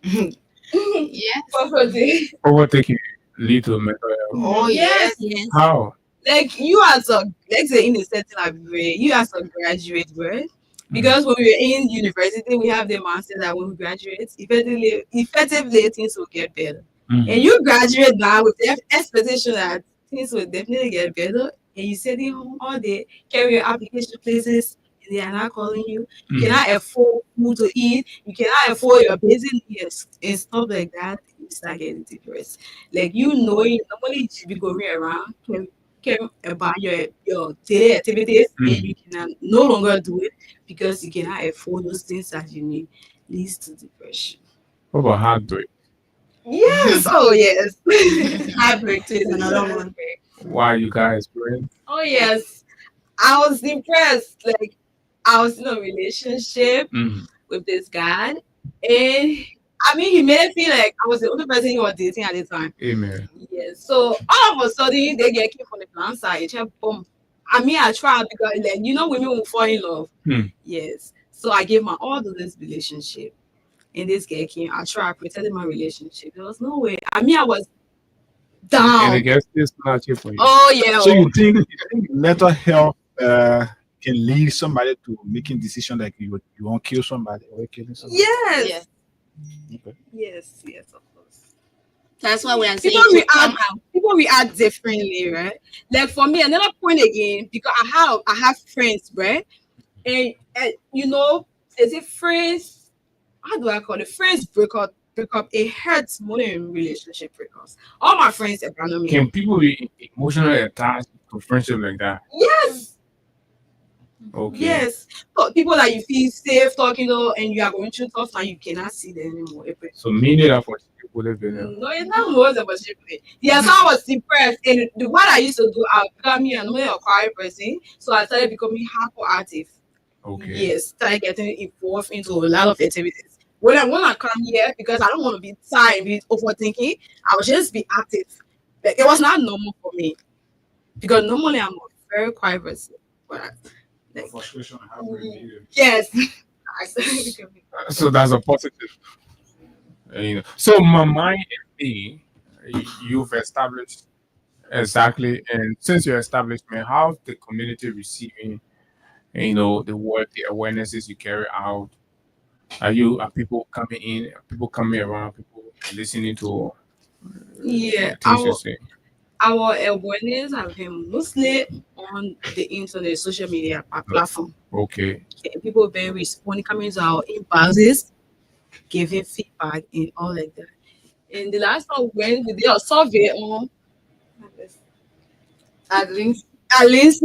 Yes. Poverty. Poverty can lead to mental health. Oh yes. How? Like you as a, let's say in a setting like you as a graduate, right? Because when we're in university, we have the mindset that when we graduate, effectively things will get better. And you graduate now with the expectation that things will definitely get better, and you sitting home all day, carry your application places, and they are not calling you. You cannot afford food to eat. You cannot afford your basic needs and stuff like that. You start getting depressed. Like normally you should be going around care about your daily activities, and you cannot no longer do it because you cannot afford those things that you need, leads to depression. What about heartbreak? Yes, oh yes. Heartbreak is another one. Why you guys praying? Oh yes. I was depressed. Like I was in a relationship with this guy, and I mean he made it feel like I was the only person he was dating at the time. Amen. Yes. So all of a sudden they get kicked from the plan side. Boom. I mean I tried because like women will fall in love. Yes. So I gave my all to this relationship. And this guy came. I tried protecting my relationship. There was no way. I mean I was down. And I guess this not here for you. Oh yeah. So you think mental health can lead somebody to making decision like you won't kill somebody or killing somebody? Yes. Yes. Okay. Yes, of course. That's why we are saying people react differently, right? Like for me, another point again, because I have friends, right? And is it friends? How do I call it? Friends break up. It hurts more than relationship breakups. All my friends abandon me. Can people be emotionally attached to friendship like that? Yes. Okay. Yes. So people that you feel safe talking to, and you are going through tough time, you cannot see them anymore. So meaning that for people live in No, it's not more than what you play. Yes, I was depressed, and what I used to do, I became I'm not a quiet person, so I started becoming hyperactive. Okay. Yes, started getting involved into a lot of activities. When I come here, because I don't want to be tired, be overthinking, I would just be active. Like, it was not normal for me, because normally I'm a very quiet person. But frustration. Yes. So that's a positive. So my mind and me, you've established exactly, and since your establishment, how's the community receiving, the work, the awarenesses you carry out? Are people coming in? Are people coming around? People listening to? Things you say? Our awareness have been mostly on the internet, social media platform. Okay. People been responding, coming to our inboxes, giving feedback and all like that. And the last time when we did a survey on at least.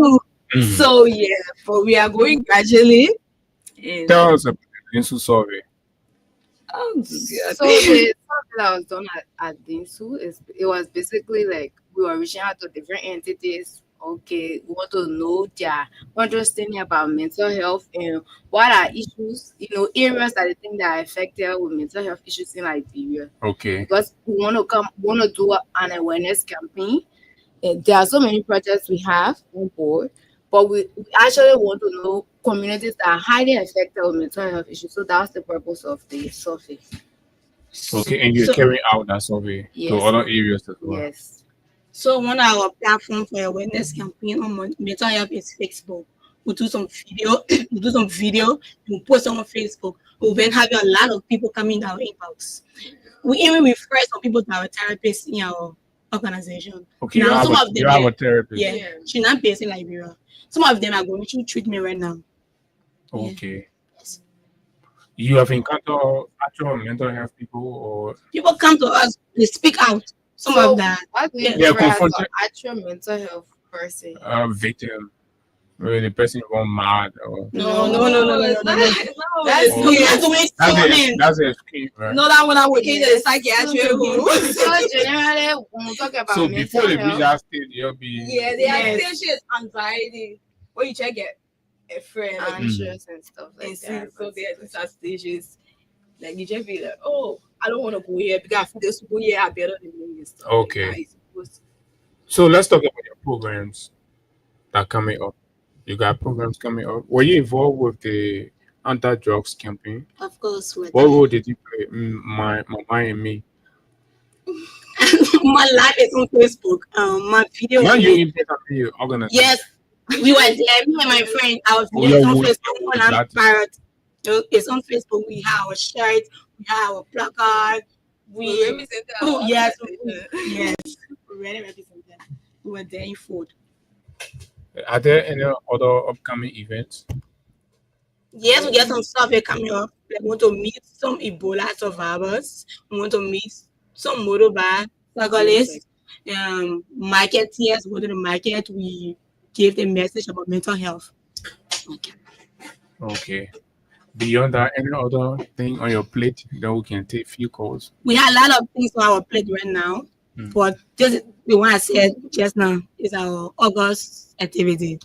So yeah, but we are going gradually. And tell us about the Dinsu survey. So the survey that was done at Dinsu it was basically like we were reaching out to different entities. Okay, we want to know their understanding about mental health and what are issues, areas that they think that are affected with mental health issues in Liberia. Okay. Because we want to do an awareness campaign. And there are so many projects we have on board, but we actually want to know communities that are highly affected with mental health issues. So that's the purpose of the survey. Okay, and you're carrying out that survey to other areas as well. Yes. So one of our platform for awareness campaign on mental health is Facebook. We'll do some video, we'll post on Facebook. We'll then have a lot of people coming to our inbox. We even refer some people to our therapists in our organization. Okay, you have a therapist. Yeah, she's not based in Liberia. Some of them are going through treatment right now. Okay. Yes. You have encountered actual mental health people, or people come to us, they speak out. Some of that. What do you confronted actual mental health person? Victim. Where the person gone mad or no. That's a scheme, right? No, that one I would get a psychiatric room. So generally, when we talk about before they reach that stage, you'll be the stage is anxiety. What you check it? a friend, anxious and stuff like that. So there's some stages like you just feel like, oh, I don't want to go here because this people here are better than me and stuff. Okay. So let's talk about your programs that are coming up. You got programs coming up. Were you involved with the anti-drugs campaign? Of course. What role did you play? My mind and me. My life is on Facebook. My video. Now you organize. Yes, we were there. Me and my friend. Our video is on Facebook. On Pirate. It's on Facebook. We have our shirt. We have our placard. We represent. Yes, yes. We really represent them. We were there in Ford. Are there any other upcoming events? Yes, we get some stuff coming up. Like we want to meet some Ebola survivors. We want to meet some motorbike cyclists, marketeers. Go to the market. We give a message about mental health. Okay. Beyond that, any other thing on your plate that we can take few calls? We have a lot of things on our plate right now, but just the one I said just now is our August activity.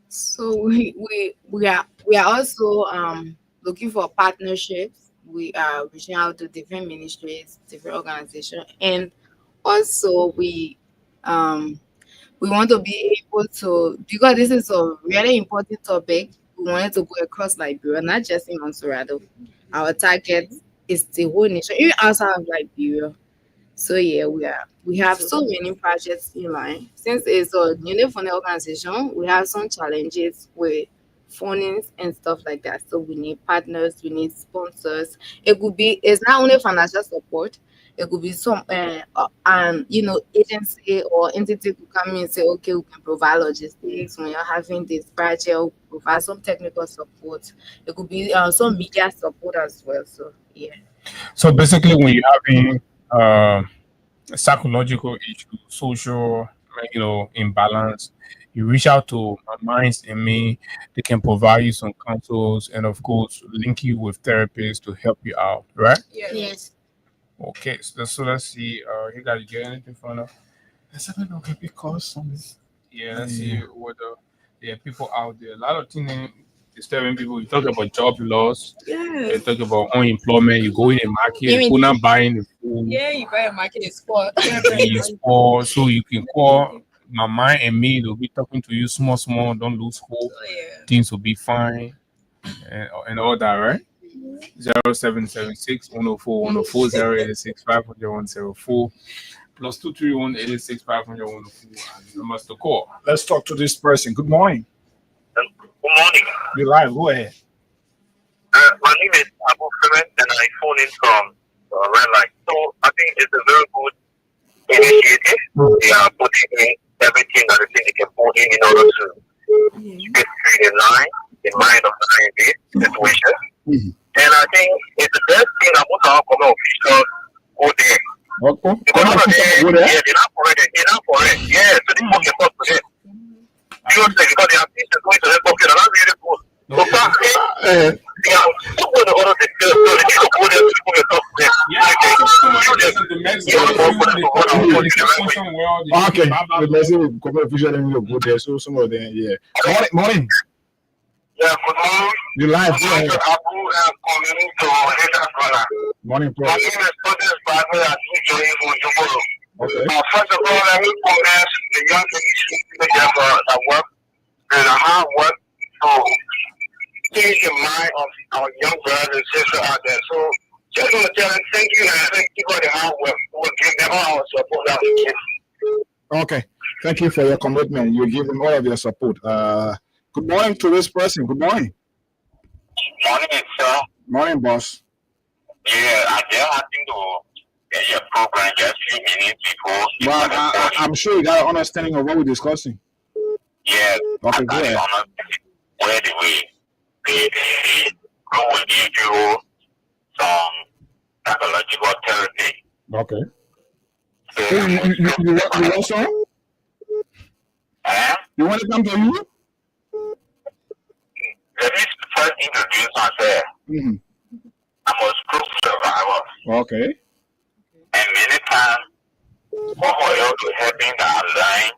So we are also looking for partnerships. We are reaching out to different ministries, different organizations, and also we want to be able to, because this is a really important topic. We wanted to go across Liberia, not just in Monserrado. Our target is the whole nation, even outside of Liberia. So yeah, we have so many projects in line. Since it's a newly funded organization, we have some challenges with fundings and stuff like that. So we need partners, we need sponsors. It's not only financial support. It could be some agency or entity to come in and say, okay, we can provide logistics when you're having this project, we'll provide some technical support. It could be some media support as well. So yeah. So basically, when you're having psychological issues, social, imbalance, you reach out to my minds and me. They can provide you some counsels and, of course, link you with therapists to help you out, right? Yes. Okay, so let's see. You guys get anything from us? Let's have a look at because on this. Yeah, let's see what the people out there. A lot of things disturbing people. You talk about job loss. Yeah. You talk about unemployment. You go in the market, you're not buying the food. Yeah, you buy a market in sport. You sport, so you can call my mind and me. They'll be talking to you small. Don't lose hope. Things will be fine, and all that, right? 0776 104 104 086 500 104 plus 231 86 500 104. Numbers to call. Let's talk to this person. Good morning. Good morning. You're live. Go ahead. My name is Abu Femet and I phone in from Red Light. So I think it's a very good initiative. They are putting in everything that they can put in order to get through the line, in mind of the situation. And I think it's the best thing that most of our government officials go there. Okay. Because they're not correct. Yeah, so they focus up to them. Seriously, because they are teachers going to them, okay, they're not really good. So frankly, they are super the order they feel, so they need to go there to focus up to them. Okay. Let's see if government officials will go there. So some of them, yeah. Morning. Yeah, good morning. You live. Go ahead. Morning, bro. My name is Protest Badman at Ujoy from Jumbo. Okay. First of all, let me commend the young people that work and hard work to change the mind of our young brothers and sisters out there. So just want to tell them thank you and thank you for the hard work. We'll give them all our support that we can. Okay. Thank you for your commitment. You give them all of your support. Good morning to this person. Good morning. Morning, sir. Morning, boss. Yeah, I just think to get your program just a few minutes before. Well, I'm sure you got an understanding of what we're discussing. Yeah. Okay, go ahead. Where do we will give you some psychological therapy. Okay. You want some? You want to come to you? Let me first introduce myself. I'm a stroke survivor. Okay. And many times, what we are to helping the line,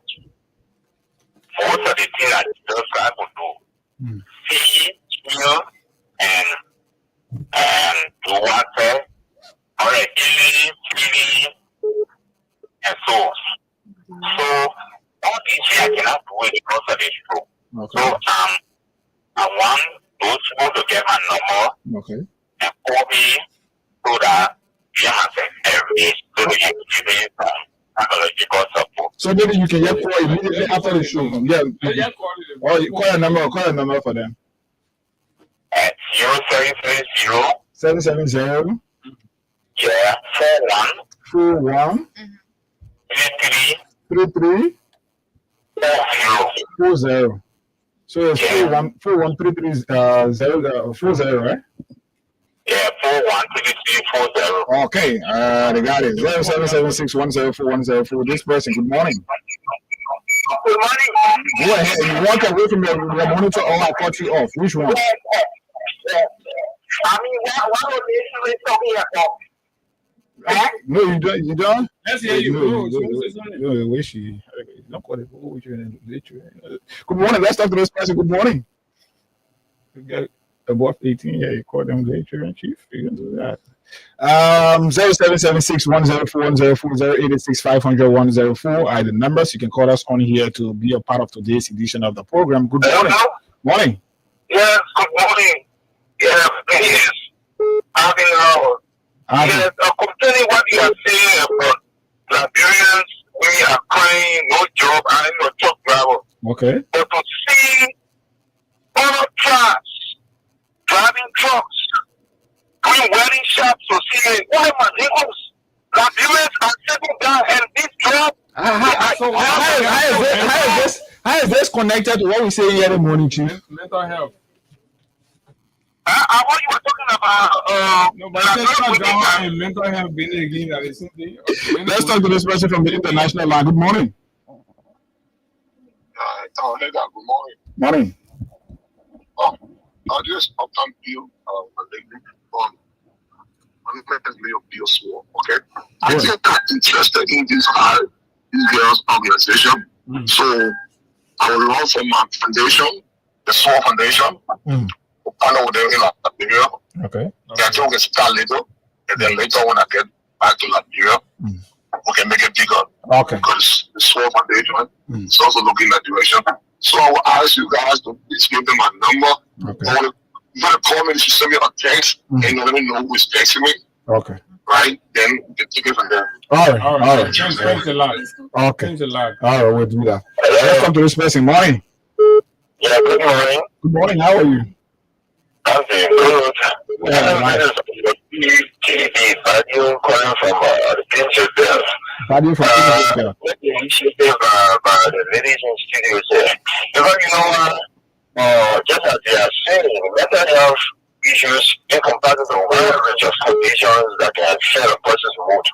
most of the things that those guys will do one fair, or a TV, and so. So all these here I cannot do it because of the show. Okay. So I want those people to get my number Okay. and call me so that we have every day so they can give me psychological support. So maybe you can just call immediately after the show. Yeah. Or you call a number for them. At 0770 770 yeah 41 33 40. So it's 4133 40, right? Yeah, 413340. Okay, they got it. 0776104104. This person, good morning. Good morning. Go ahead. You walk away from your monitor or I cut you off. Which one? I mean, what was the issue talking about? No, you don't. You don't. Let's hear you. No, where she? Don't call it. Good morning. Let's talk to this person. Good morning. You got above 18. Yeah, you call them the children chief. You can do that. 0776104104 are the numbers. You can call us on here to be a part of today's edition of the program. Good morning. Morning. Yes, good morning. Yeah, please. Yes, concerning what you are saying about Liberians, we are crying, no job, and no truck driver. Okay. But to see other tracks driving trucks, doing welding shops, to see why my neighbors, Liberians are sitting down and this job. How is this connected to what we say here in the morning, Chief? Mental health. What you were talking about? No, but I and mental health being again that is something. Let's talk to this person from the international line. Good morning. Good morning. Morning. I just uptown Bill, Bill Swore, okay? I think I'm interested in this girls' organization. So I would love for my foundation, the Swore Foundation, I know they're in Liberia. Okay. Yeah, I think we can start later, and then later when I get back to Liberia, we can make it bigger. Okay. Because the Swore Foundation is also looking that direction. So I will ask you guys to please give them my number. Okay. You gotta call me, you should send me a text, and you let me know who is texting me. Okay. Right? Then we can take it from there. All right. Thanks a lot. Okay. Thanks a lot. All right, we'll do that. Let's come to this person. Morning. Yeah, good morning. Good morning. How are you? I'm doing good. Radio calling from the Prince there. Radio from the initiative by the ladies in studios there. Because just as they are saying, mental health issues encompass a wide range of conditions that can affect a person's mood.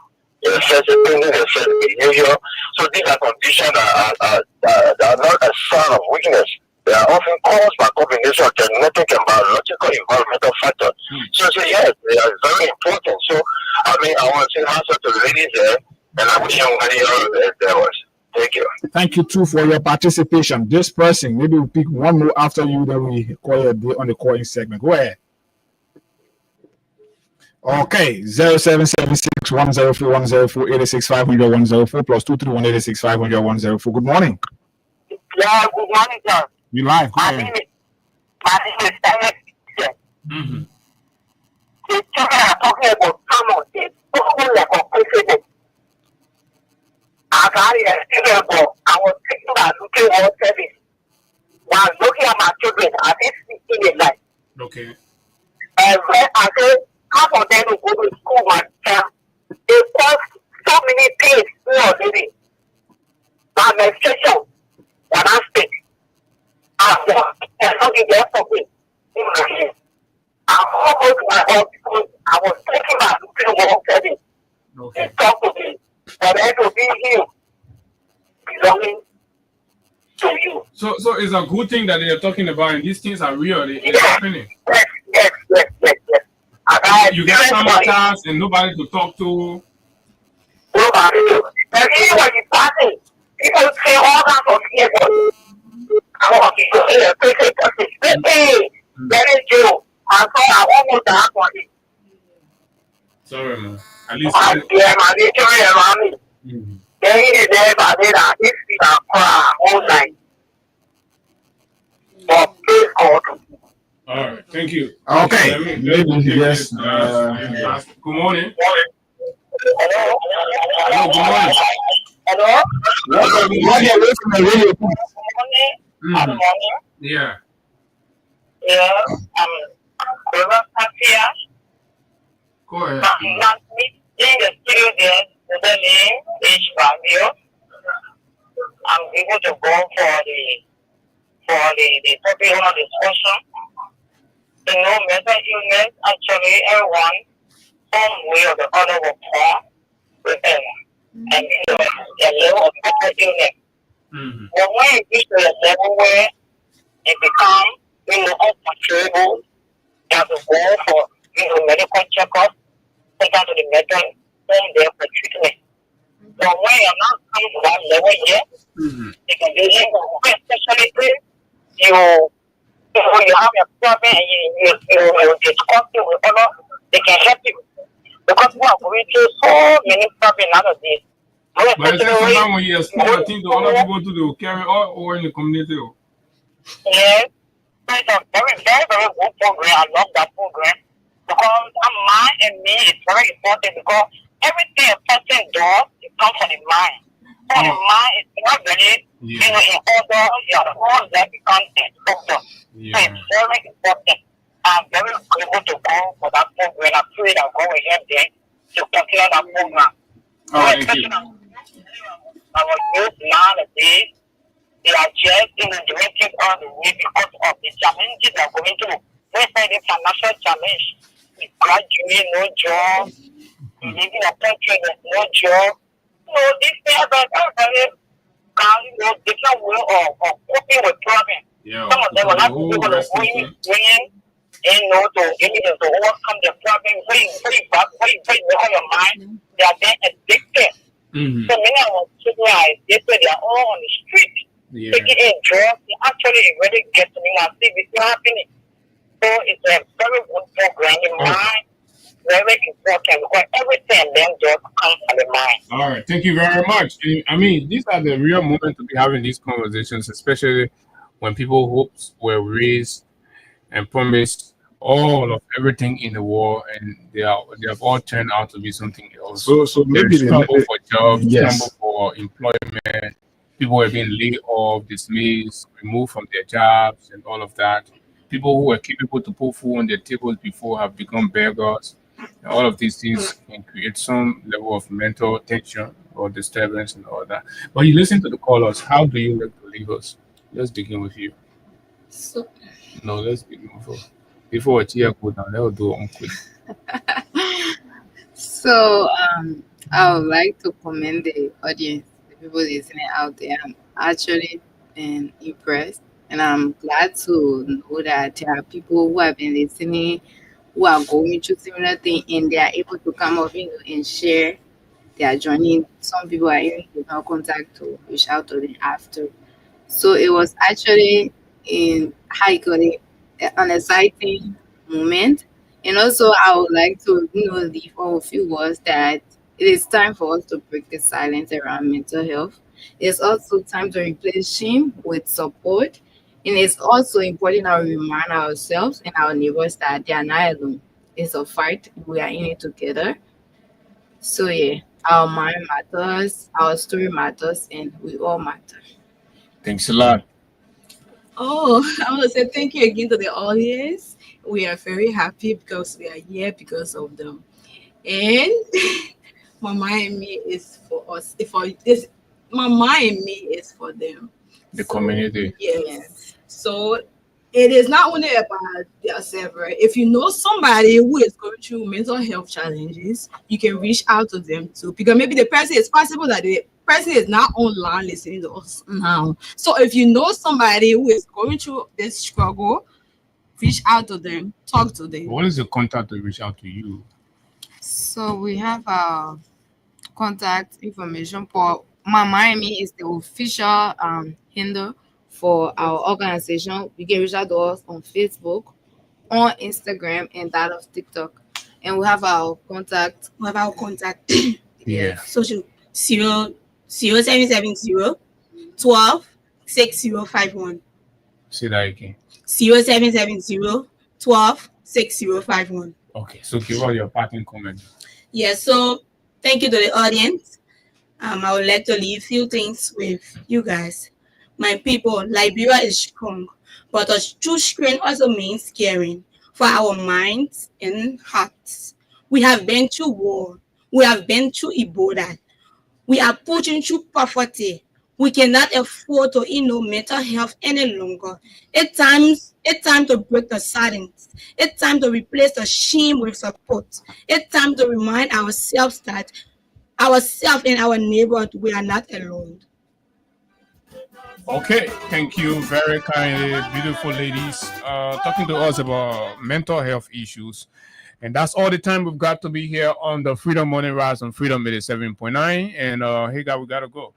It affects the thinking, it affects behavior. So these are conditions that are not a sign of weakness. They are often caused by combination of genetic and biological environmental factors. So yes, they are very important. So I want to say answer to the ladies there, and I wish everybody else there was. Thank you. Thank you too for your participation. This person, maybe we'll pick one more after you, then we call you on the calling segment. Go ahead. Okay, 0776104104 plus 23186500104. Good morning. Yeah, good morning, sir. You live. My name is Daniel. The children are talking about someone. They don't like a president. I was thinking about looking at service. While looking at my children, I didn't see in life. Okay. And when I said, half of them will go to school myself. They cost so many things for living. My menstruation, when I speak, I was thinking about looking at service. They talk to me. For them to be here, belonging to you. So it's a good thing that they're talking about, and these things are real. They're happening. Yes. You get traumatized and nobody to talk to. Nobody to. And even when you're passing, people say all kinds of people. I want you to hear, hey, that is you. I thought I almost died for it. Sorry, man. At least. Yeah, man, they tell you around me. They ain't there, but they are this is a cry all night. But please God. All right, thank you. Okay. Let me Yes. good morning. Hello, good morning. Hello? Good morning. Yeah. Yeah, Brother Katia. Go ahead. Last week in the studio there, the name is Fabio. I'm able to go for the topic of discussion. You know, mental illness, actually, everyone, some way or the other, will come with them. And the level of mental illness. But when you reach to the level where it becomes, uncontrollable, you have to go for, medical checkup, take out to the mental home there for treatment. But when you're not coming to that level yet, it can be especially if you have a problem and you discuss it with others, they can help you. Because we are going through so many problems nowadays. But it's just sometimes when you explain the thing to other people too, they will carry all over in the community. Yes, it's a very, very, very good program. I love that program. Because mind and me is very important because everything a person does, it comes from the mind. So the mind is not really, in order, your whole life becomes instructor. So it's very important. I'm very grateful to go for that program. I pray that God will help them to continue that program. Thank you. Our youth nowadays, they are just doing things all the way because of the challenges they are going through. Let's say the financial challenge, graduate, no job, living in a country with no job. These things are very different way of coping with problems. Some of them are not able to win, to overcome the problem. Very on your mind. They are then addicted. So many of our children are addicted. They are all on the street, taking in drugs. Actually, it really gets to me and see this happening. So it's a very good program in mind. Very important because everything then just comes from the mind. All right, thank you very much. I mean, these are the real moments to be having these conversations, especially when people's hopes were raised and promised all of everything in the world, and they have all turned out to be something else. So maybe struggle for jobs, yes. struggle for employment. People have been laid off, dismissed, removed from their jobs, and all of that. People who were capable to put food on their tables before have become beggars. And all of these things can create some level of mental tension or disturbance and all that. But you listen to the callers. How do you like to leave us? Let's begin with you. Let's begin with before Chia go down. They'll do it quick. So I would like to commend the audience, the people listening out there. I'm actually impressed, and I'm glad to know that there are people who have been listening, who are going through similar thing, and they are able to come up and share their journey. Some people are even in contact to reach out to them after. So it was actually an exciting moment. And also I would like to leave all of you was that it is time for us to break the silence around mental health. It's also time to replace shame with support. And it's also important that we remind ourselves and our neighbors that they are not alone. It's a fight. We are in it together. So yeah, our mind matters, our story matters, and we all matter. Thanks a lot. Oh, I want to say thank you again to the audience. We are very happy because we are here because of them. And Mama and me is for us. Mama and me is for them. The community. Yes. So it is not only about yourself, right? If you know somebody who is going through mental health challenges, you can reach out to them too. Because maybe the person, it's possible that the person is not online listening to us now. So if you know somebody who is going through this struggle, reach out to them, talk to them. What is the contact to reach out to you? So we have our contact information for Mama and me is the official handle for our organization. You can reach out to us on Facebook, on Instagram, and that of TikTok. And we have our contact. Yeah. Social 0770 12 6051. Say that again. 0770 12 6051. Okay, so give all your parting comment. Yes, so thank you to the audience. I would like to leave a few things with you guys. My people, Liberia is strong, but a true strength also means caring for our minds and hearts. We have been through war. We have been through Ebola. We are pushing through poverty. We cannot afford to ignore mental health any longer. It's time to break the silence. It's time to replace the shame with support. It's time to remind ourselves that ourselves and our neighborhood, we are not alone. Okay, thank you very kindly, beautiful ladies, talking to us about mental health issues. And that's all the time we've got to be here on the Freedom Morning Rise on Freedom 87.9. And hey, guys, we got to go.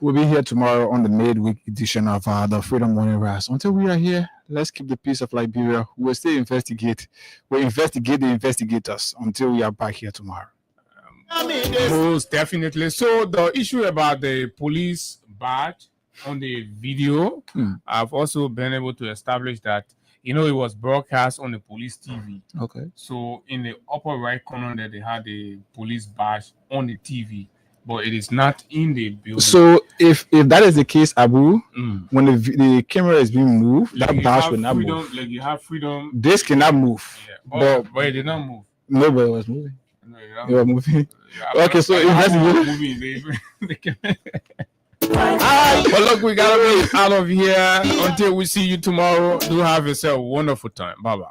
We'll be here tomorrow on the midweek edition of the Freedom Morning Rise. Until we are here, let's keep the peace of Liberia. We'll still investigate. We'll investigate the investigators until we are back here tomorrow. Most definitely. So the issue about the police badge on the video, I've also been able to establish that, it was broadcast on the police TV. Okay. So in the upper right corner there, they had the police badge on the TV, but it is not in the building. So if that is the case, Abu, when the camera is being moved, that badge will not move. Like you have freedom. This cannot move. Yeah. But it did not move. No, but it was moving. No, it was moving. Okay, so moving. But look, we gotta be out of here. Until we see you tomorrow, do have yourself a wonderful time. Bye bye.